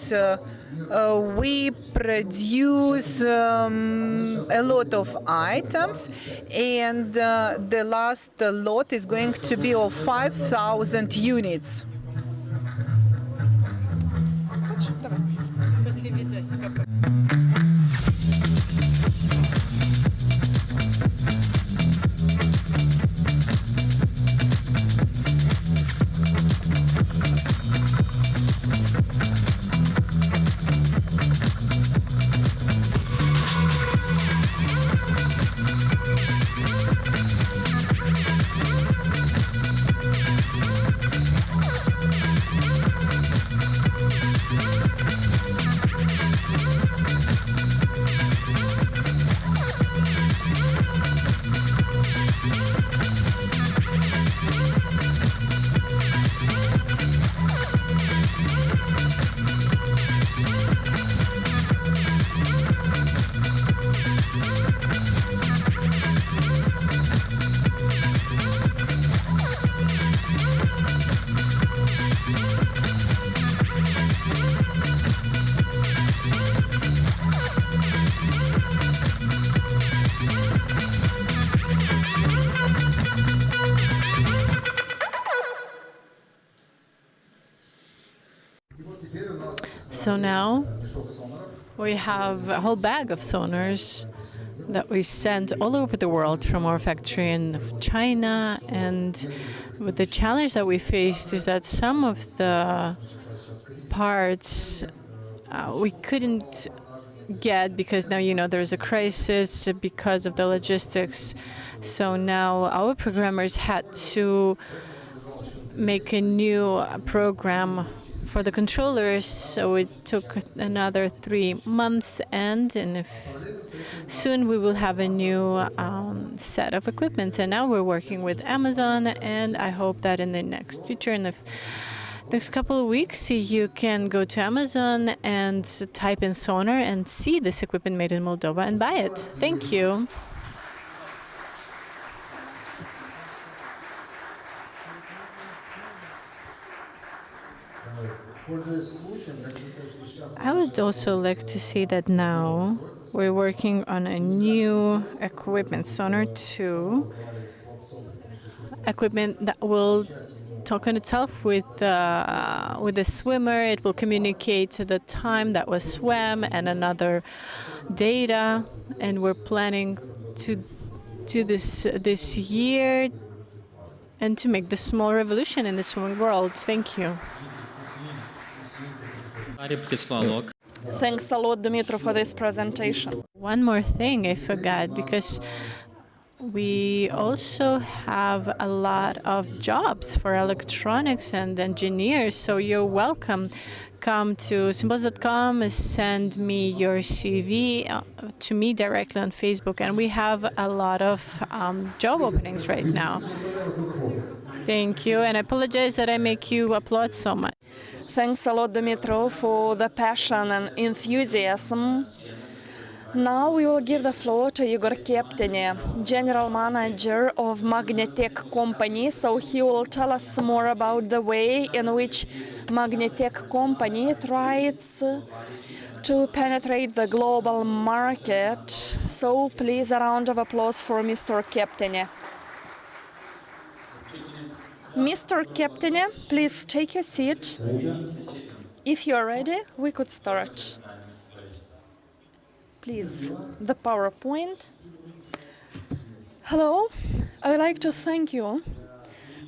we produce a lot of items, and the last lot is going to be of 5,000 units. So now we have a whole bag of sonars that we send all over the world from our factory in China. And with the challenge that we faced is that some of the parts we couldn't get because now, you know, there's a crisis because of the logistics. So now our programmers had to make a new program for the controllers, so it took another 3 months, and soon we will have a new set of equipment. And now we're working with Amazon, and I hope that in the next future, in the next couple of weeks, you can go to Amazon and type in sonar and see this equipment made in Moldova and buy it. Thank you. I would also like to say that now we're working on a new equipment, Sonar 2, equipment that will talk on itself with the swimmer. It will communicate the time that was swam and another data, and we're planning to do this year and to make this small revolution in the swimming world. Thank you. Thanks a lot, Dmitry, for this presentation. One more thing I forgot, because we also have a lot of jobs for electronics and engineers, so you're welcome. Come to symbols.com, send me your CV to me directly on Facebook, and we have a lot of job openings right now. Thank you, and I apologize that I make you applaud so much. Thanks a lot, Dmitry, for the passion and enthusiasm. Now we will give the floor to Igor Keptene, General Manager of Magnetech company. So he will tell us more about the way in which Magnetech company tries to penetrate the global market. So please, a round of applause for Mr. Keptene. Mr. Keptene, please take your seat. If you are ready, we could start. Please, the PowerPoint. Hello, I would like to thank you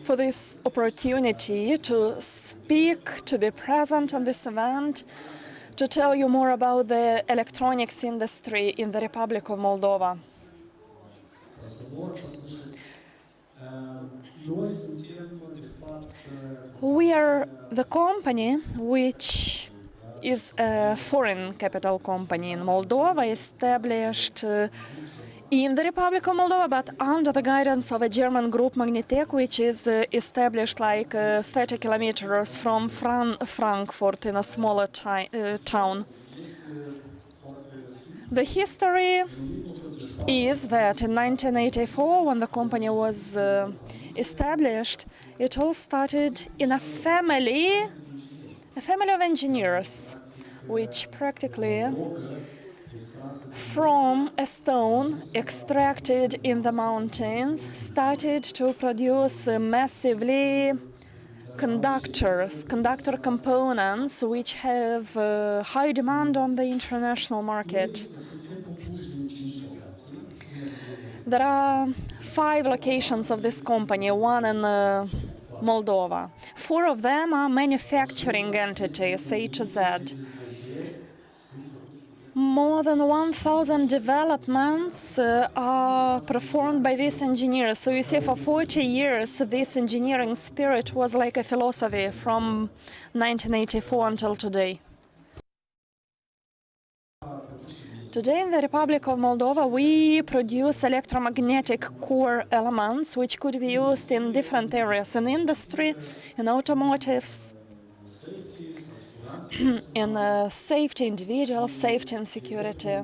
for this opportunity to speak, to be present on this event, to tell you more about the electronics industry in the Republic of Moldova. We are the company which is a foreign capital company in Moldova, established in the Republic of Moldova, but under the guidance of a German group, Magnitec, which is established like 30 kilometers from Frankfurt in a smaller town. The history is that in 1984, when the company was established, it all started in a family of engineers, which practically from a stone extracted in the mountains started to produce massively conductor components which have high demand on the international market. There are 5 locations of this company, one in Moldova. 4 of them are manufacturing entities, A to Z. More than 1,000 developments are performed by these engineers. So you see, for 40 years, this engineering spirit was like a philosophy from 1984 until today. Today in the Republic of Moldova, we produce electromagnetic core elements which could be used in different areas, in industry, in automotives, in safety, individual safety and security.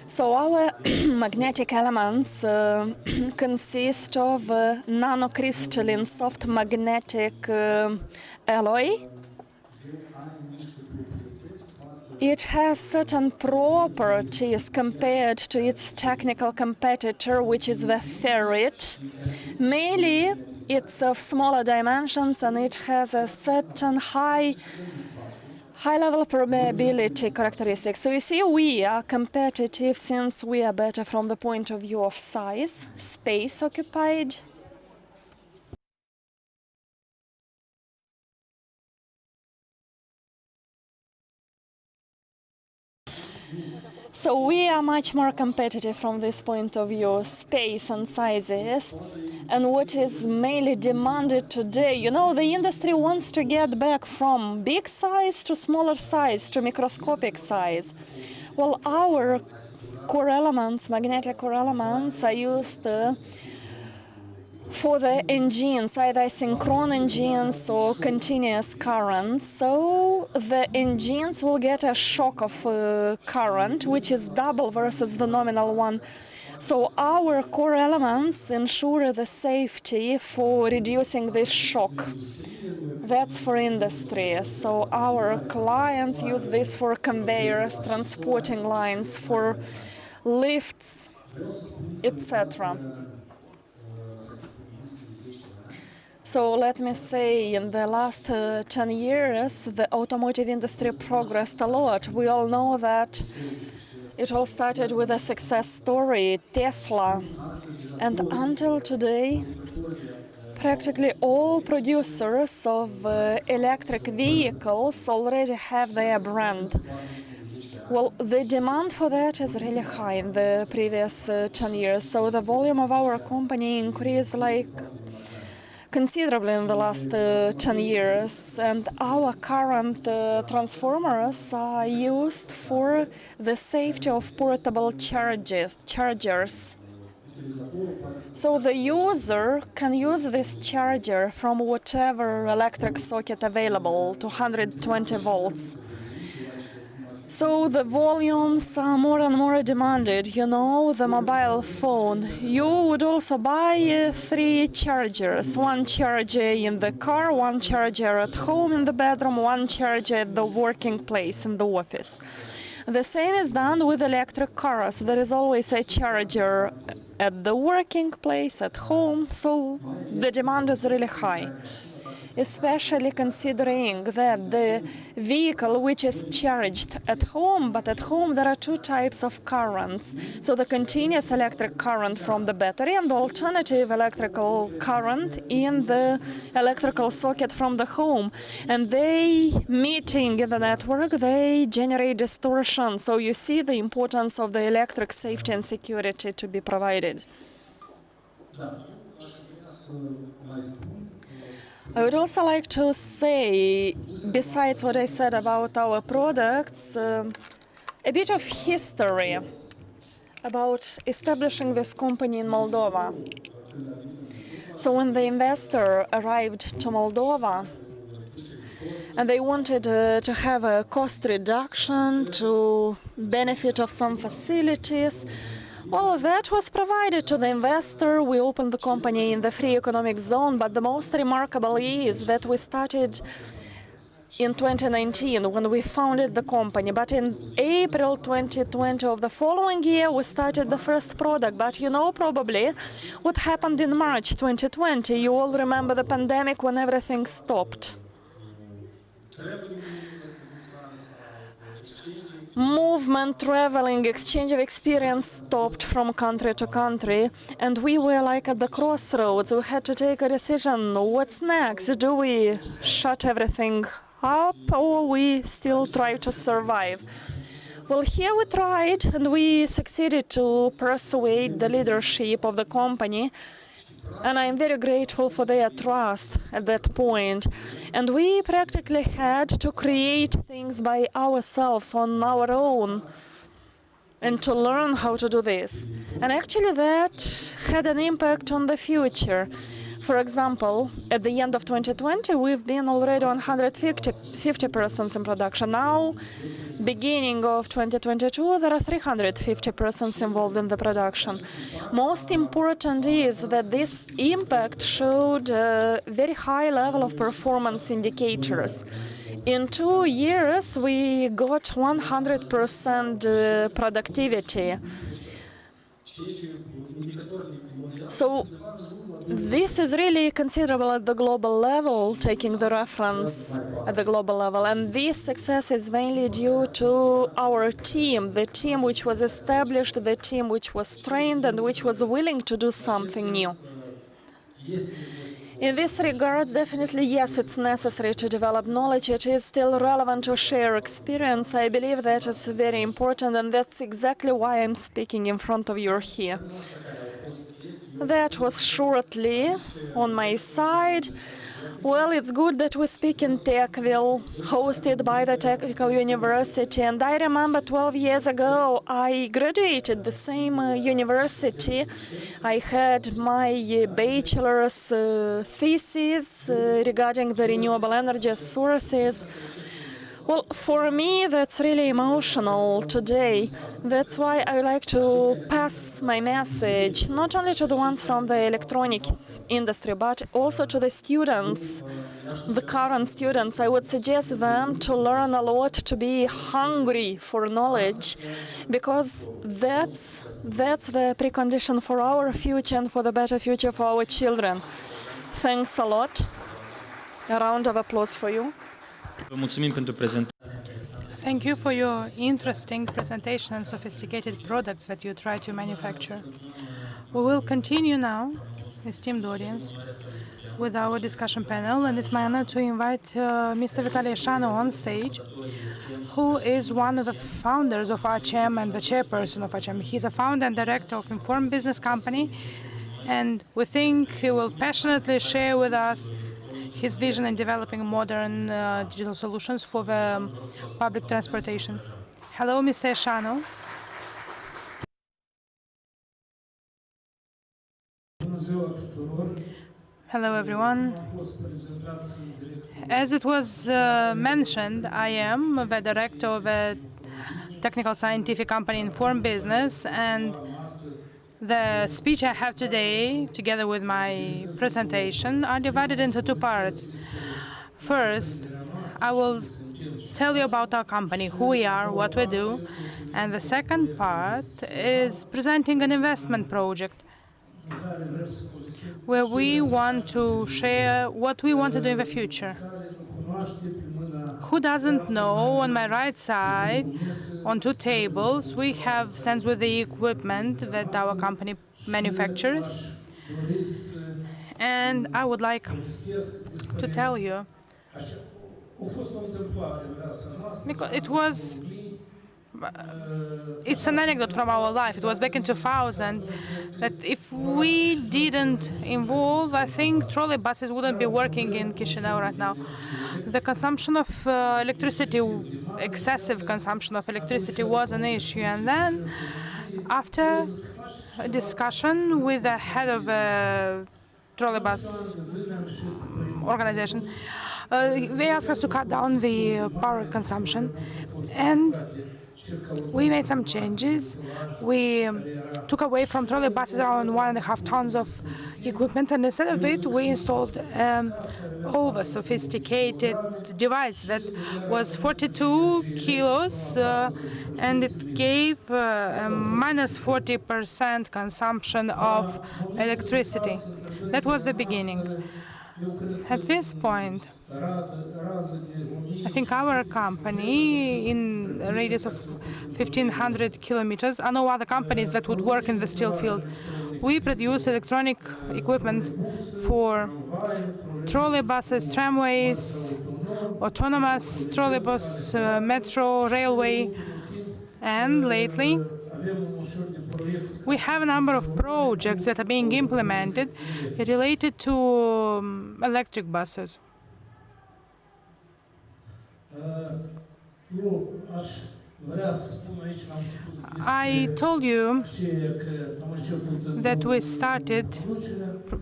So our magnetic elements consist of nanocrystalline soft magnetic alloy. It has certain properties compared to its technical competitor, which is the ferrite. Mainly, it's of smaller dimensions and it has a certain high-level permeability characteristics. So you see, we are competitive since we are better from the point of view of size, space occupied. So we are much more competitive from this point of view, space and sizes. And what is mainly demanded today, you know, the industry wants to get back from big size to smaller size to microscopic size. Well, our core elements, magnetic core elements, are used for the engines, either synchronous engines or continuous current. So the engines will get a shock of current, which is double versus the nominal one. So our core elements ensure the safety for reducing this shock. That's for industry. So our clients use this for conveyors, transporting lines, for lifts, etc. So let me say, in the last 10 years, the automotive industry progressed a lot. We all know that it all started with a success story, Tesla. And until today, practically all producers of electric vehicles already have their brand. Well, the demand for that is really high in the previous 10 years. So the volume of our company increased like considerably in the last 10 years, and our current transformers are used for the safety of portable chargers. So the user can use this charger from whatever electric socket available to 120 volts. So the volumes are more and more demanded. You know, the mobile phone. You would also buy 3 chargers. 1 charger in the car, 1 charger at home in the bedroom, 1 charger at the working place in the office. The same is done with electric cars. There is always a charger at the working place, at home, so the demand is really high. especially considering that the vehicle which is charged at home, but at home there are two types of currents. So the continuous electric current from the battery and the alternative electrical current in the electrical socket from the home. And they meeting in the network, they generate distortion. So you see the importance of the electric safety and security to be provided. I would also like to say, besides what I said about our products, a bit of history about establishing this company in Moldova. So when the investor arrived to Moldova, and they wanted to have a cost reduction, to benefit of some facilities, all of that was provided to the investor. We opened the company in the free economic zone, but the most remarkable is that we started in 2019 when we founded the company. But in April 2020 of the following year, we started the first product. But you know probably what happened in March 2020. You all remember the pandemic when everything stopped. Movement, traveling, exchange of experience stopped from country to country, and we were like at the crossroads. We had to take a decision. What's next? Do we shut everything up or we still try to survive? Well, here we tried and we succeeded to persuade the leadership of the company, and I'm very grateful for their trust at that point. And we practically had to create things by ourselves on our own and to learn how to do this. And actually that had an impact on the future. For example, at the end of 2020, we've been already on 150 persons in production. Now, beginning of 2022, there are 350 persons involved in the production. Most important is that this impact showed a very high level of performance indicators. In 2 years, we got 100% productivity. So this is really considerable at the global level, taking the reference at the global level. And this success is mainly due to our team, the team which was established, the team which was trained and which was willing to do something new. In this regard, definitely, yes, it's necessary to develop knowledge. It is still relevant to share experience. I believe that is very important, and that's exactly why I'm speaking in front of you here. That was shortly on my side. Well, it's good that we speak in Techville, hosted by the Technical University. And I remember 12 years ago, I graduated the same university. I had my bachelor's thesis regarding the renewable energy sources. Well, for me, that's really emotional today. That's why I like to pass my message, not only to the ones from the electronics industry, but also to the students, the current students. I would suggest them to learn a lot, to be hungry for knowledge, because that's the precondition for our future and for the better future for our children. Thanks a lot. A round of applause for you. Thank you for your interesting presentation and sophisticated products that you try to manufacture. We will continue now, esteemed audience, with our discussion panel, and it's my honor to invite Mr. Vitaly Shano on stage, who is one of the founders of Tram and the chairperson of Tram. He's a founder and director of Informed Business Company, and we think he will passionately share with us his vision in developing modern digital solutions for the public transportation. Hello, Mr. Shano. Hello, everyone. As it was mentioned, I am the director of a technical scientific company, Informed Business, and the speech I have today, together with my presentation, are divided into two parts. First, I will tell you about our company, who we are, what we do, and the second part is presenting an investment project where we want to share what we want to do in the future. Who doesn't know, on my right side, on two tables, we have stands with the equipment that our company manufactures. And I would like to tell you, because it's an anecdote from our life. It was back in 2000 that if we didn't involve, I think trolley buses wouldn't be working in Chisinau right now. The consumption of electricity, excessive consumption of electricity was an issue. And then after a discussion with the head of a trolley bus organization, they asked us to cut down the power consumption. And we made some changes. We took away from trolley buses around 1.5 tons of equipment, and instead of it, we installed over-sophisticated device that was 42 kilos, and it gave minus 40% consumption of electricity. That was the beginning. At this point, I think our company, in a radius of 1,500 kilometers, I know other companies that would work in the steel field. We produce electronic equipment for trolley buses, tramways, autonomous trolleybus, metro, railway, and lately we have a number of projects that are being implemented related to electric buses. I told you that we started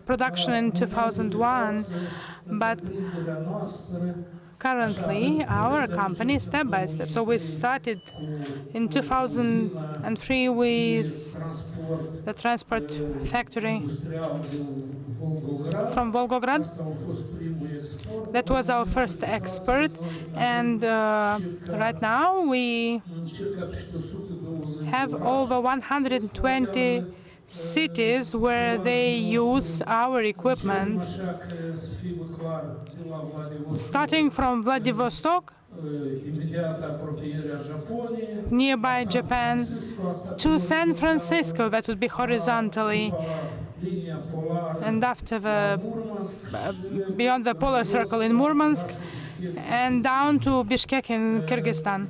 production in 2001, but currently our company, step by step, so we started in 2003 with the transport factory from Volgograd. That was our first export, and right now we have over 120 cities where they use our equipment, starting from Vladivostok, nearby Japan, to San Francisco, that would be horizontally, and after beyond the polar circle in Murmansk, and down to Bishkek in Kyrgyzstan.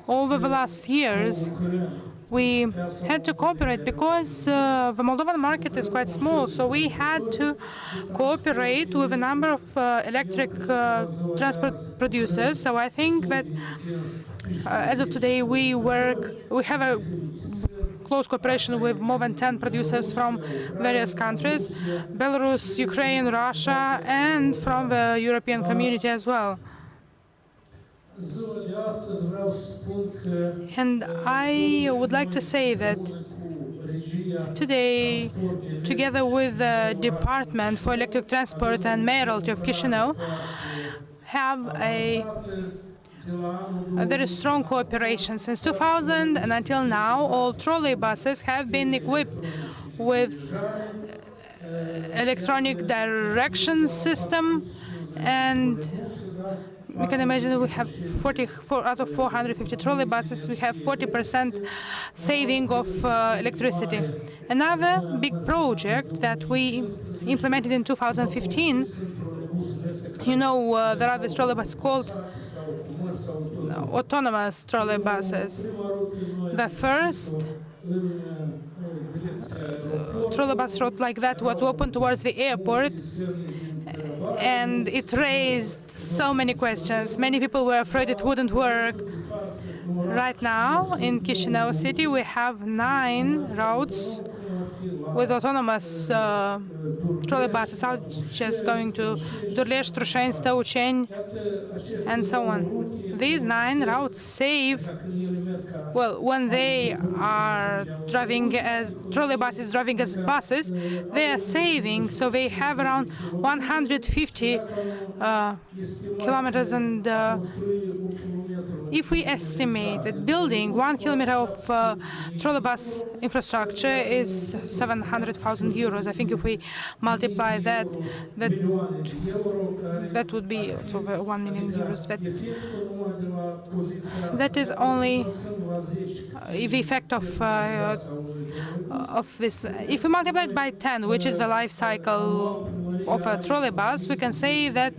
Over the last years, we had to cooperate because the Moldovan market is quite small, so we had to cooperate with a number of electric transport producers. So I think that as of today, we have a close cooperation with more than 10 producers from various countries, Belarus, Ukraine, Russia, and from the European community as well. And I would like to say that today, together with the Department for Electric Transport and Mayoralty of Chisinau, have a very strong cooperation. Since 2000 and until now, all trolley buses have been equipped with electronic direction system, and you can imagine we have 44 out of 450 trolley buses, we have 40% saving of electricity. Another big project that we implemented in 2015, you know, there are these trolley buses called autonomous trolley buses. The first trolley bus route like that was opened towards the airport, and it raised so many questions. Many people were afraid it wouldn't work. Right now, in Chisinau city, we have 9 routes with autonomous trolley buses, such as going to Durlești, Trușeni, Stăuceni, and so on. These 9 routes save, well, when they are driving as trolley buses, driving as buses, they are saving, so they have around 150 kilometers, and if we estimate that building 1 kilometer of trolleybus infrastructure is 700,000 euros, I think if we multiply that would be over 1 million euros. That is only the effect of this. If we multiply it by 10, which is the life cycle of a trolleybus, we can say that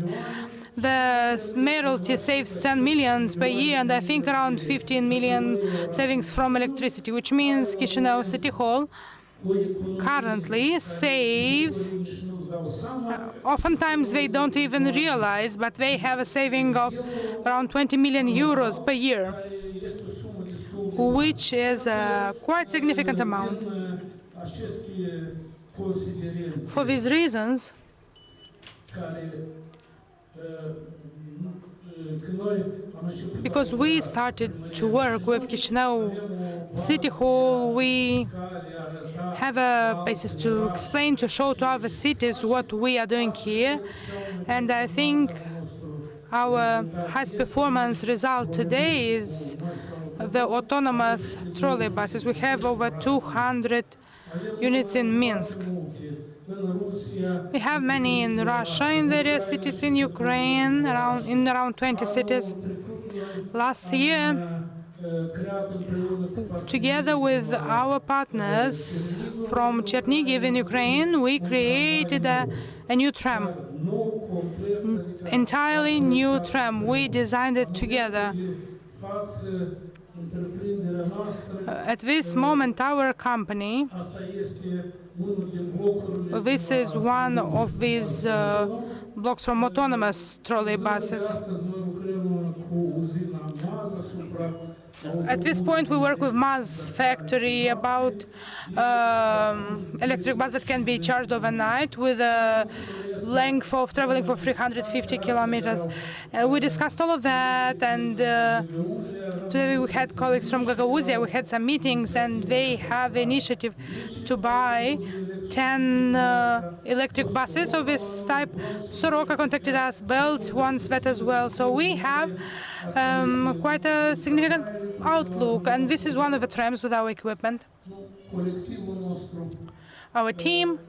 the mayoralty saves 10 million per year, and I think around 15 million savings from electricity, which means Chisinau City Hall currently saves, oftentimes they don't even realize, but they have a saving of around 20 million euros per year, which is a quite significant amount. For these reasons, because we started to work with Chisinau City Hall, we have a basis to explain, to show to other cities what we are doing here. And I think our highest performance result today is the autonomous trolleybuses. We have over 200 units in Minsk. We have many in Russia, in various cities in Ukraine, around 20 cities. Last year, together with our partners from Chernihiv in Ukraine, we created a new tram, entirely new tram. We designed it together. At this moment, our company, this is one of these blocks from autonomous trolleybuses. At this point, we work with Maz factory about electric bus that can be charged overnight with a length of traveling for 350 kilometers. We discussed all of that, and today we had colleagues from Gagauzia, we had some meetings, and they have the initiative to buy 10 electric buses of this type. Soroka contacted us, Belts wants that as well. So we have quite a significant outlook, and this is one of the trams with our equipment. Our team,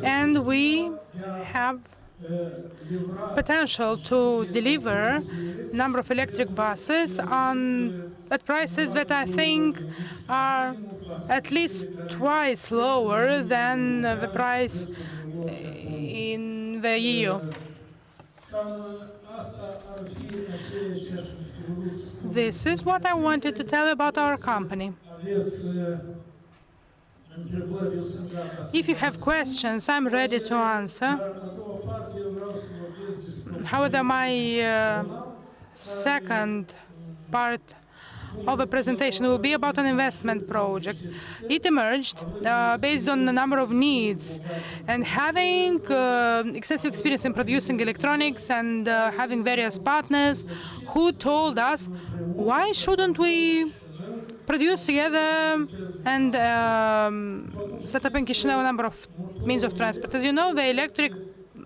and we have potential to deliver a number of electric buses at prices that I think are at least twice lower than the price in the EU. This is what I wanted to tell you about our company. If you have questions, I'm ready to answer. However, my second part of the presentation will be about an investment project. It emerged based on a number of needs, and having extensive experience in producing electronics and having various partners who told us, why shouldn't we produce together and set up in Chisinau a number of means of transport. As you know, the electric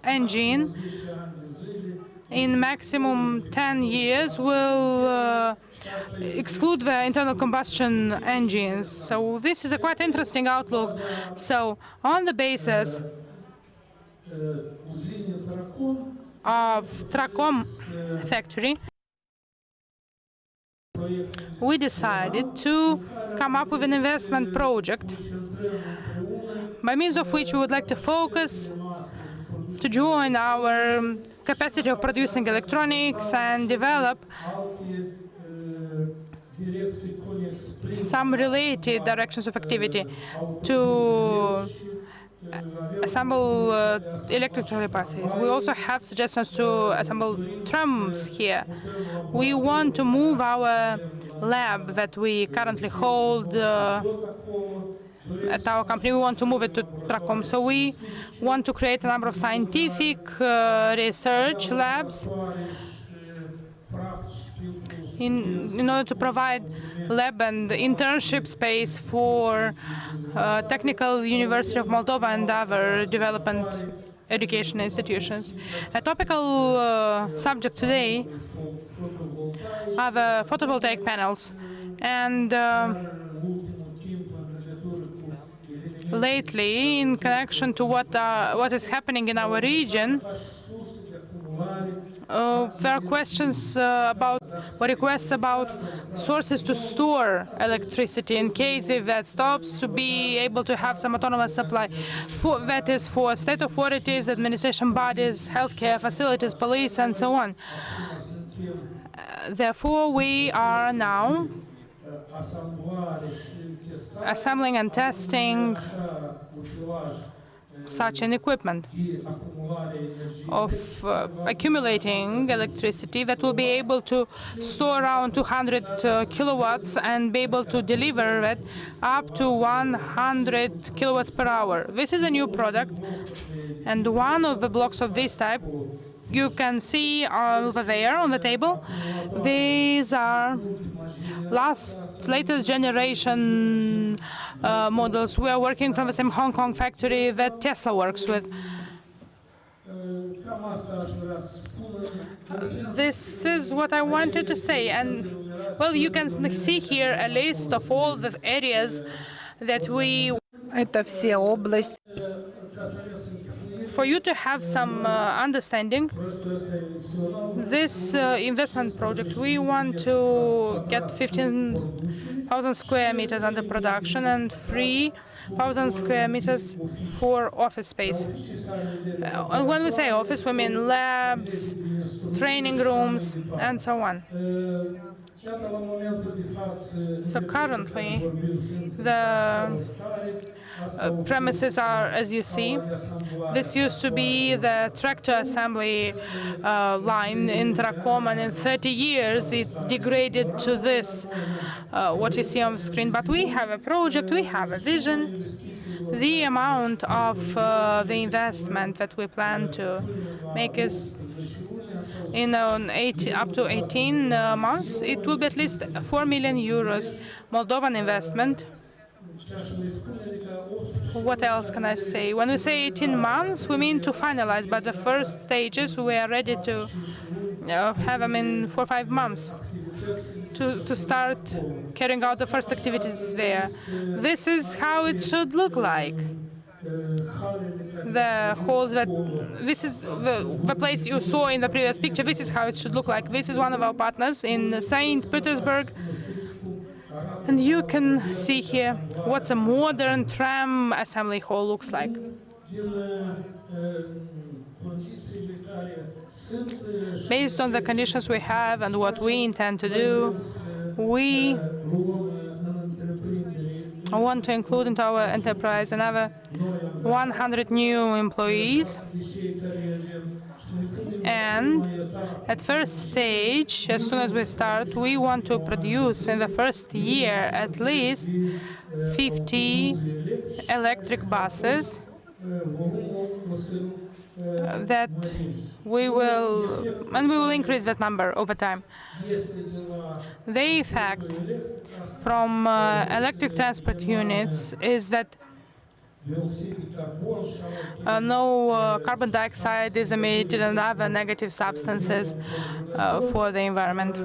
engine in maximum 10 years will exclude the internal combustion engines. So this is a quite interesting outlook. So on the basis of Tram factory, we decided to come up with an investment project by means of which we would like to focus to join our capacity of producing electronics and develop some related directions of activity to assemble electric trolleybuses. We also have suggestions to assemble trams here. We want to move our lab that we currently hold at our company. We want to move it to Tracom. So we want to create a number of scientific research labs in order to provide lab and internship space for Technical University of Moldova and other development education institutions. A topical subject today other photovoltaic panels. And lately, in connection to what is happening in our region, there are questions about, or requests about sources to store electricity in case if that stops, to be able to have some autonomous supply. That is for state authorities, administration bodies, healthcare facilities, police, and so on. Therefore, we are now assembling and testing such an equipment of accumulating electricity that will be able to store around 200 kilowatts and be able to deliver it up to 100 kilowatts per hour. This is a new product, and one of the blocks of this type you can see over there on the table. These are latest generation models. We are working from the same Hong Kong factory that Tesla works with. This is what I wanted to say. And, well, you can see here a list of all the areas that we... For you to have some understanding, this investment project, we want to get 15,000 square meters under production and 3,000 square meters for office space. And when we say office, we mean labs, training rooms, and so on. So currently, the premises are, as you see, this used to be the tractor assembly line in Tracom, and in 30 years it degraded to this, what you see on the screen. But we have a project, we have a vision. The amount of the investment that we plan to make is up to 18 months. It will be at least 4 million euros Moldovan investment. What else can I say? When we say 18 months, we mean to finalize, but the first stages we are ready to have them in 4 or 5 months to start carrying out the first activities there. This is how it should look like. The halls this is the place you saw in the previous picture. This is how it should look like. This is one of our partners in St. Petersburg. And you can see here what a modern tram assembly hall looks like. Based on the conditions we have and what we intend to do, we want to include into our enterprise another 100 new employees. And at first stage, as soon as we start, we want to produce in the first year at least 50 electric buses that we will increase that number over time. The effect from electric transport units is that no carbon dioxide is emitted and other negative substances for the environment.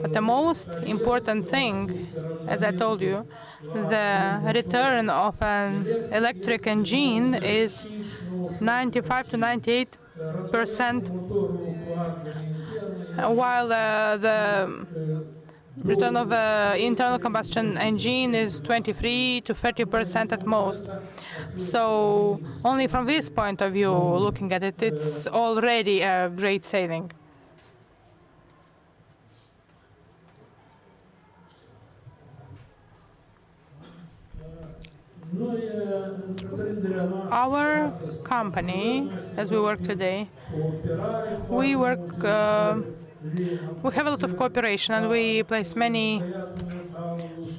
But the most important thing, as I told you, the return of an electric engine is 95 to 98%, while the return of an internal combustion engine is 23 to 30% at most. So only from this point of view, looking at it, it's already a great saving. Our company, as we work today, we have a lot of cooperation, and we place many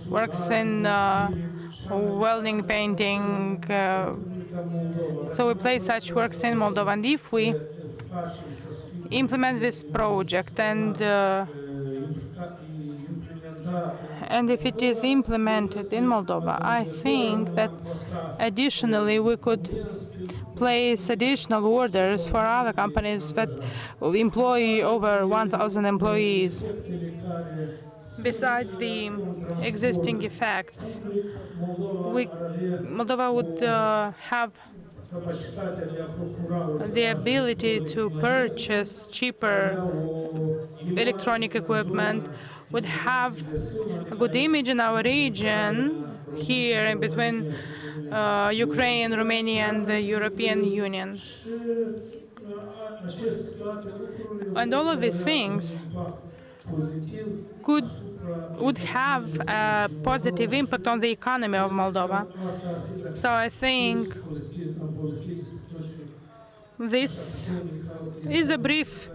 works in welding, painting. So we place such works in Moldova. And if we implement this project and And if it is implemented in Moldova, I think that additionally we could place additional orders for other companies that employ over 1,000 employees. Besides the existing effects, Moldova would have the ability to purchase cheaper electronic equipment, would have a good image in our region here in between Ukraine, Romania and the European Union. And all of these things would have a positive impact on the economy of Moldova. So I think this is a brief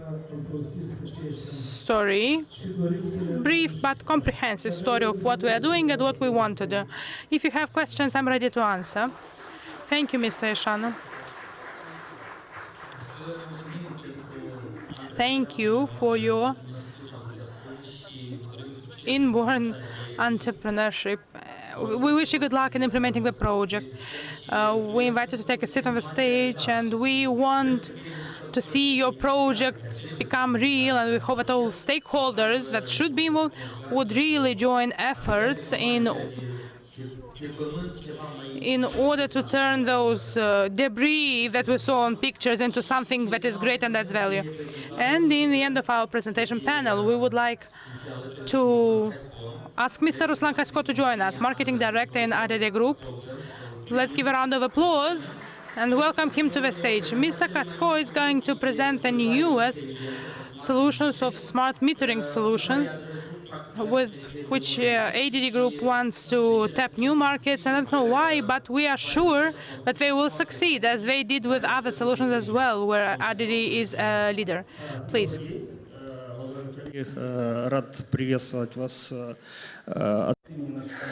story, brief but comprehensive story of what we are doing and what we want to do. If you have questions, I'm ready to answer. Thank you, Mr. Ishana. Thank you for your inborn entrepreneurship. We wish you good luck in implementing the project. We invite you to take a seat on the stage, and we want to see your project become real, and we hope that all stakeholders that should be involved would really join efforts in order to turn those debris that we saw on pictures into something that is great and adds value. And in the end of our presentation panel, we would like to ask Mr. Ruslan Kasko to join us, Marketing Director in ADD Group. Let's give a round of applause and welcome him to the stage. Mr. Kasko is going to present the newest solutions of smart metering solutions, with which ADD Group wants to tap new markets. And I don't know why, but we are sure that they will succeed, as they did with other solutions as well, where ADD is a leader. Please.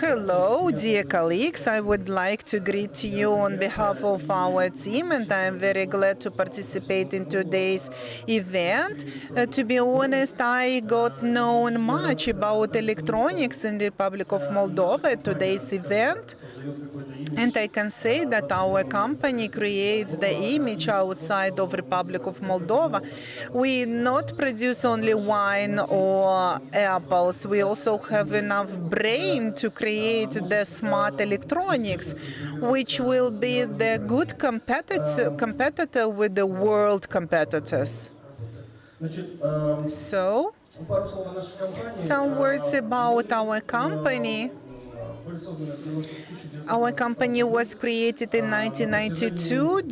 Hello, dear colleagues. I would like to greet you on behalf of our team, and I am very glad to participate in today's event. To be honest, I got known much about electronics in the Republic of Moldova at today's event. And I can say that our company creates the image outside of Republic of Moldova. We not produce only wine or apples. We also have enough brain to create the smart electronics, which will be the good competitor with the world competitors. So, some words about our company. Our company was created in 1992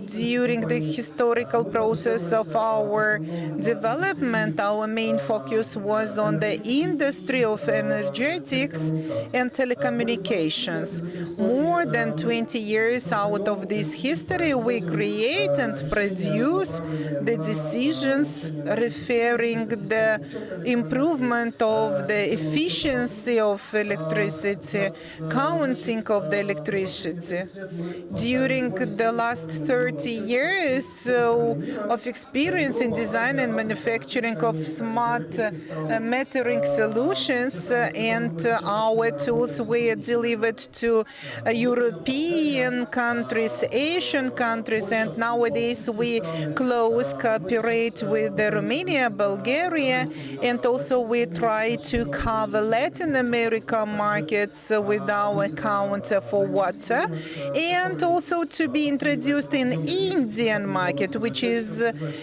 during the historical process of our development. Our main focus was on the industry of energetics and telecommunications. More than 20 years out of this history, we create and produce the decisions referring the improvement of the efficiency of electricity, counting of the electricity. During the last 30 years of experience in design and manufacturing of smart metering solutions, and our tools were delivered to European countries, Asian countries, and nowadays we close cooperate with Romania, Bulgaria, and also we try to cover Latin America markets with our account for water, and also to be introduced in Indian market, which is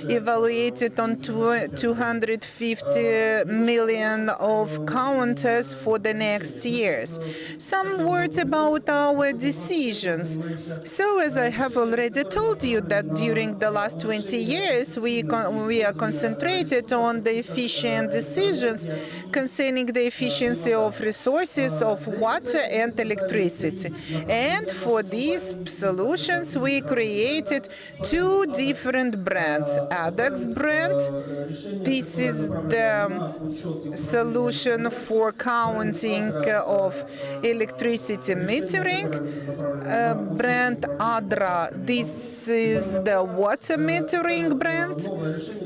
evaluated on 250 million of counters for the next years. Some words about our decisions. So, as I have already told you, that during the last 20 years, we are concentrated on the efficient decisions concerning the efficiency of resources of water and electricity. And for these solutions, this, we created two different brands. ADAX brand, this is the solution for counting of electricity metering. Brand ADRA, this is the water metering brand.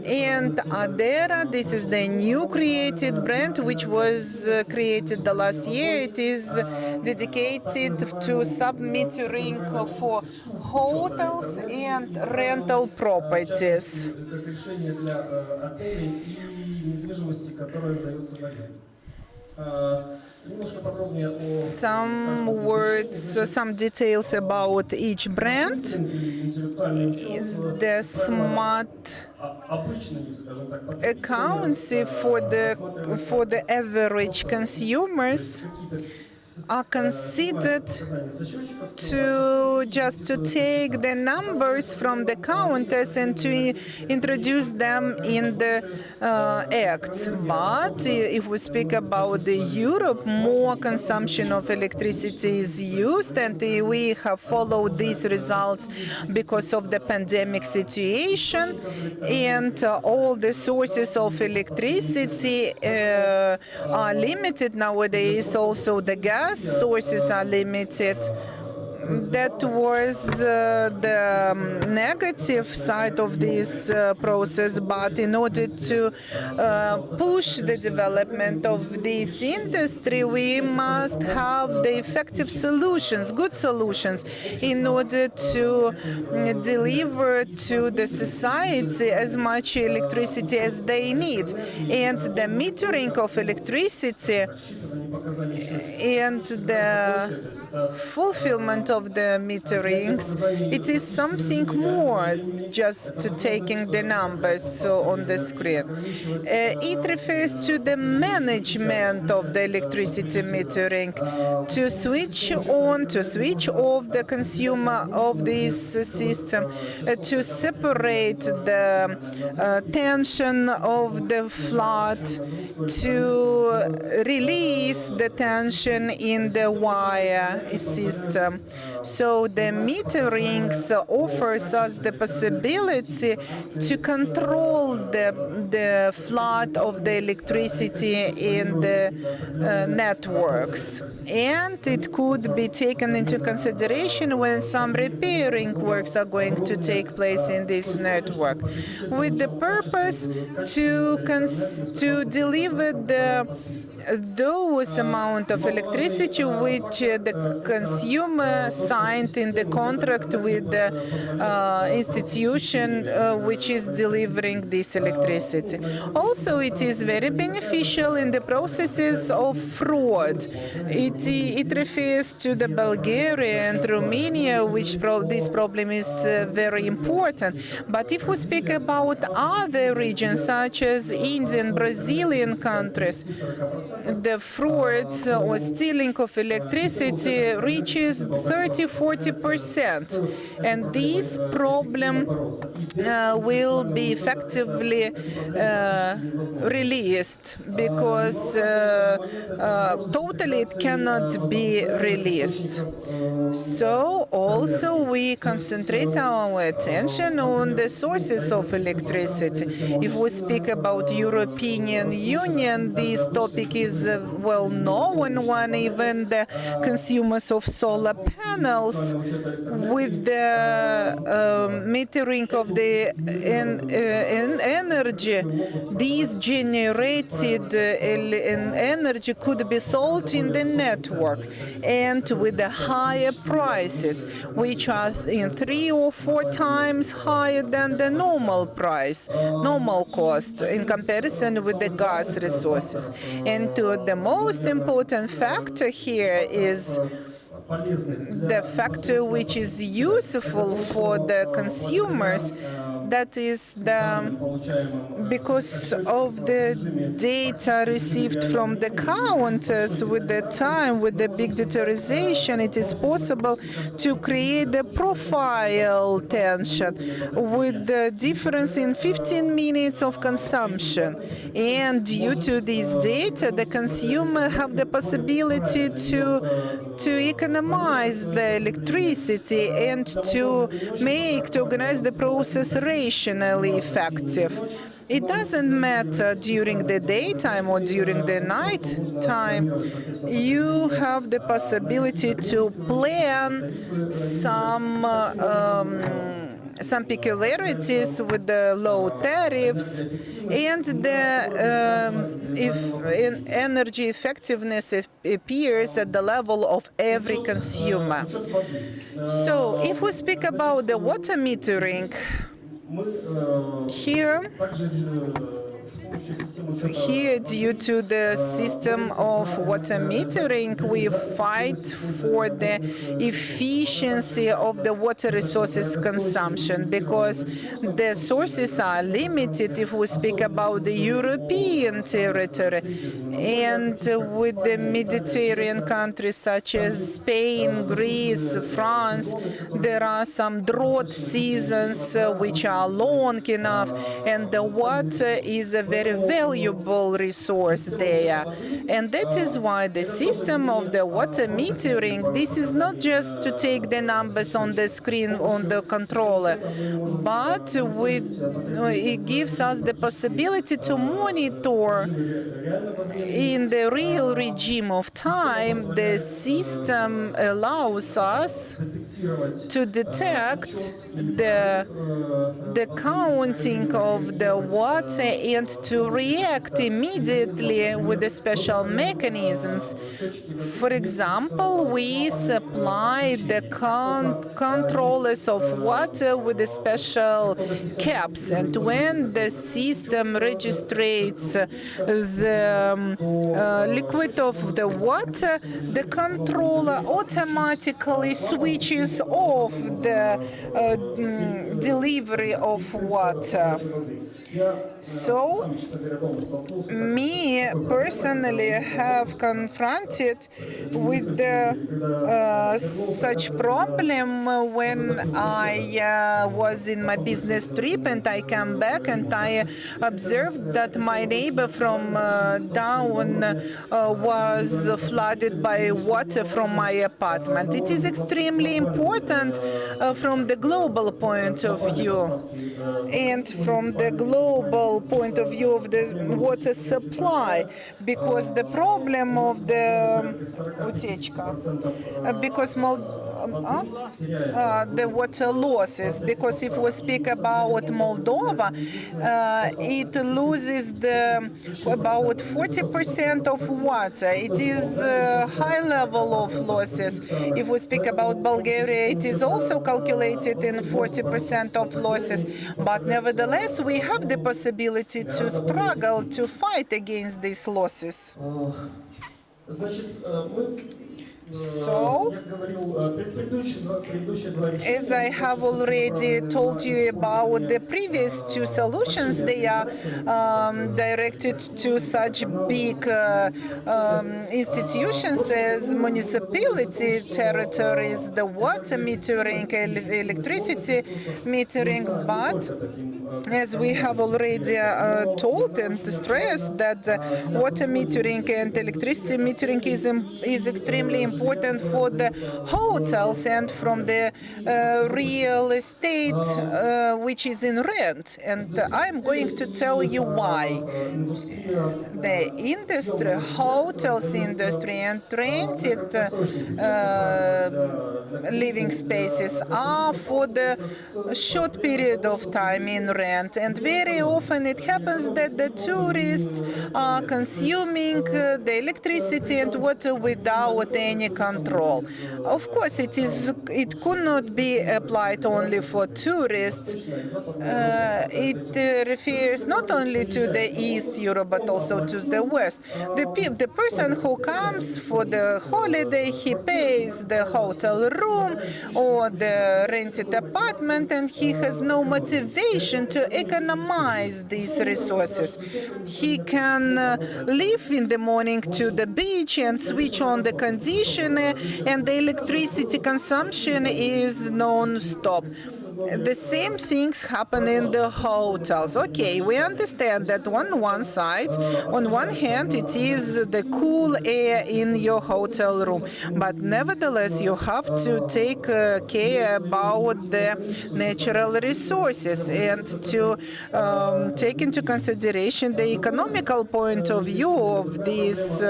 And ADERA, this is the new created brand which was created the last year. It is dedicated to sub-metering for hotels and rental properties. Some words, some details about each brand. Is the smart accounts for the average consumers are considered to take the numbers from the counters and to introduce them in the acts. But if we speak about the Europe, more consumption of electricity is used, and we have followed these results because of the pandemic situation, and all the sources of electricity are limited nowadays. Also, the gas sources are limited. That was the negative side of this process, but in order to push the development of this industry, we must have the effective solutions, good solutions, in order to deliver to the society as much electricity as they need. And the metering of electricity and the fulfillment of the meterings, it is something more just taking the numbers on the screen. It refers to the management of the electricity metering, to switch on, to switch off the consumer of this system, to separate the tension of the flood, to release the tension in the wire system. So the meterings offers us the possibility to control the flood of the electricity in the networks. And it could be taken into consideration when some repairing works are going to take place in this network, with the purpose to deliver those amount of electricity which the consumer signed in the contract with the institution which is delivering this electricity. Also, it is very beneficial in the processes of fraud. It refers to the Bulgaria and Romania, which this problem is very important. But if we speak about other regions such as Indian, Brazilian countries, the frauds or stealing of electricity reaches 30–40%, and this problem will be effectively released, because totally it cannot be released. So also we concentrate our attention on the sources of electricity. If we speak about European Union, this topic is well known one. Even the consumers of solar panels, with the metering of the energy, these generated energy could be sold in the network, and with the higher prices, which are in 3 or 4 times higher than the normal price, normal cost in comparison with the gas resources. And the most important factor here is the factor which is useful for the consumers, That is because of the data received from the counters with the time, with the big digitalization, it is possible to create the profile tension with the difference in 15 minutes of consumption. And due to this data, the consumer have the possibility to economize the electricity and to organize the process rationally effective. It doesn't matter during the daytime or during the night time. You have the possibility to plan some peculiarities with the low tariffs, and the energy effectiveness appears at the level of every consumer. So if we speak about the water metering, here, due to the system of water metering, we fight for the efficiency of the water resources consumption, because the sources are limited if we speak about the European territory. And with the Mediterranean countries such as Spain, Greece, France, there are some drought seasons which are long enough, and the water is a very valuable resource there. And that is why the system of the water metering, this is not just to take the numbers on the screen on the controller, but it gives us the possibility to monitor in the real regime of time. The system allows us to detect the counting of the water and to react immediately with the special mechanisms. For example, we supply the controllers of water with the special caps, and when the system registers the liquid of the water, the controller automatically switches off the delivery of water. So, me personally have confronted with such problem when I was in my business trip, and I come back and I observed that my neighbor from down was flooded by water from my apartment. It is extremely important from the global point of view, and from the global point of view of the water supply, because the problem of the the water losses, because if we speak about Moldova, it loses about 40% of water. It is a high level of losses. If we speak about Bulgaria, it is also calculated in 40% of losses. But nevertheless, we have the possibility to struggle, to fight against these losses. So, as I have already told you about the previous two solutions, they are directed to such big institutions as municipality territories, the water metering, electricity metering, but as we have already told and stressed, that water metering and electricity metering is extremely important for the hotels and from the real estate which is in rent. And I'm going to tell you why. The industry, hotels industry and rented living spaces are for the short period of time in rent. And very often it happens that the tourists are consuming the electricity and water without any control. Of course, it could not be applied only for tourists. It refers not only to the East Europe but also to the West. The person who comes for the holiday, he pays the hotel room or the rented apartment, and he has no motivation to economize these resources. He can leave in the morning to the beach and switch on the conditioner, and the electricity consumption is non-stop. The same things happen in the hotels. Okay, we understand that on one side, on one hand, it is the cool air in your hotel room, but nevertheless, you have to take care about the natural resources and to take into consideration the economical point of view of these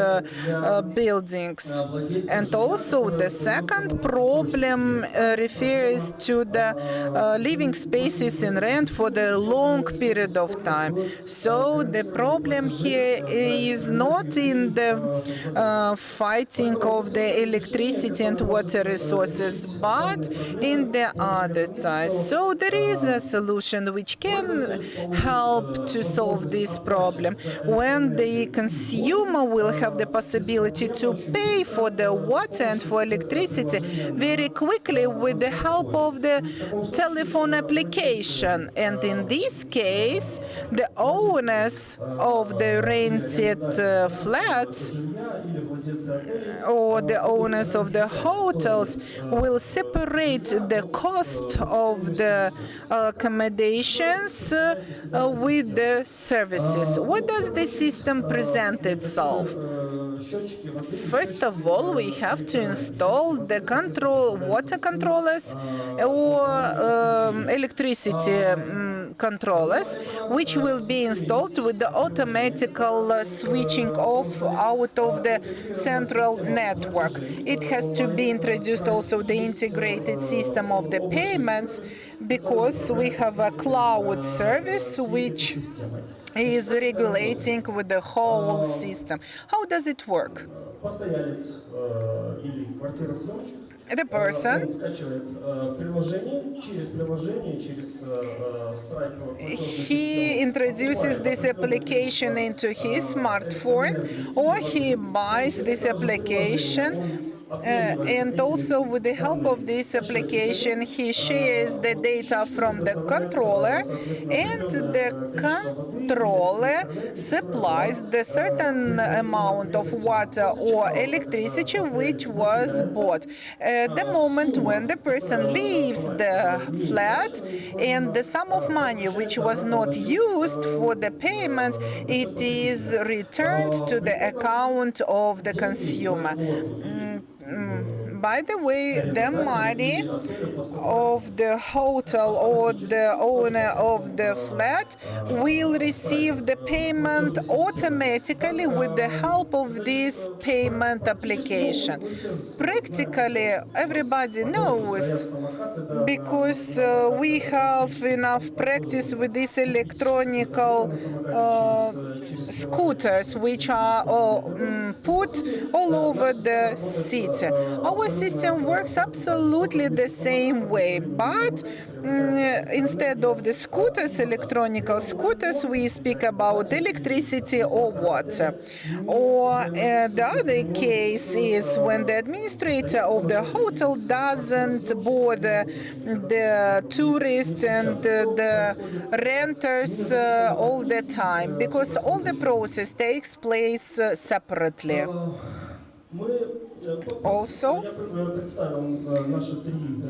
buildings. And also, the second problem refers to the living spaces in rent for the long period of time. So the problem here is not in the fighting of the electricity and water resources, but in the other side. So there is a solution which can help to solve this problem. When the consumer will have the possibility to pay for the water and for electricity very quickly with the help of the telephone application. And in this case, the owners of the rented flats or the owners of the hotels will separate the cost of the accommodations with the services. What does the system present itself? First of all, we have to install the water controllers or electricity controllers, which will be installed with the automatical switching off out of the central network. It has to be introduced also the integrated system of the payments, because we have a cloud service which is regulating with the whole system. How does it work? The person he introduces this application into his smartphone, or he buys this application. And also with the help of this application, he shares the data from the controller, and the controller supplies the certain amount of water or electricity which was bought. At the moment when the person leaves the flat, and the sum of money which was not used for the payment, it is returned to the account of the consumer. By the way, the money of the hotel or the owner of the flat will receive the payment automatically with the help of this payment application. Practically, everybody knows, because we have enough practice with these electronical scooters which are put all over the city. Our system works absolutely the same way, but instead of the scooters, electronical scooters, we speak about electricity or water. Or the other case is when the administrator of the hotel doesn't bother the tourists and the renters all the time, because all the process takes place separately. Also,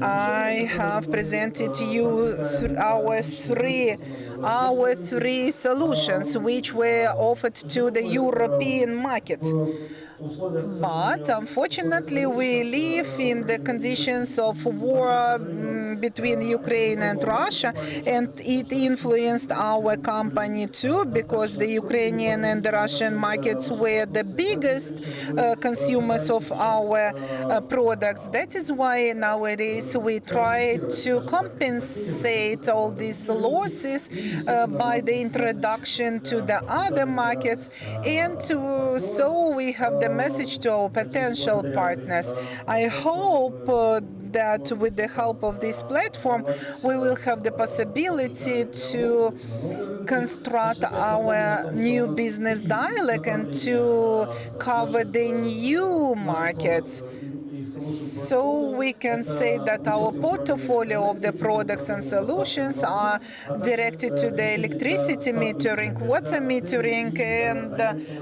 I have presented to you our three solutions which were offered to the European market. But unfortunately, we live in the conditions of war, between Ukraine and Russia, and it influenced our company too, because the Ukrainian and the Russian markets were the biggest consumers of our products. That is why nowadays we try to compensate all these losses by the introduction to the other markets, and so we have the message to our potential partners. I hope that with the help of this platform, we will have the possibility to construct our new business dialogue and to cover the new markets. So we can say that our portfolio of the products and solutions are directed to the electricity metering, water metering, and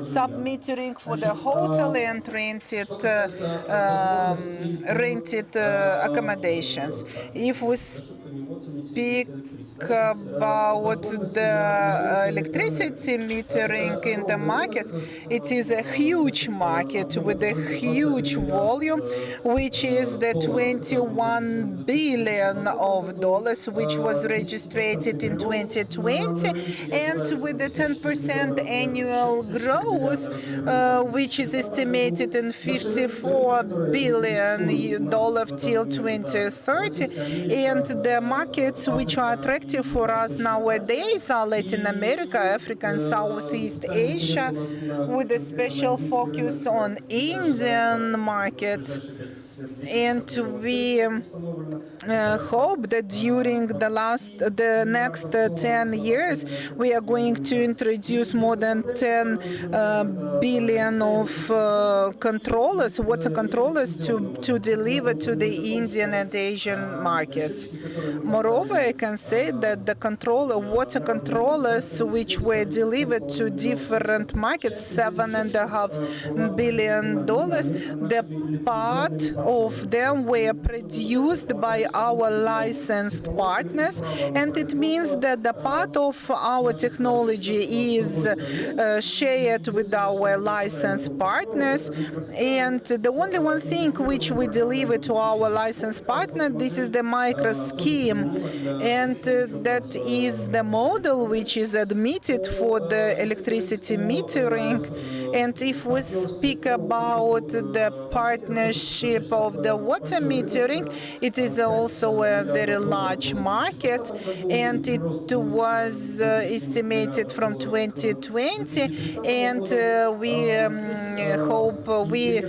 sub-metering for the hotel and rented accommodations. If we speak about the electricity metering in the market, it is a huge market with a huge volume, which is the $21 billion, which was registered in 2020, and with the 10% annual growth, which is estimated in $54 billion till 2030. And the markets which are attractive for us nowadays are Latin America, Africa, and Southeast Asia, with a special focus on Indian market. And we hope that during the next 10 years, we are going to introduce more than 10 billion of controllers, water controllers, to deliver to the Indian and Asian markets. Moreover, I can say that the water controllers which were delivered to different markets, $7.5 billion, the part of them were produced by our licensed partners, and it means that the part of our technology is shared with our licensed partners, and the only one thing which we deliver to our licensed partner, this is the micro scheme, and that is the model which is admitted for the electricity metering. And if we speak about the partnership of the water metering, it is also a very large market, and it was estimated from 2020, and we hope we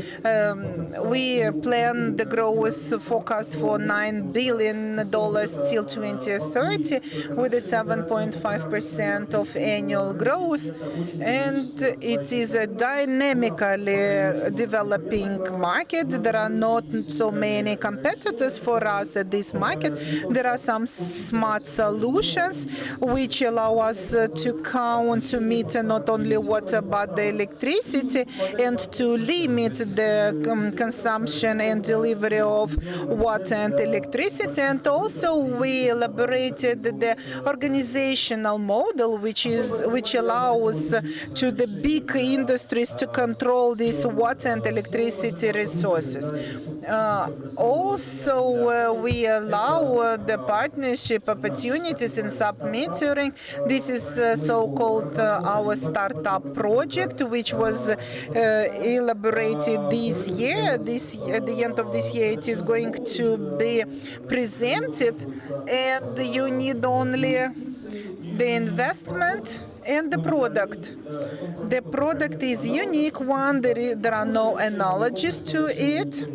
plan the growth forecast for $9 billion till 2030, with a 7.5% of annual growth, and it is a dynamically developing market. There are not so many competitors for us at this market. There are some smart solutions which allow us to meter not only water but the electricity, and to limit the consumption and delivery of water and electricity. And also we elaborated the organizational model which allows to the big industries to control these water and electricity resources. Also, we allow the partnership opportunities in sub-metering. This is so-called our startup project, which was elaborated this year. At the end of this year, it is going to be presented, and you need only the investment and the product. The product is unique one. There are no analogies to it.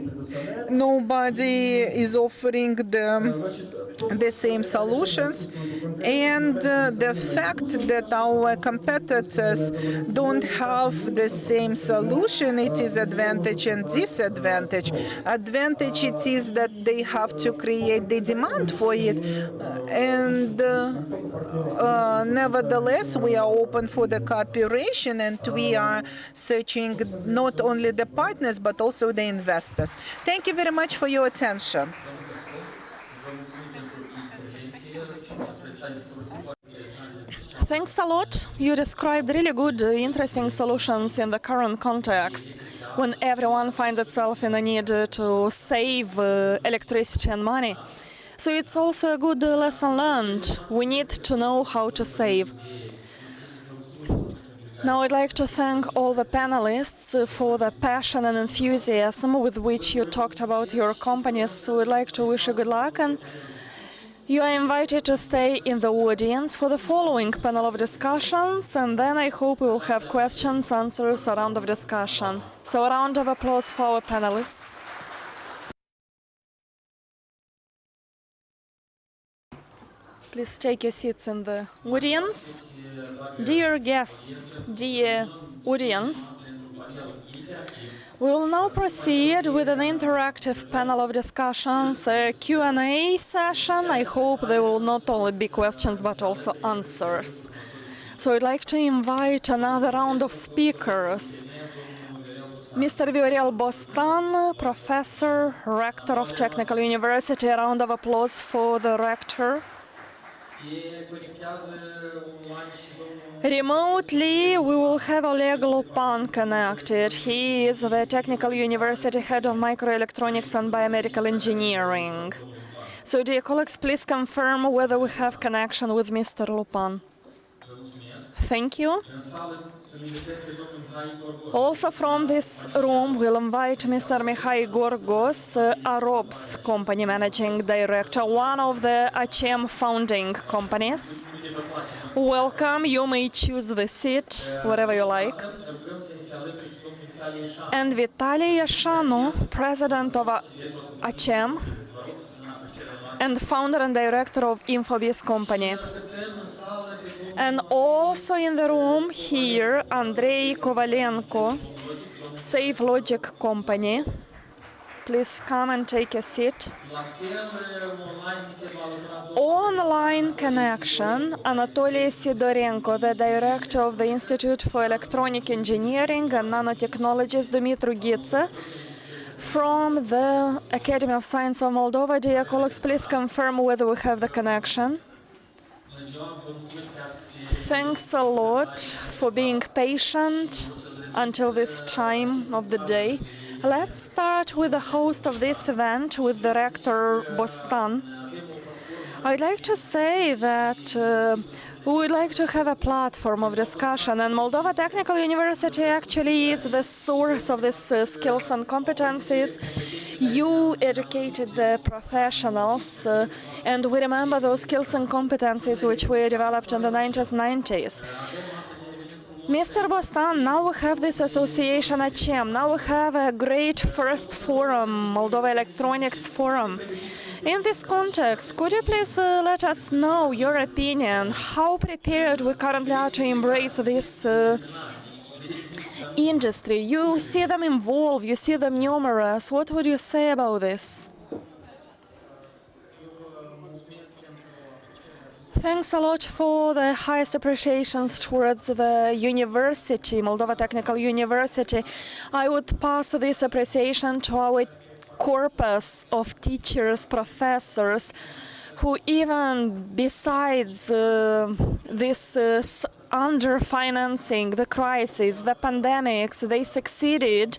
Nobody is offering the same solutions, and the fact that our competitors don't have the same solution, it is advantage and disadvantage. Advantage it is that they have to create the demand for it, and nevertheless we are open for the cooperation, and we are searching not only the partners but also the investors. Thank you very much for your attention. Thanks a lot. You described really good, interesting solutions in the current context, when everyone finds itself in a need to save electricity and money. So it's also a good lesson learned. We need to know how to save. Now I'd like to thank all the panelists for the passion and enthusiasm with which you talked about your companies. So we'd like to wish you good luck, and you are invited to stay in the audience for the following panel of discussions, and then I hope we will have questions, answers, a round of discussion. So a round of applause for our panelists. Please take your seats in the audience. Dear guests, dear audience, we will now proceed with an interactive panel of discussions, a Q&A session. I hope there will not only be questions but also answers. So I'd like to invite another round of speakers. Mr. Viorel Bostan, Professor, Rector of Technical University. A round of applause for the Rector. Remotely, we will have Oleg Lupan connected. He is the Technical University Head of Microelectronics and Biomedical Engineering. So, dear colleagues, please confirm whether we have connection with Mr. Lupan. Thank you. Also from this room, we'll invite Mr. Mihai Gorgos, Arob's company managing director, one of the ACEM founding companies. Welcome. You may choose the seat, wherever you like. And Vitaly Yashanu, president of ACEM and founder and director of Infobis company. And also in the room here, Andrei Kovalenko, Safe Logic company. Please come and take a seat. Online connection, Anatoly Sidorenko, the director of the Institute for Electronic Engineering and Nanotechnologies, Dumitru Ghiță, from the Academy of Science of Moldova. Dear colleagues, please confirm whether we have the connection. Thanks a lot for being patient until this time of the day. Let's start with the host of this event, with the Rector Bostan. I'd like to say that we would like to have a platform of discussion, and Moldova Technical University actually is the source of these skills and competencies. You educated the professionals, and we remember those skills and competencies which were developed in the 1990s. Mr. Bostan, now we have this association ACEM. Now we have a great first forum, Moldova Electronics Forum. In this context, could you please let us know your opinion? How prepared we currently are to embrace this industry? You see them involved, you see them numerous. What would you say about this? Thanks a lot for the highest appreciations towards the university, Moldova Technical University. I would pass this appreciation to our corpus of teachers, professors, who even besides this underfinancing, the crisis, the pandemics, they succeeded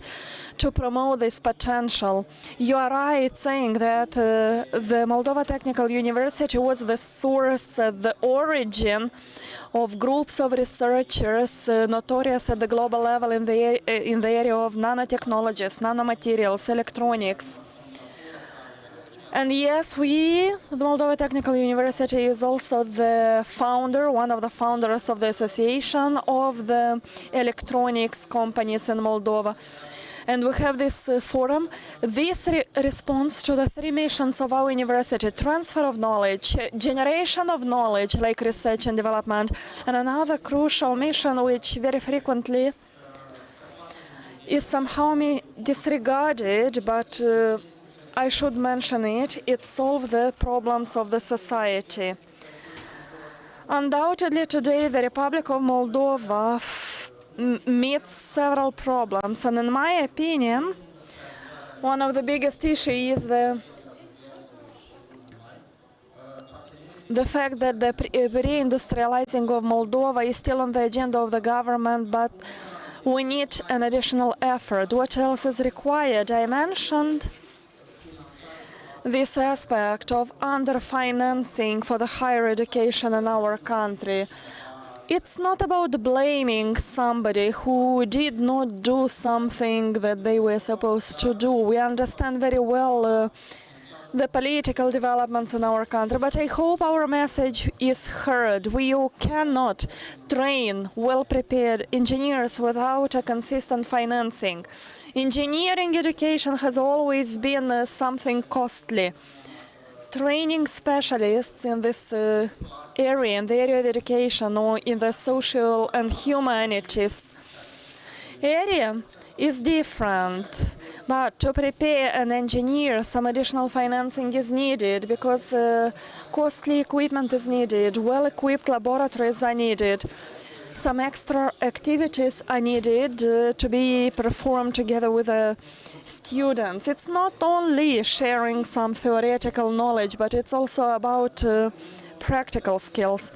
to promote this potential. You are right saying that the Moldova Technical University was the source, the origin of groups of researchers notorious at the global level in the area of nanotechnologies, nanomaterials, electronics. And yes, the Moldova Technical University is also the founder, one of the founders of the Association of the Electronics Companies in Moldova. And we have this forum. This responds to the three missions of our university: transfer of knowledge, generation of knowledge, like research and development, and another crucial mission which very frequently is somehow disregarded, but I should mention it. It solves the problems of the society. Undoubtedly, today, the Republic of Moldova meets several problems, and in my opinion, one of the biggest issues is the fact that the reindustrializing of Moldova is still on the agenda of the government, but we need an additional effort. What else is required? I mentioned this aspect of underfinancing for the higher education in our country. It's not about blaming somebody who did not do something that they were supposed to do. We understand very well the political developments in our country, but I hope our message is heard. We cannot train well-prepared engineers without a consistent financing. Engineering education has always been something costly. Training specialists in this area, in the area of education or in the social and humanities area, is different. But to prepare an engineer, some additional financing is needed because costly equipment is needed, well-equipped laboratories are needed. Some extra activities are needed to be performed together with the students. It's not only sharing some theoretical knowledge, but it's also about practical skills.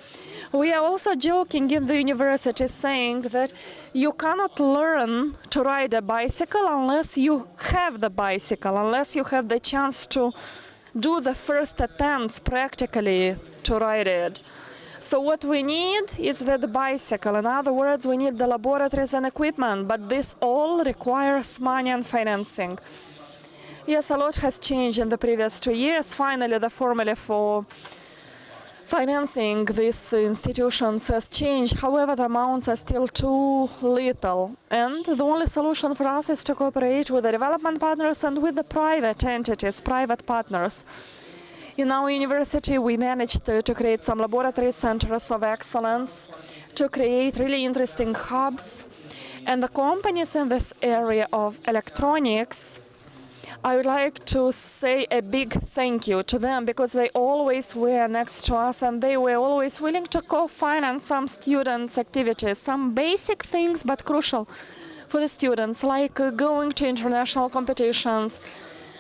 We are also joking in the university saying that you cannot learn to ride a bicycle unless you have the bicycle, unless you have the chance to do the first attempts practically to ride it. So what we need is the bicycle. In other words, we need the laboratories and equipment, but this all requires money and financing. Yes, a lot has changed in the previous 2 years. Finally, the formula for financing these institutions has changed. However, the amounts are still too little. And the only solution for us is to cooperate with the development partners and with the private entities, private partners. In our university, we managed to create some laboratory centers of excellence, to create really interesting hubs. And the companies in this area of electronics, I would like to say a big thank you to them because they always were next to us and they were always willing to co-finance some students' activities, some basic things but crucial for the students, like going to international competitions,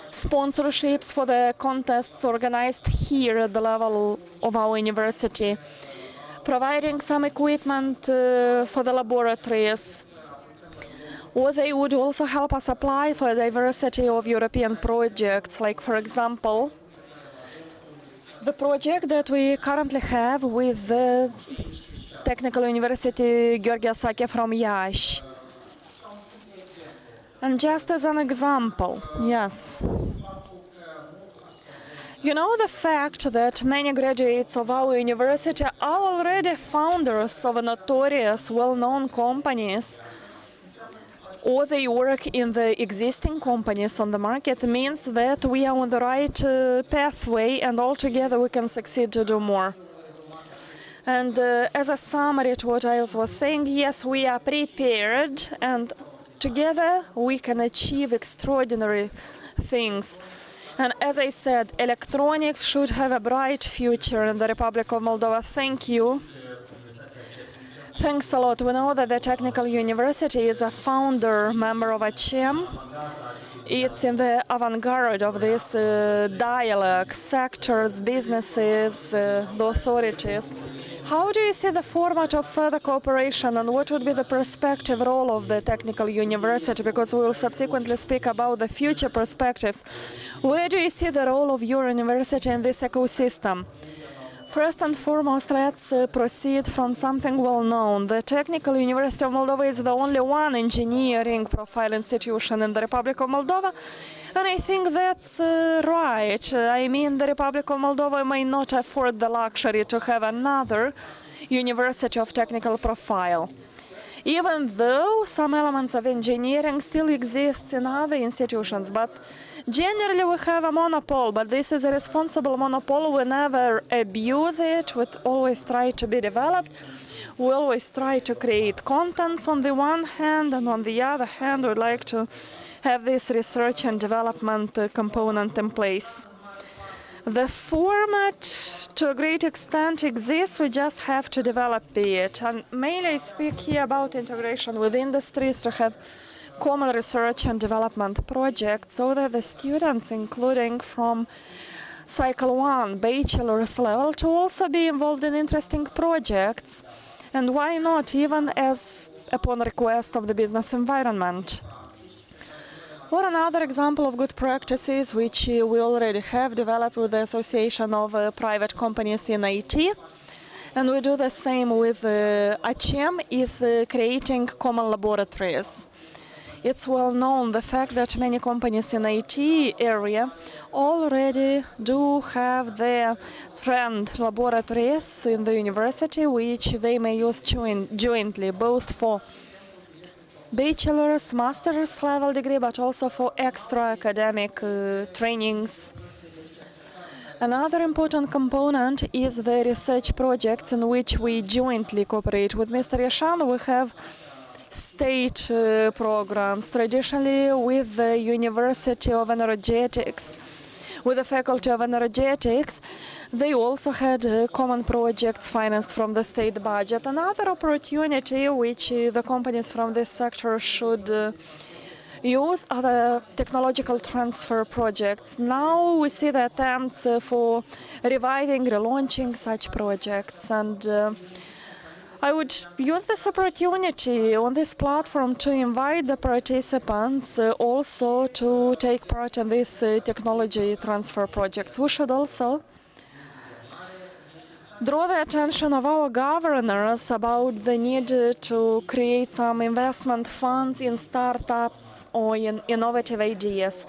sponsorships for the contests organized here at the level of our university, providing some equipment for the laboratories, or they would also help us apply for a diversity of European projects, like, for example, the project that we currently have with the Technical University Georgia Sake from Iași. And just as an example, yes. You know the fact that many graduates of our university are already founders of notorious, well-known companies, or they work in the existing companies on the market, means that we are on the right pathway and altogether we can succeed to do more. And as a summary to what I was saying, yes, we are prepared and together we can achieve extraordinary things. And as I said, electronics should have a bright future in the Republic of Moldova. Thank you. Thanks a lot. We know that the Technical University is a founder member of Tram. It's in the avant-garde of this dialogue, sectors, businesses, the authorities. How do you see the format of further cooperation and what would be the perspective role of the Technical University? Because we will subsequently speak about the future perspectives. Where do you see the role of your university in this ecosystem? First and foremost, let's proceed from something well-known. The Technical University of Moldova is the only one engineering profile institution in the Republic of Moldova, and I think that's right. I mean, the Republic of Moldova may not afford the luxury to have another university of technical profile, even though some elements of engineering still exist in other institutions. But generally we have a monopoly, but this is a responsible monopoly. We never abuse it. We always try to be developed. We always try to create contents on the one hand, and on the other hand we'd like to have this research and development component in place. The format, to a great extent, exists. We just have to develop it. And mainly I speak here about integration with industries to have common research and development projects so that the students, including from cycle 1, bachelor's level, to also be involved in interesting projects. And why not, even as upon request of the business environment. Or another example of good practices which we already have developed with the Association of Private Companies in IT, and we do the same with ACEM, is creating common laboratories. It's well known the fact that many companies in IT area already do have their trend laboratories in the university, which they may use jointly, both for bachelor's, master's level degree, but also for extra academic trainings. Another important component is the research projects in which we jointly cooperate. With Mr. Yashan, we have state programs, traditionally with the University of Energetics. With the Faculty of Energetics, they also had common projects financed from the state budget. Another opportunity which the companies from this sector should use are the technological transfer projects. Now we see the attempts for reviving, relaunching such projects, and I would use this opportunity on this platform to invite the participants also to take part in these technology transfer projects. We should also draw the attention of our governors about the need to create some investment funds in startups or in innovative ideas.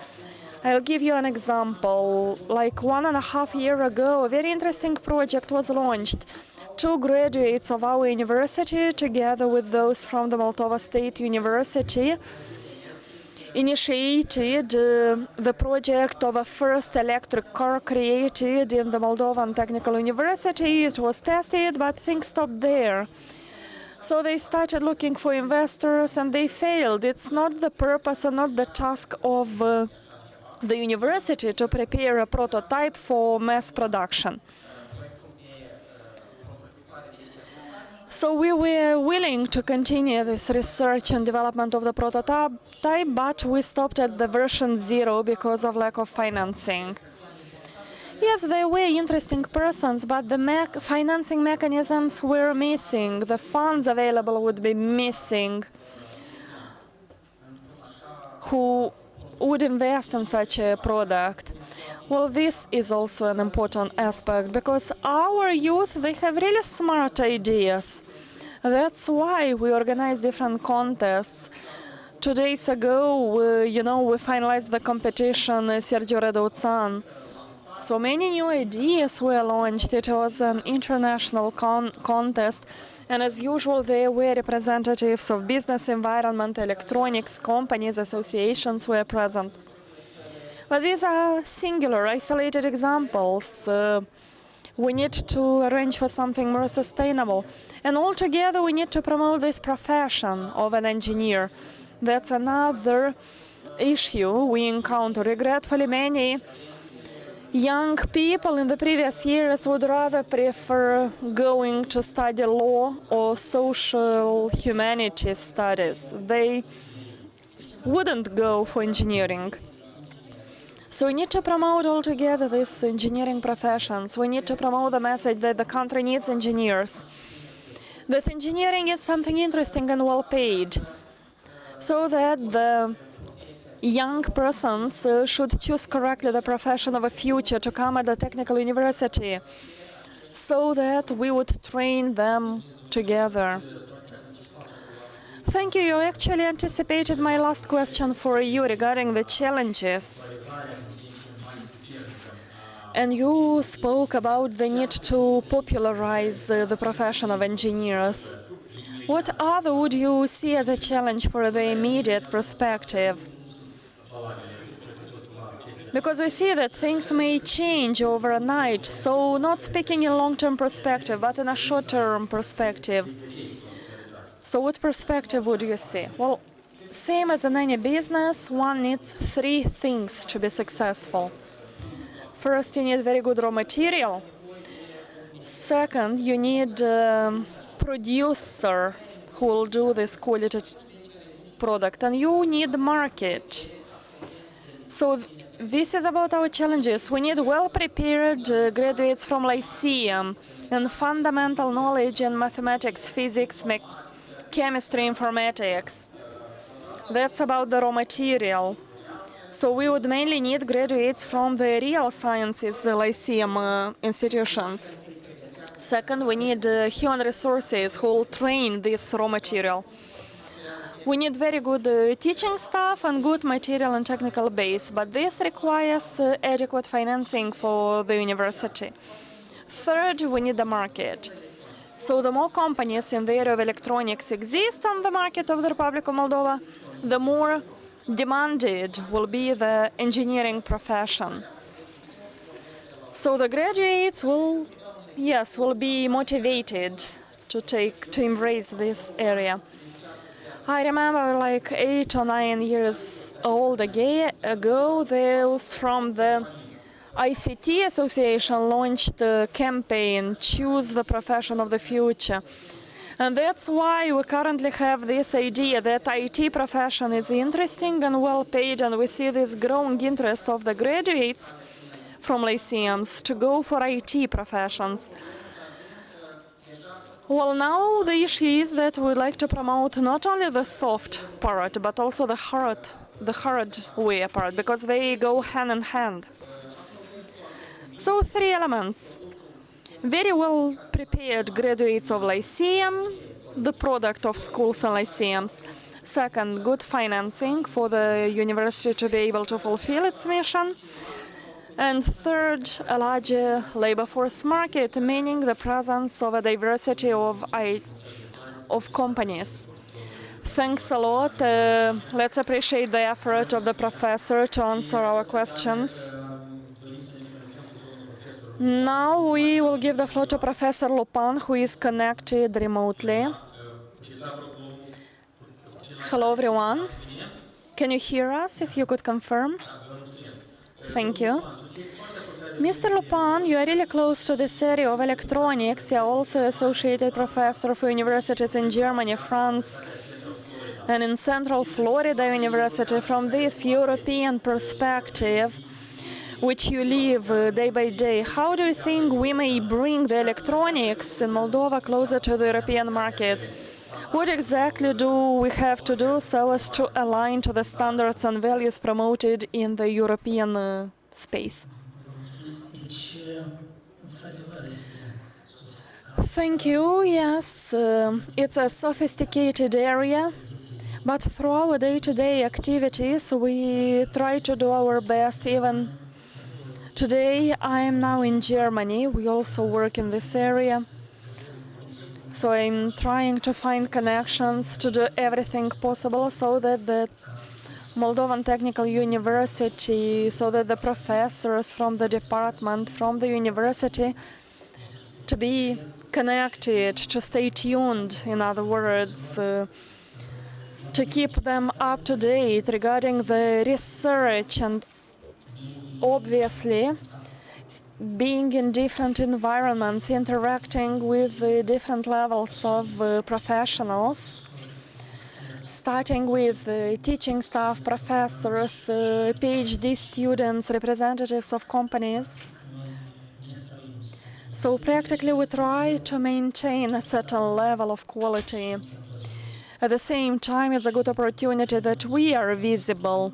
I'll give you an example. Like 1.5 years ago, a very interesting project was launched. 2 graduates of our university, together with those from the Moldova State University, initiated the project of a first electric car created in the Moldovan Technical University. It was tested, but things stopped there. So they started looking for investors, and they failed. It's not the purpose or not the task of the university to prepare a prototype for mass production. So we were willing to continue this research and development of the prototype, but we stopped at the version 0 because of lack of financing. Yes, there were interesting persons, but the financing mechanisms were missing. The funds available would be missing. Who would invest in such a product? Well, this is also an important aspect, because our youth, they have really smart ideas. That's why we organize different contests. 2 days ago, we finalized the competition Sergio Redouțan. So many new ideas were launched. It was an international contest, and as usual, there were representatives of business environment, electronics, companies, associations were present. But these are singular, isolated examples. We need to arrange for something more sustainable. And altogether, we need to promote this profession of an engineer. That's another issue we encounter. Regretfully, many young people in the previous years would rather prefer going to study law or social humanities studies. They wouldn't go for engineering. So we need to promote altogether these engineering professions. We need to promote the message that the country needs engineers, that engineering is something interesting and well paid, so that the young persons should choose correctly the profession of a future to come at the technical university, so that we would train them together. Thank you. You actually anticipated my last question for you regarding the challenges. And you spoke about the need to popularize the profession of engineers. What other would you see as a challenge for the immediate perspective? Because we see that things may change overnight, so not speaking in long-term perspective, but in a short-term perspective. So what perspective would you see? Well, same as in any business, one needs 3 things to be successful. First, you need very good raw material. Second, you need a producer who will do this quality product, and you need the market. So this is about our challenges. We need well-prepared graduates from Lyceum and fundamental knowledge in mathematics, physics, chemistry, informatics. That's about the raw material. So we would mainly need graduates from the real sciences lyceum institutions. Second, we need human resources who will train this raw material. We need very good teaching staff and good material and technical base, but this requires adequate financing for the university. Third, we need the market. So the more companies in the area of electronics exist on the market of the Republic of Moldova, the more demanded will be the engineering profession. So the graduates will be motivated to embrace this area. I remember like 8 or 9 years old ago, those from the ICT Association launched the campaign, Choose the Profession of the Future. And that's why we currently have this idea that IT profession is interesting and well paid, and we see this growing interest of the graduates from lyceums to go for IT professions. Well, now the issue is that we'd like to promote not only the soft part, but also the hardware part, because they go hand in hand. So 3 elements. Very well prepared graduates of lyceum, the product of schools and lyceums. Second, good financing for the university to be able to fulfill its mission. And third, a larger labor force market, meaning the presence of a diversity of companies. Thanks a lot. Let's appreciate the effort of the professor to answer our questions. Now we will give the floor to Professor Lupan, who is connected remotely. Hello, everyone. Can you hear us? If you could confirm. Thank you. Mr. Lupan, you are really close to this area of electronics. You are also associated professor for universities in Germany, France, and in Central Florida University. From this European perspective, which you live day by day, how do you think we may bring the electronics in Moldova closer to the European market? What exactly do we have to do so as to align to the standards and values promoted in the European space? Thank you. Yes, it's a sophisticated area, but through our day-to-day activities, we try to do our best. Even today, I am now in Germany. We also work in this area. So I'm trying to find connections to do everything possible so that the Moldovan Technical University, so that the professors from the department, from the university, to be connected, to stay tuned, in other words, to keep them up to date regarding the research, and obviously being in different environments, interacting with different levels of professionals, starting with teaching staff, professors, PhD students, representatives of companies. So practically we try to maintain a certain level of quality. At the same time, it's a good opportunity that we are visible.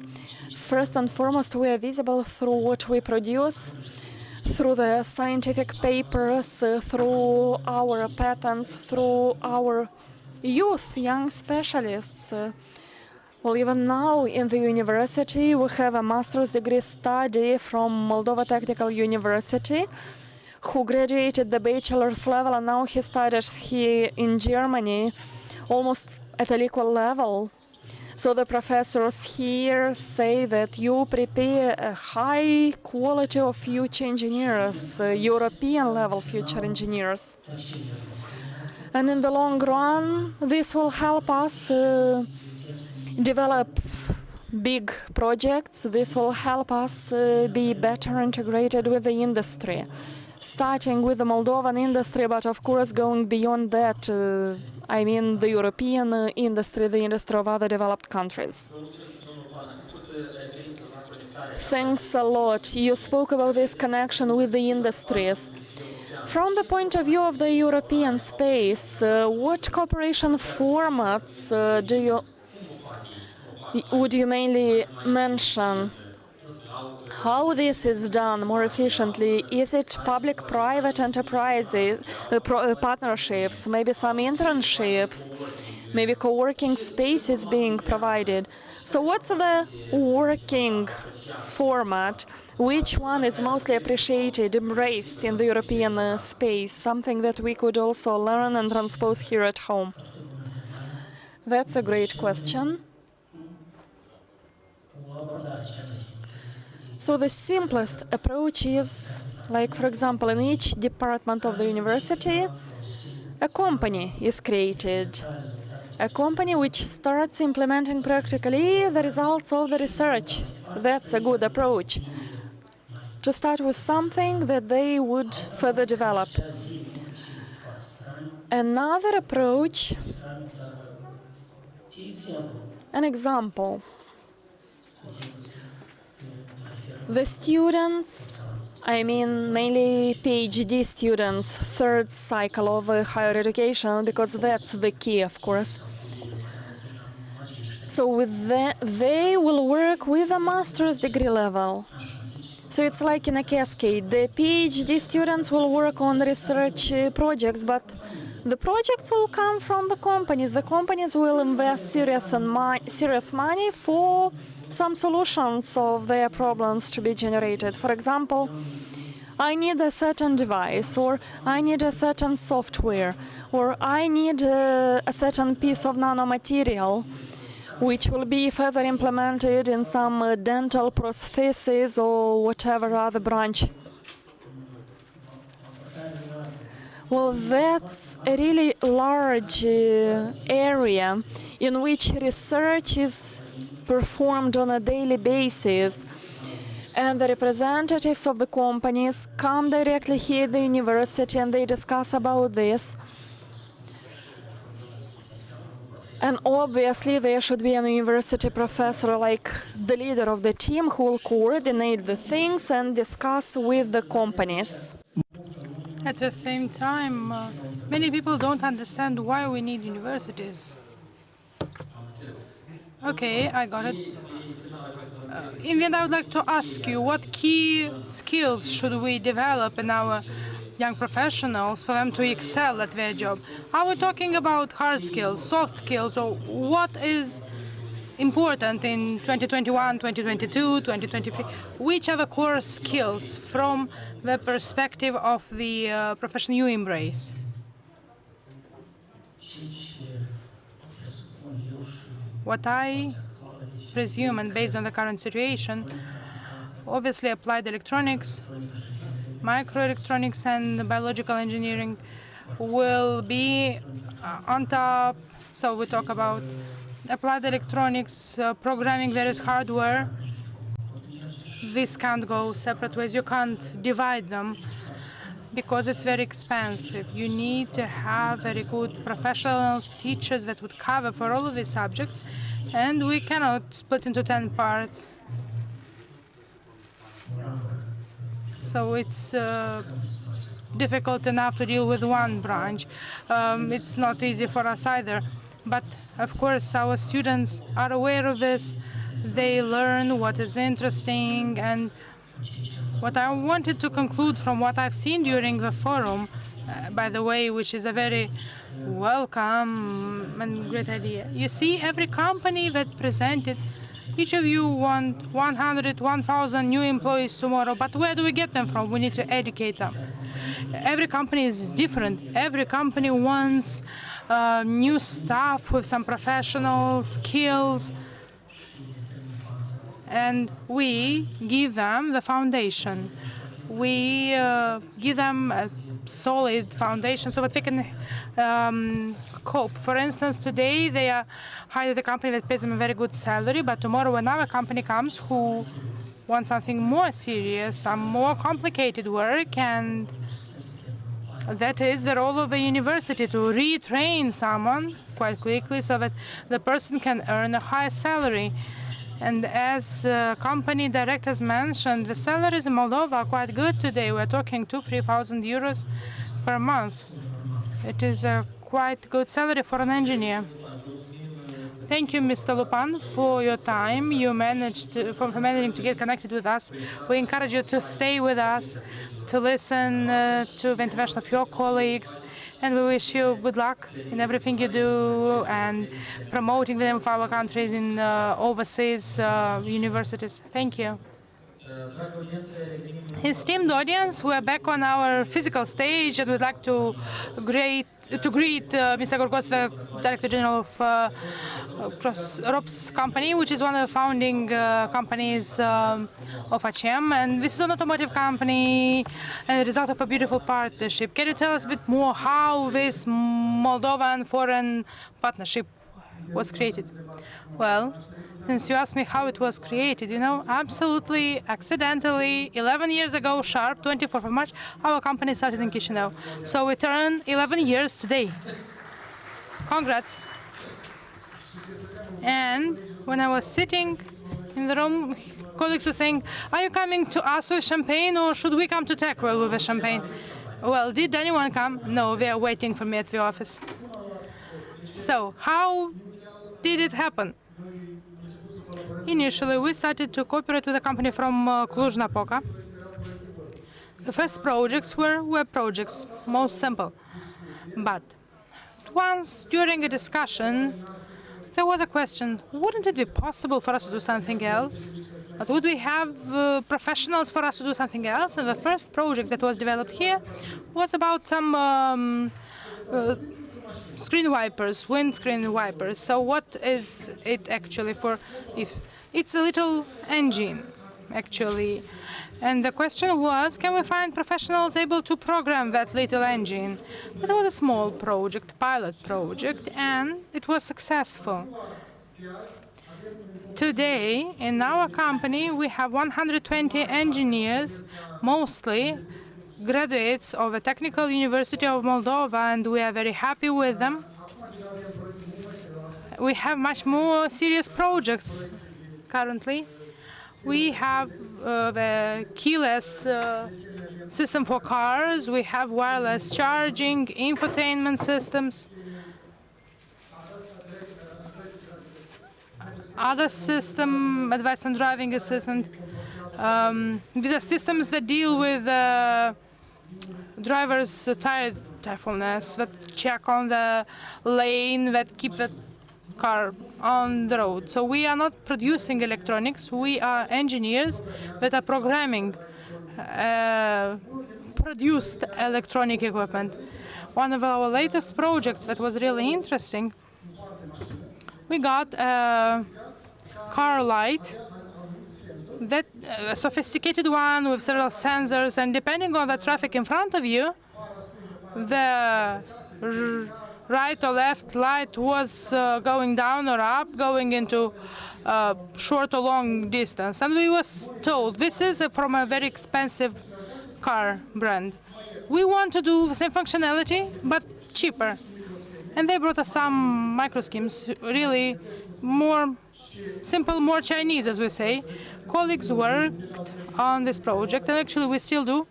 First and foremost, we are visible through what we produce, through the scientific papers, through our patents, through our youth, young specialists. Well, even now in the university, we have a master's degree study from Moldova Technical University, who graduated the bachelor's level, and now he studies here in Germany, almost at an equal level. So the professors here say that you prepare a high quality of future engineers, European level future engineers. And in the long run, this will help us develop big projects. This will help us be better integrated with the industry, starting with the Moldovan industry, but of course going beyond that, I mean the European industry, the industry of other developed countries. Thanks a lot. You spoke about this connection with the industries. From the point of view of the European space, what cooperation formats would you mainly mention? How this is done more efficiently? Is it public-private enterprises, partnerships, maybe some internships, maybe co-working spaces being provided? So what's the working format? Which one is mostly appreciated, embraced in the European space? Something that we could also learn and transpose here at home. That's a great question. So the simplest approach is, like, for example, in each department of the university, a company is created. A company which starts implementing practically the results of the research. That's a good approach. To start with something that they would further develop. Another approach, an example. The students, I mean mainly PhD students, third cycle of higher education, because that's the key, of course. So with they will work with a master's degree level. So it's like in a cascade. The PhD students will work on research projects, but the projects will come from the companies. The companies will invest serious money for some solutions of their problems to be generated. For example, I need a certain device, or I need a certain software, or I need a certain piece of nanomaterial, which will be further implemented in some dental prosthesis or whatever other branch. Well, that's a really large area in which research is performed on a daily basis, and the representatives of the companies come directly here at the university and they discuss about this. And obviously there should be a university professor, like the leader of the team, who will coordinate the things and discuss with the companies. At the same time, many people don't understand why we need universities. Okay, I got it. In the end, I would like to ask you, what key skills should we develop in our young professionals for them to excel at their job? Are we talking about hard skills, soft skills, or what is important in 2021, 2022, 2023? Which are the core skills from the perspective of the profession you embrace? What I presume, and based on the current situation, obviously applied electronics, microelectronics, and biological engineering will be on top. So we talk about applied electronics, programming various hardware. This can't go separate ways. You can't divide them because it's very expensive. You need to have very good professionals, teachers that would cover for all of these subjects, and we cannot split into 10 parts. So it's difficult enough to deal with one branch. It's not easy for us either. But of course, our students are aware of this. They learn what is interesting. And what I wanted to conclude from what I've seen during the forum, by the way, which is a very welcome and great idea. You see, every company that presented, each of you want 100, 1,000 new employees tomorrow, but where do we get them from? We need to educate them. Every company is different. Every company wants new staff with some professional skills, and we give them the foundation. We give them a solid foundation so that they can cope. For instance, today they are hired at a company that pays them a very good salary, but tomorrow another company comes who wants something more serious, some more complicated work, and that is the role of the university to retrain someone quite quickly so that the person can earn a higher salary. And as company directors mentioned, the salaries in Moldova are quite good today. We're talking 2,000–3,000 euros per month. It is a quite good salary for an engineer. Thank you, Mr. Lupan, for your time. You for managing to get connected with us. We encourage you to stay with us, to listen to the intervention of your colleagues, and we wish you good luck in everything you do and promoting the name of our countries in overseas universities. Thank you. Esteemed audience, we're back on our physical stage, and we'd like to greet Mr. Gorgos, the Director General of ROPS company, which is one of the founding companies of Tram, and this is an automotive company and the result of a beautiful partnership. Can you tell us a bit more how this Moldovan foreign partnership was created? Well, since you asked me how it was created, you know, absolutely accidentally, 11 years ago, sharp, 24th of March, our company started in Chisinau. So we turned 11 years today. Congrats. And when I was sitting in the room, colleagues were saying, are you coming to us with champagne or should we come to Techwell with a champagne? Well, did anyone come? No, they are waiting for me at the office. So how did it happen? Initially, we started to cooperate with a company from Cluj-Napoca. The first projects were web projects, most simple. But once during a discussion, there was a question, wouldn't it be possible for us to do something else? But would we have professionals for us to do something else? And the first project that was developed here was about some screen wipers, windscreen wipers. So what is it actually for? It's a little engine, actually. And the question was, can we find professionals able to program that little engine? It was a small project, pilot project, and it was successful. Today, in our company, we have 120 engineers, mostly graduates of the Technical University of Moldova, and we are very happy with them. We have much more serious projects currently. We have the keyless system for cars, we have wireless charging, infotainment systems, other system, advice and driving assistant. These are systems that deal with drivers' tiredness, that check on the lane, that keep the car on the road. So we are not producing electronics, we are engineers that are programming produced electronic equipment. One of our latest projects that was really interesting, we got a car light, that a sophisticated one with several sensors, and depending on the traffic in front of you, the right or left light was going down or up, going into short or long distance. And we was told, this is from a very expensive car brand. We want to do the same functionality, but cheaper. And they brought us some micro schemes, really more simple, more Chinese, as we say. Colleagues worked on this project, and actually we still do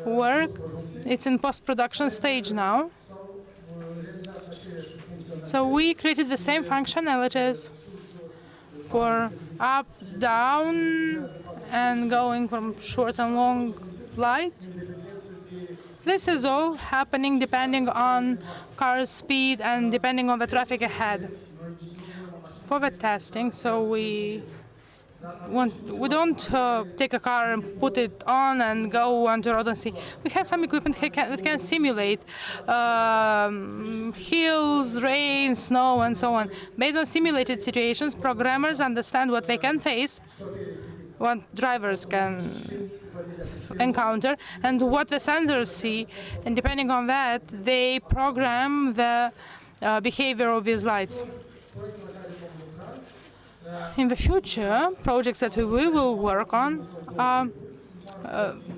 work. It's in post-production stage now. So we created the same functionalities for up, down, and going from short and long light. This is all happening depending on car speed and depending on the traffic ahead. For the testing, so we don't take a car and put it on and go on the road and see. We have some equipment that can simulate hills, rain, snow, and so on. Based on simulated situations, programmers understand what they can face, what drivers can encounter, and what the sensors see. And depending on that, they program the behavior of these lights. In the future, projects that we will work on are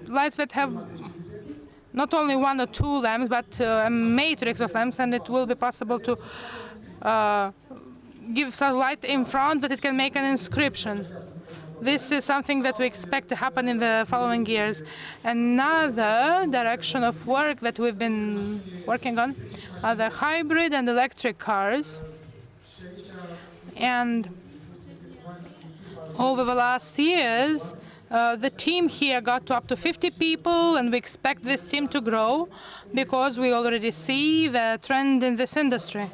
lights that have not only one or two lamps, but a matrix of lamps, and it will be possible to give some light in front, but it can make an inscription. This is something that we expect to happen in the following years. Another direction of work that we've been working on are the hybrid and electric cars. And over the last years, the team here got to up to 50 people, and we expect this team to grow because we already see the trend in this industry.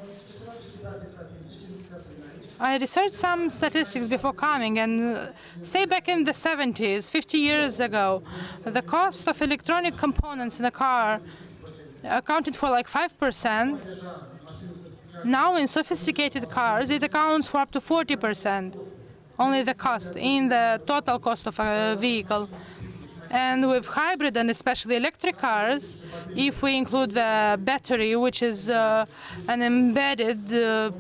I researched some statistics before coming, and say back in the 70s, 50 years ago, the cost of electronic components in a car accounted for like 5%. Now in sophisticated cars, it accounts for up to 40%. Only the cost, in the total cost of a vehicle. And with hybrid and especially electric cars, if we include the battery, which is an embedded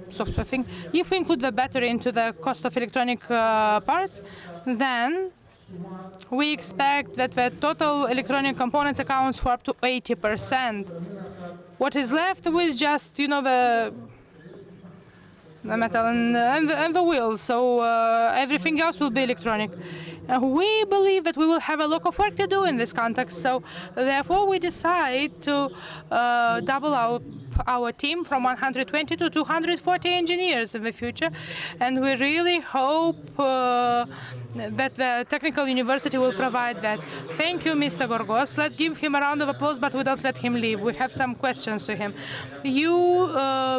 software thing, if we include the battery into the cost of electronic parts, then we expect that the total electronic components accounts for up to 80%. What is left with just, you know, the metal and the wheels, so everything else will be electronic. We believe that we will have a lot of work to do in this context, so therefore we decide to double our team from 120 to 240 engineers in the future, and we really hope that the technical university will provide that. Thank you, Mr. Gorgos. Let's give him a round of applause, but we don't let him leave. We have some questions to him. You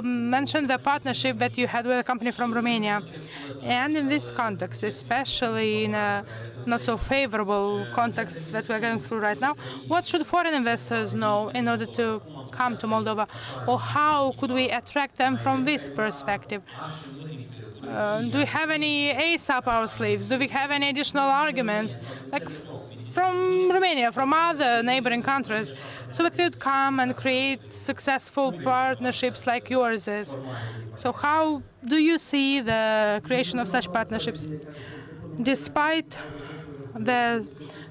mentioned the partnership that you had with a company from Romania. And in this context, especially in a not so favorable context that we're going through right now, what should foreign investors know in order to come to Moldova? Or how could we attract them from this perspective? Do we have any ace up our sleeves? Do we have any additional arguments, like from Romania, from other neighboring countries, so that we would come and create successful partnerships like yours is? So how do you see the creation of such partnerships? Despite the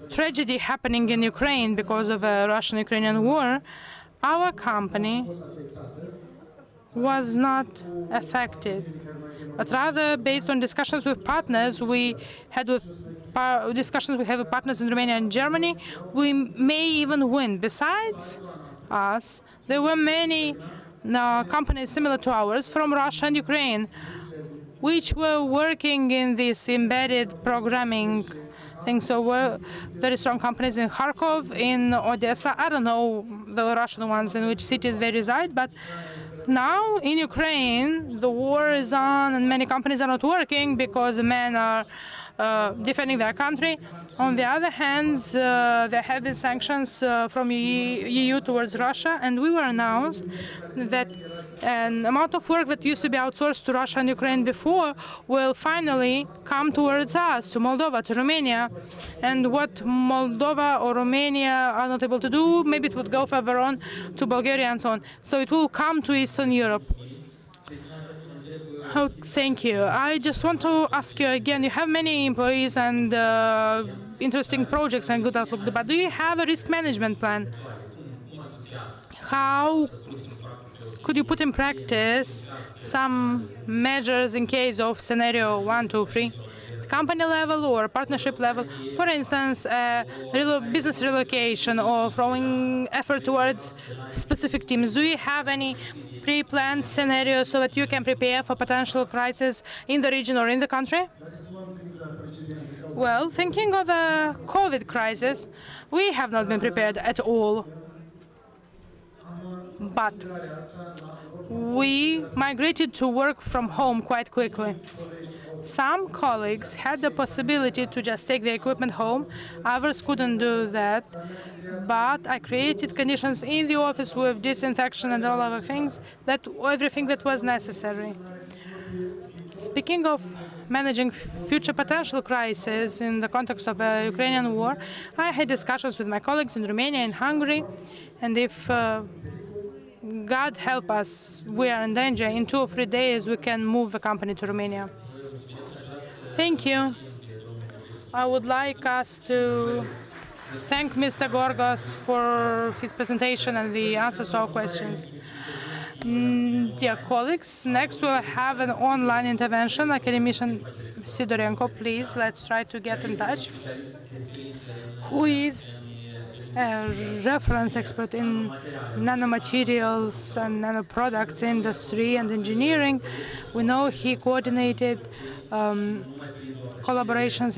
tragedy happening in Ukraine because of the Russian-Ukrainian war, our company was not affected, but rather based on discussions with partners we had with partners in Romania and Germany, we may even win. Besides us, there were many companies similar to ours from Russia and Ukraine, which were working in this embedded programming thing. So were very strong companies in Kharkov, in Odessa. I don't know the Russian ones in which cities they reside, but now in Ukraine, the war is on and many companies are not working because the men are defending their country. On the other hand, there have been sanctions from EU towards Russia, and we were announced that an amount of work that used to be outsourced to Russia and Ukraine before will finally come towards us, to Moldova, to Romania. And what Moldova or Romania are not able to do, maybe it would go further on to Bulgaria and so on. So it will come to Eastern Europe. Oh, thank you. I just want to ask you again, you have many employees and interesting projects and good outlook, but do you have a risk management plan? How could you put in practice some measures in case of scenario 1, 2, 3? Company level or partnership level, for instance, business relocation or throwing effort towards specific teams. Do you have any pre-planned scenarios so that you can prepare for potential crisis in the region or in the country? Well, thinking of the COVID crisis, we have not been prepared at all. But we migrated to work from home quite quickly. Some colleagues had the possibility to just take their equipment home. Others couldn't do that. But I created conditions in the office with disinfection and all other things, everything that was necessary. Speaking of managing future potential crises in the context of the Ukrainian war, I had discussions with my colleagues in Romania and Hungary, and if God help us, we are in danger, in 2 or 3 days we can move the company to Romania. Thank you. I would like us to thank Mr. Gorgos for his presentation and the answers to our questions. Dear colleagues, next we'll have an online intervention. Academician Sidorenko, please, let's try to get in touch. Who is a reference expert in nanomaterials and nanoproducts industry and engineering. We know he coordinated cooperations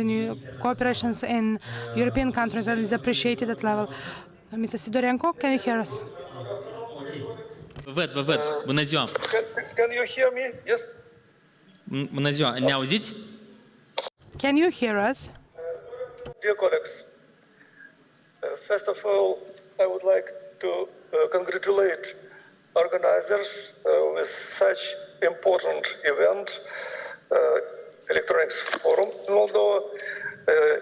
in European countries and is appreciated at level. Mr. Sidorenko, can you hear us? Bună ziua. Can you hear me? Yes. Bună ziua. Ne auziți? Can you hear us? Dear colleagues, first of all, I would like to congratulate organizers with such important event, Electronics Forum in Moldova.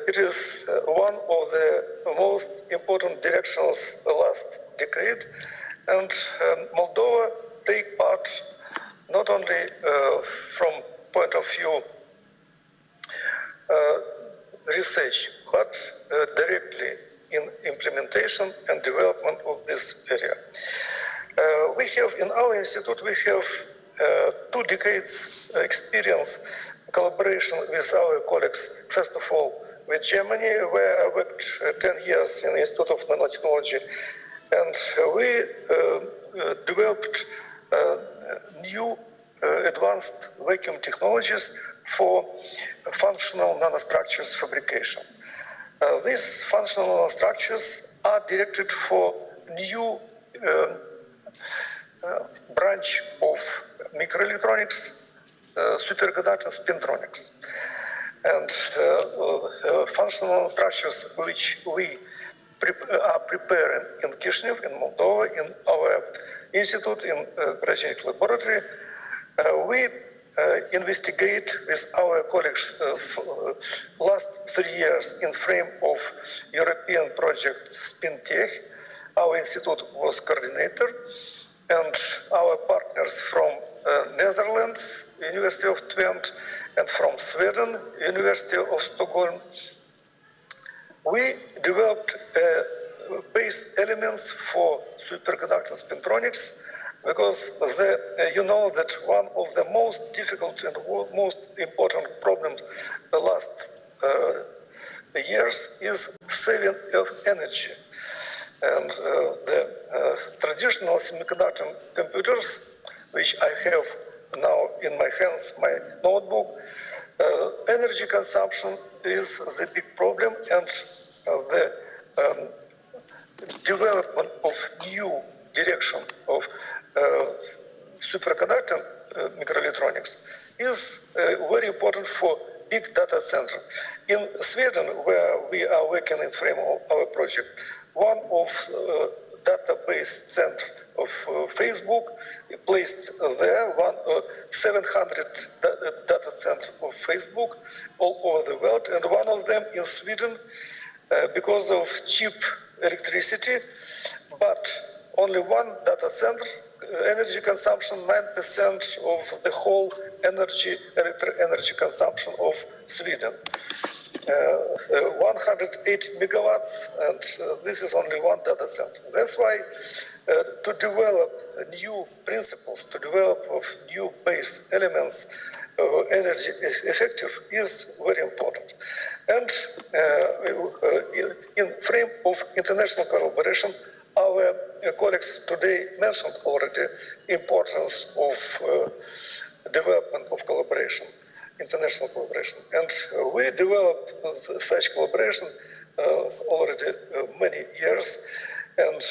It is one of the most important directions last decade, and Moldova take part not only from point of view research, but directly in implementation and development of this area. We have, in our institute, we have 2 decades experience collaboration with our colleagues, first of all, with Germany, where I worked 10 years in the Institute of Nanotechnology, and we developed new advanced vacuum technologies for functional nanostructures fabrication. These functional nanostructures are directed for new branch of microelectronics, superconductor spintronics. And functional nanostructures which we are preparing in Kishinev, in Moldova, in our institute, in cryogenic laboratory. We investigate with our colleagues last 3 years in frame of European project SpinTech. Our institute was coordinator, and our partners from Netherlands, University of Twente, and from Sweden, University of Stockholm. We developed base elements for superconductor spintronics, because you know that one of the most difficult and most important problems the last years is saving of energy. And the traditional semiconductor computers, which I have now in my hands, my notebook, energy consumption is the big problem, and the development of new direction of superconductor microelectronics is very important for big data center. In Sweden, where we are working in frame of our project, one of database center of Facebook placed there, 700 data center of Facebook all over the world, and one of them in Sweden because of cheap electricity, but only one data center, energy consumption 9% of the whole energy consumption of Sweden. 108 megawatts, and this is only one data center. That's why to develop new principles, to develop new base elements, energy effective is very important. And in frame of international collaboration, our colleagues today mentioned already importance of development of collaboration, international collaboration. And we developed such collaboration already many years. And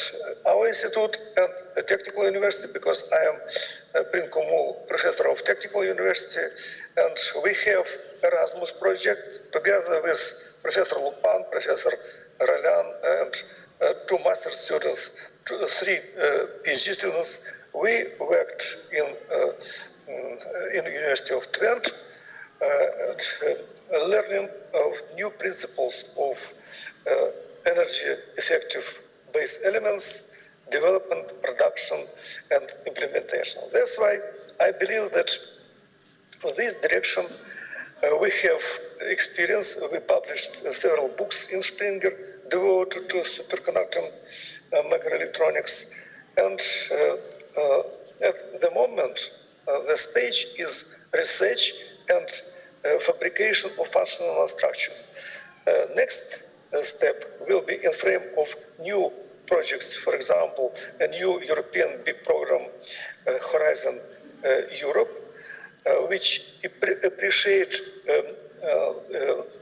our institute and the technical university, because I am Prin Comul professor of technical university, and we have Erasmus project together with Professor Lupan, Professor Ralan, and 2 master students, 3 PhD students. We worked in University of Twente, learning of new principles of energy effective base elements, development, production, and implementation. That's why I believe that for this direction we have experience. We published several books in Springer devoted to superconductor microelectronics, and at the moment the stage is research and fabrication of functional structures. Next step will be in frame of new projects, for example, a new European big program, Horizon Europe, which appreciate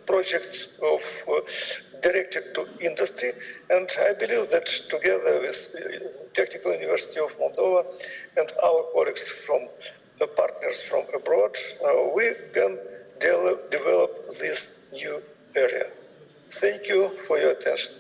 projects directed to industry, and I believe that together with Technical University of Moldova and our colleagues from partners from abroad, we can develop this new area. Thank you for your attention.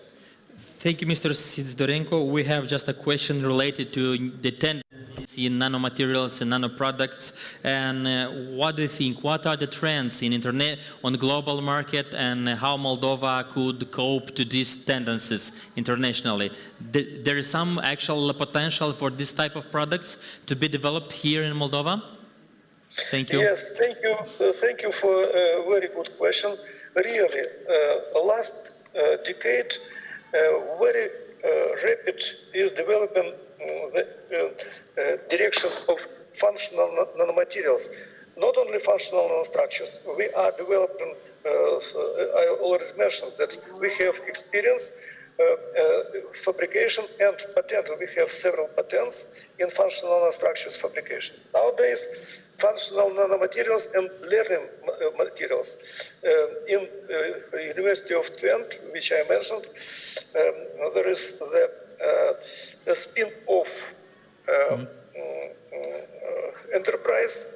Thank you, Mr. Sidorenko. We have just a question related to the tendencies in nanomaterials and nanoproducts. And what do you think? What are the trends in internet on the global market, and how Moldova could cope to these tendencies internationally? There is some actual potential for this type of products to be developed here in Moldova? Thank you. Yes, thank you. Thank you for a very good question. Really, last decade, very rapid is developing the direction of functional nanomaterials. Not only functional nanostructures, we are developing, I already mentioned that we have experience, fabrication and patent. We have several patents in functional nanostructures fabrication. Nowadays, functional nanomaterials and learning materials. In University of Twente, which I mentioned, there is the spin-off enterprise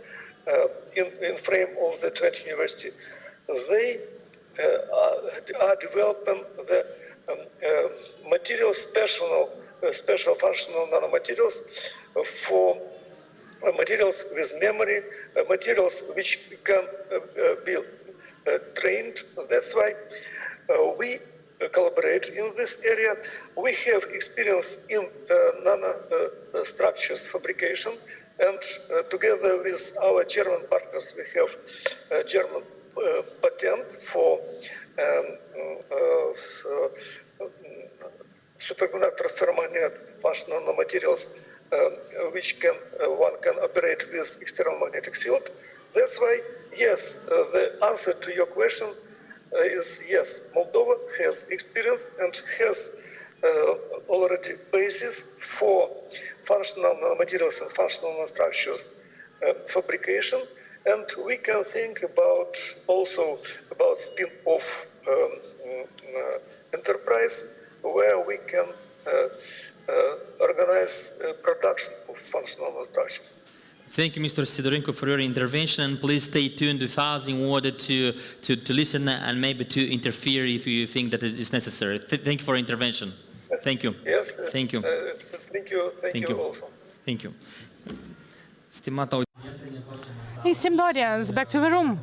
in frame of the Twente University. They are developing the materials, special functional nanomaterials for materials with memory, materials which can be trained. That's why we collaborate in this area. We have experience in nanostructures fabrication, and together with our German partners, we have a German patent for superconductor ferromagnet functional nanomaterials, which one can operate with external magnetic field. That's why, yes, the answer to your question is yes. Moldova has experience and has already basis for functional nanomaterials and functional nanostructures fabrication, and we can think about also about spin-off enterprise where we can organize production of functional nanostructures. Thank you, Mr. Sidorenko, for your intervention, and please stay tuned with us in order to listen and maybe to interfere if you think that is necessary. Thank you for your intervention. Thank you. Yes. Thank you. Thank you also. Thank you. Esteemed audience, back to the room.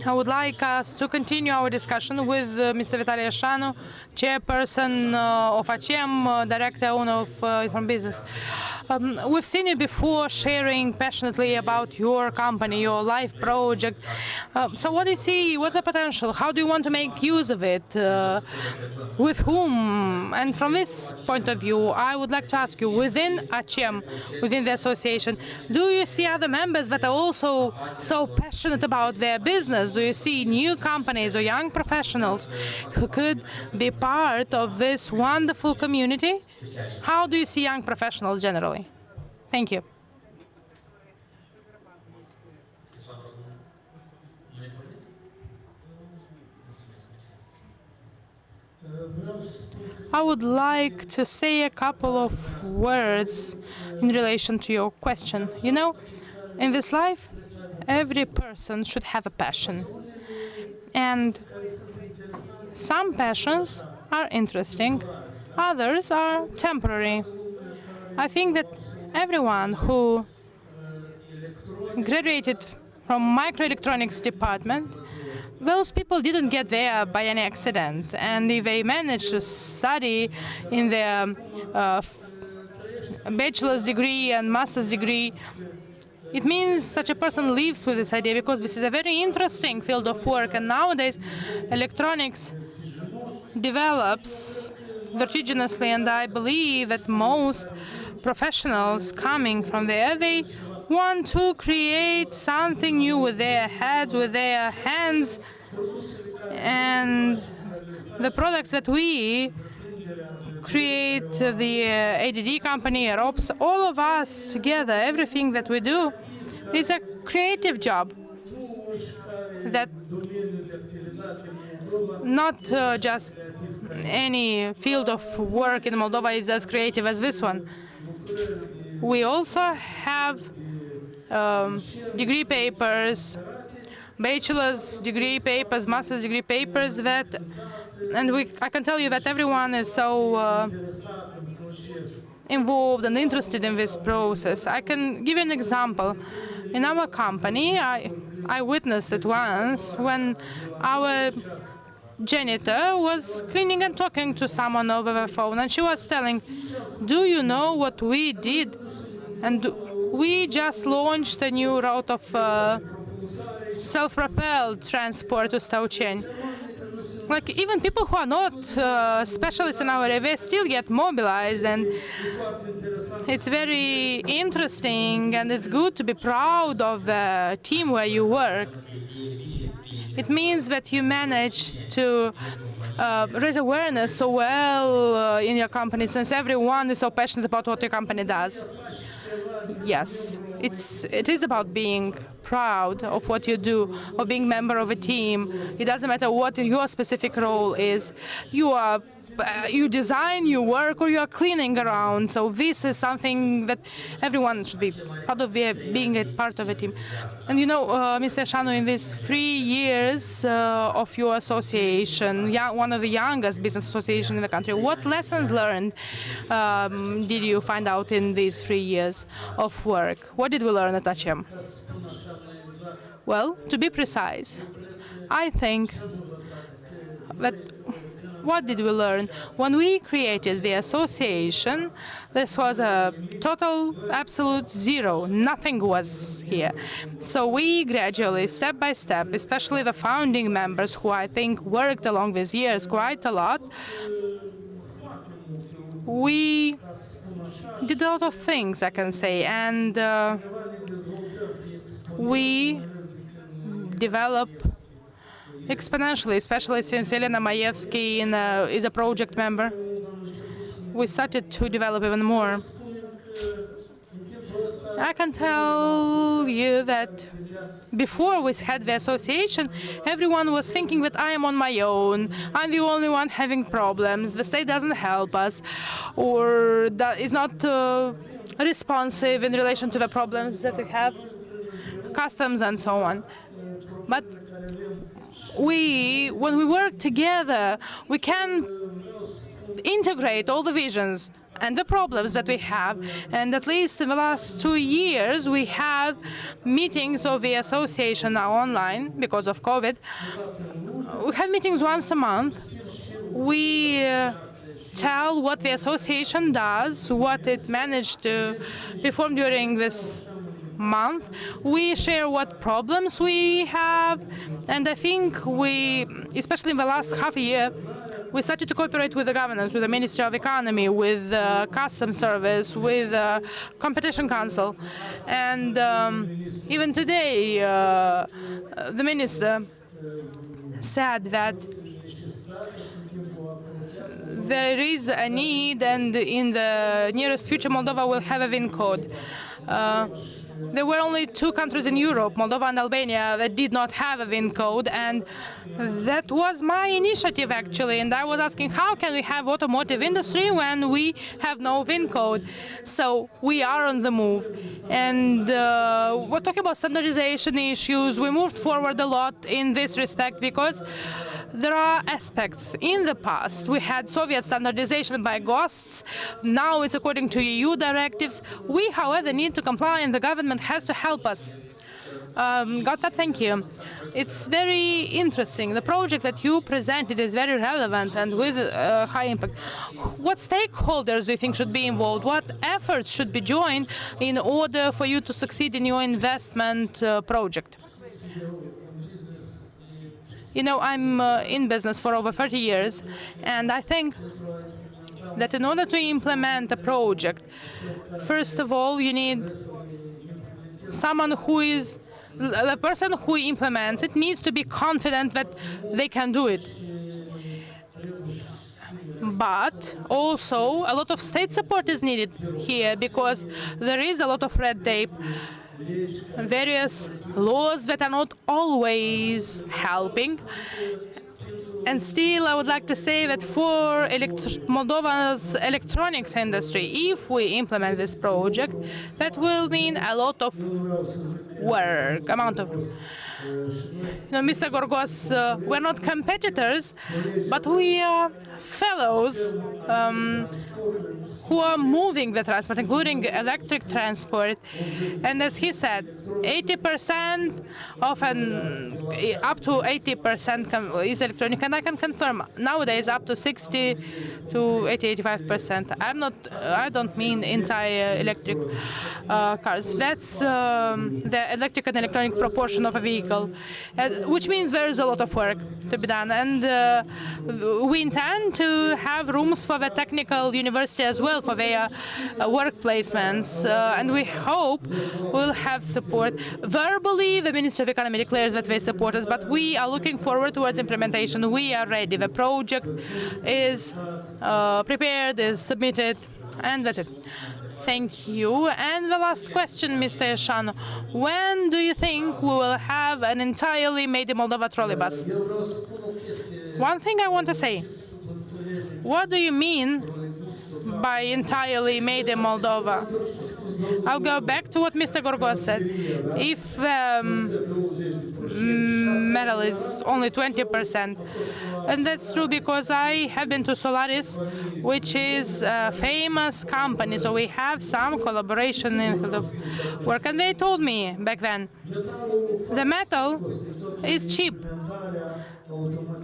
I would like us to continue our discussion with Mr. Vitaly Ashanu, chairperson of ACEM, director owner of Inform Business. We've seen you before sharing passionately about your company, your life project. So what do you see? What's the potential? How do you want to make use of it? With whom? And from this point of view, I would like to ask you, within ACEM, within the association, do you see other members that are also so passionate about their business? Do you see new companies or young professionals who could be part of this wonderful community? How do you see young professionals generally? Thank you. I would like to say a couple of words in relation to your question. You know, in this life, every person should have a passion. And some passions are interesting, others are temporary. I think that everyone who graduated from microelectronics department, those people didn't get there by any accident. And if they managed to study in their bachelor's degree and master's degree, it means such a person lives with this idea, because this is a very interesting field of work. And nowadays, electronics develops vertiginously, and I believe that most professionals coming from there, they want to create something new with their heads, with their hands, and The products that we create, the ADD company, Europs, all of us together, everything that we do is a creative job. That not just any field of work in Moldova is as creative as this one. We also have degree papers, bachelor's degree papers, master's degree papers that, and I can tell you that everyone is so involved and interested in this process. I can give you an example. In our company, I witnessed it once when our janitor was cleaning and talking to someone over the phone, and she was telling, "Do you know what we did?" And we just launched a new route of self-propelled transport to Stauchen. Like, even people who are not specialists in our area still get mobilized, and it's very interesting, and it's good to be proud of the team where you work. It means that you manage to raise awareness so well in your company, since everyone is so passionate about what your company does. Yes, it is about being proud of what you do, of being a member of a team. It doesn't matter what your specific role is. You design, you work, or you are cleaning around. So this is something that everyone should be proud of, being a part of a team. And you know, Mr. Shanu, in these 3 years of your association, one of the youngest business associations in the country, what lessons learned did you find out in these 3 years of work? What did we learn at Tram? Well, to be precise, I think that what did we learn? When we created the association, this was a total, absolute zero. Nothing was here. So we gradually, step by step, especially the founding members, who I think worked along these years quite a lot, we did a lot of things, I can say, and we developed exponentially, especially since Elena Maevsky is a project member. We started to develop even more. I can tell you that before we had the association, everyone was thinking that I am on my own, I'm the only one having problems, the state doesn't help us, or that is not responsive in relation to the problems that we have, customs and so on. But when we work together, we can integrate all the visions and the problems that we have. And at least in the last 2 years, we have meetings of the association now online because of COVID. We have meetings once a month. We tell what the association does, what it managed to perform during this month. We share what problems we have, and I think we, especially in the last half a year, we started to cooperate with the governments, with the Ministry of Economy, with the Customs Service, with the Competition Council. And even today, the minister said that there is a need, and in the nearest future, Moldova will have a VIN code. There were only 2 countries in Europe, Moldova and Albania, that did not have a VIN code, and that was my initiative, actually. And I was asking, how can we have automotive industry when we have no VIN code? So we are on the move. And we're talking about standardization issues. We moved forward a lot in this respect because there are aspects. In the past, we had Soviet standardization by GOSTs. Now it's according to EU directives. We, however, need to comply, and the government has to help us. Gotthard, thank you. It's very interesting. The project that you presented is very relevant and with high impact. What stakeholders do you think should be involved? What efforts should be joined in order for you to succeed in your investment project? You know, I'm in business for over 30 years, and I think that in order to implement a project, first of all, you need someone who is, the person who implements it needs to be confident that they can do it. But also a lot of state support is needed here because there is a lot of red tape, various laws that are not always helping. And still, I would like to say that for Moldova's electronics industry, if we implement this project, that will mean a lot of work, Mr. Gorgos, we're not competitors, but we are fellows who are moving the transport, including electric transport. And as he said, 80% of up to 80% is electronic, and I can confirm nowadays up to 60 to 85%. I don't mean entire electric cars. That's the electric and electronic proportion of a vehicle, which means there is a lot of work to be done. And we intend to have rooms for the technical university as well for their work placements, and we hope we'll have support. Verbally, the Ministry of Economy declares that they support us, but we are looking forward towards implementation. We are ready. The project is prepared, is submitted, and that's it. Thank you. And the last question, Mr. Yashano. When do you think we will have an entirely made in Moldova trolleybus? One thing I want to say. What do you mean by entirely made in Moldova? I'll go back to what Mr. Gorgos said. If metal is only 20%, and that's true because I have been to Solaris, which is a famous company, so we have some collaboration in the field of work, and they told me back then, the metal is cheap.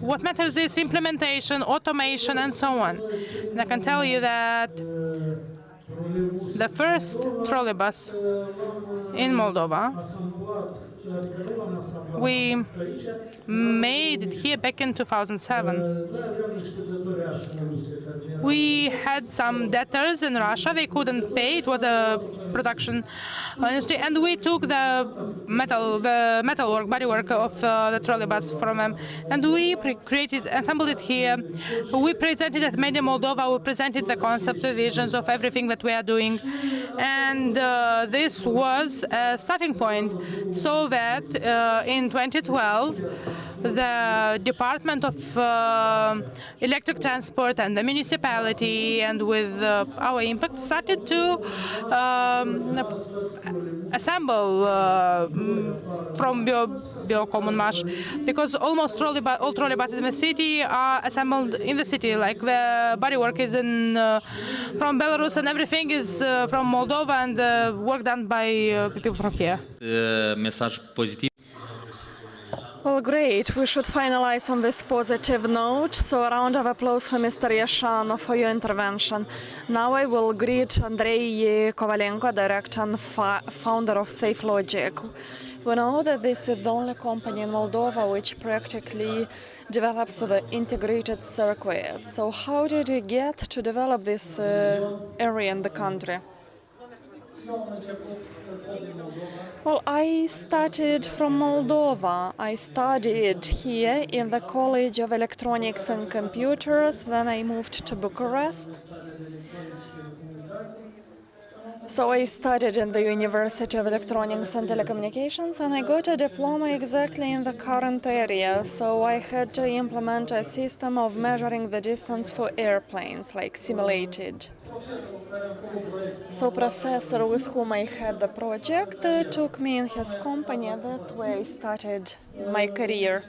What matters is implementation, automation, and so on. And I can tell you that the first trolleybus in Moldova, we made it here back in 2007. We had some debtors in Russia. They couldn't pay. It was a production industry, and we took the metalwork, bodywork of the trolleybus from them, and we assembled it here. We presented it Made in Moldova. We presented the concepts, the visions of everything that we are doing, and this was a starting point, so that in 2012, the Department of Electric Transport and the municipality, and with our impact, started to assemble from Biocomunmash, because almost all trolleybuses in the city are assembled in the city. Like the bodywork is from Belarus, and everything is from Moldova, and the work done by people from here. Mesaj pozitiv. Well, great. We should finalize on this positive note. So a round of applause for Mr. Yashano for your intervention. Now I will greet Andrei Kovalenko, director and founder of Safe Logic. We know that this is the only company in Moldova which practically develops the integrated circuit. So how did you get to develop this area in the country? Well, I started from Moldova. I studied here in the College of Electronics and Computers. Then I moved to Bucharest. So I studied in the University of Electronics and Telecommunications, and I got a diploma exactly in the current area. So I had to implement a system of measuring the distance for airplanes, like simulated. So professor with whom I had the project took me in his company, and that's where I started my career.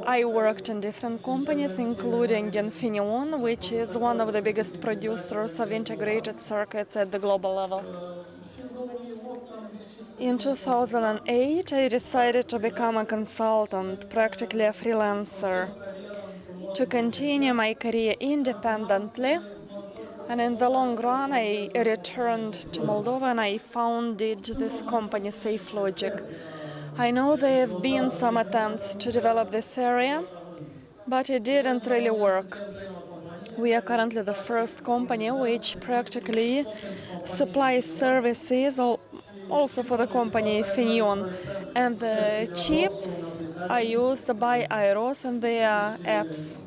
I worked in different companies, including Infineon, which is one of the biggest producers of integrated circuits at the global level. In 2008, I decided to become a consultant, practically a freelancer, to continue my career independently. And in the long run, I returned to Moldova and I founded this company, Safe Logic. I know there have been some attempts to develop this area, but it didn't really work. We are currently the first company which practically supplies services also for the company Infineon. And the chips are used by Aeros and their apps.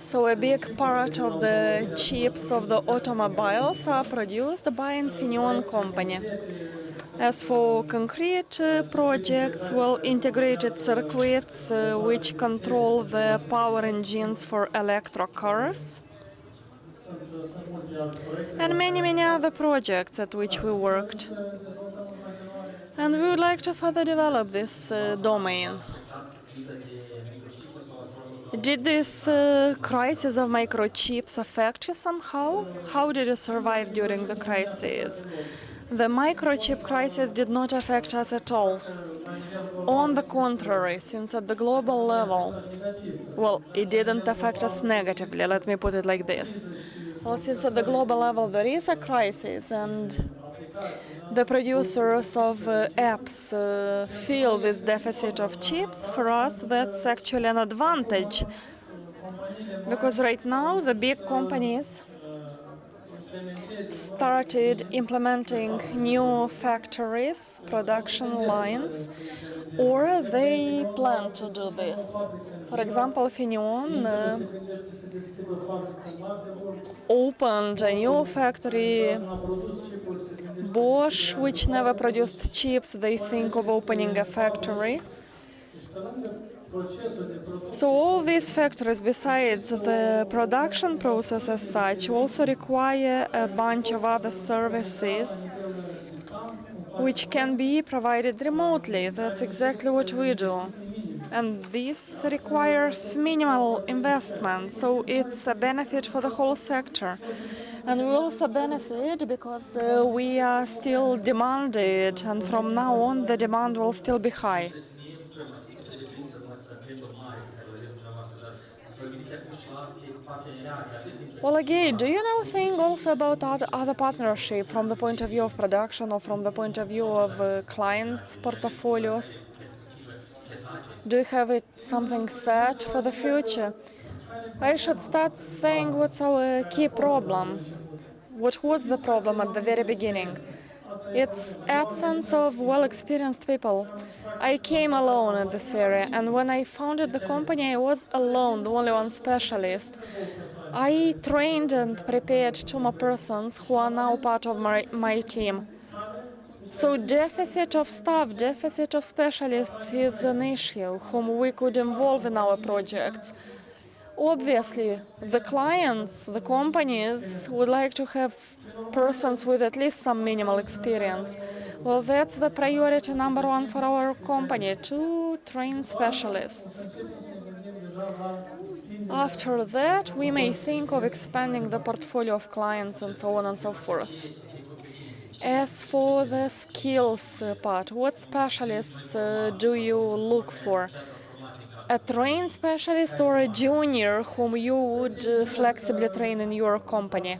So a big part of the chips of the automobiles are produced by Infineon company. As for concrete projects, well, integrated circuits which control the power engines for electric cars, and many other projects at which we worked. And we would like to further develop this domain. Did this crisis of microchips affect you somehow? How did you survive during the crisis? The microchip crisis did not affect us at all. On the contrary, since at the global level, well, it didn't affect us negatively, let me put it like this. Well, since at the global level there is a crisis and the producers of apps feel this deficit of chips, for us that's actually an advantage. Because right now the big companies started implementing new factories, production lines, or they plan to do this. For example, Infineon opened a new factory. Bosch, which never produced chips, they think of opening a factory. So all these factories, besides the production process as such, also require a bunch of other services which can be provided remotely. That's exactly what we do. And this requires minimal investment, so it's a benefit for the whole sector. And we also benefit because we are still demanded, and from now on the demand will still be high. Well, again, do you now think also about other partnership from the point of view of production or from the point of view of clients' portfolios? Do you have something set for the future? I should start saying what's our key problem. What was the problem at the very beginning? It's absence of well-experienced people. I came alone in this area, and when I founded the company, I was alone, the only one specialist. I trained and prepared 2 more persons who are now part of my team. So deficit of staff, deficit of specialists is an issue whom we could involve in our projects. Obviously, the clients, the companies would like to have persons with at least some minimal experience. Well, that's the priority number 1 for our company, to train specialists. After that, we may think of expanding the portfolio of clients and so on and so forth. As for the skills part, what specialists do you look for? A trained specialist or a junior whom you would flexibly train in your company?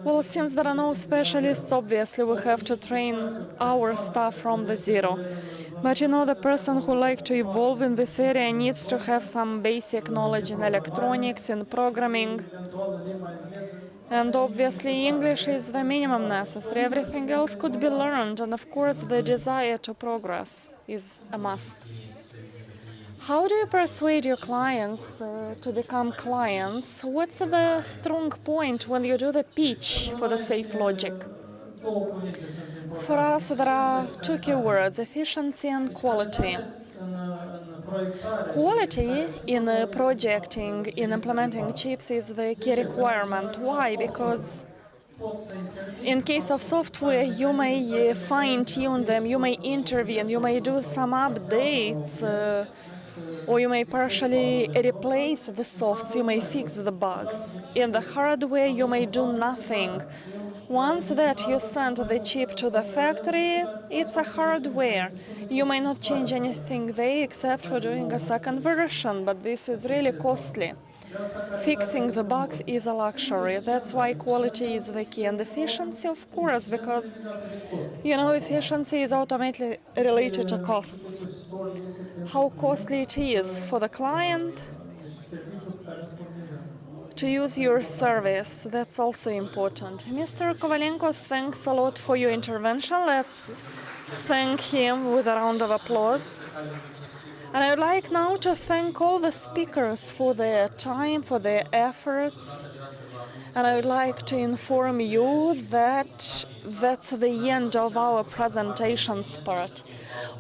Well, since there are no specialists, obviously we have to train our staff from the zero. But you know, the person who likes to evolve in this area needs to have some basic knowledge in electronics, in programming. And obviously English is the minimum necessary. Everything else could be learned, and of course the desire to progress is a must. How do you persuade your clients to become clients? What's the strong point when you do the pitch for the safe logic? For us, there are 2 key words: efficiency and quality. Quality in projecting, in implementing chips is the key requirement. Why? Because in case of software, you may fine-tune them, you may intervene, you may do some updates, or you may partially replace the softs, you may fix the bugs. In the hardware, you may do nothing. Once that you send the chip to the factory, it's a hardware. You may not change anything there except for doing a second version, but this is really costly. Fixing the bugs is a luxury. That's why quality is the key. And efficiency, of course, because, you know, efficiency is automatically related to costs. How costly it is for the client to use your service, that's also important. Mr. Kovalenko, thanks a lot for your intervention. Let's thank him with a round of applause. And I would like now to thank all the speakers for their time, for their efforts. And I would like to inform you that that's the end of our presentations part.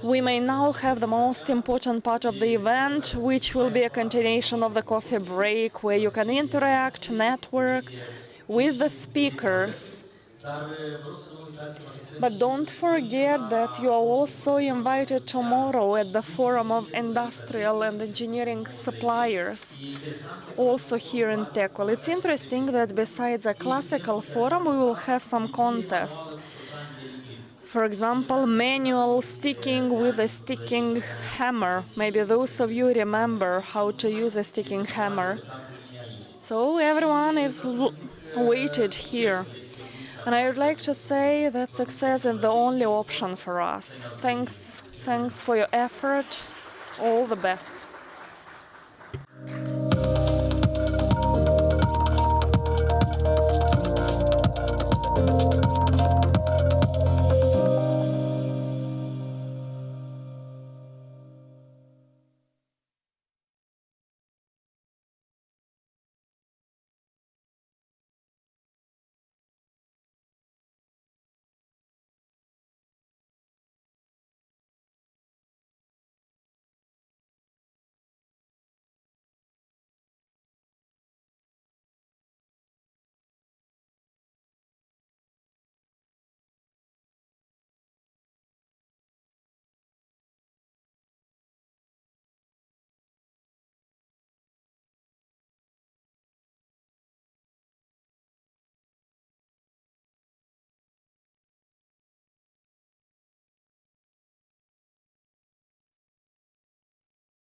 We may now have the most important part of the event, which will be a continuation of the coffee break, where you can interact, network with the speakers. But don't forget that you are also invited tomorrow at the Forum of Industrial and Engineering Suppliers, also here in Tekul. It's interesting that besides a classical forum, we will have some contests. For example, manual sticking with a sticking hammer. Maybe those of you remember how to use a sticking hammer. So everyone is waited here. And I would like to say that success is the only option for us. Thanks for your effort. All the best.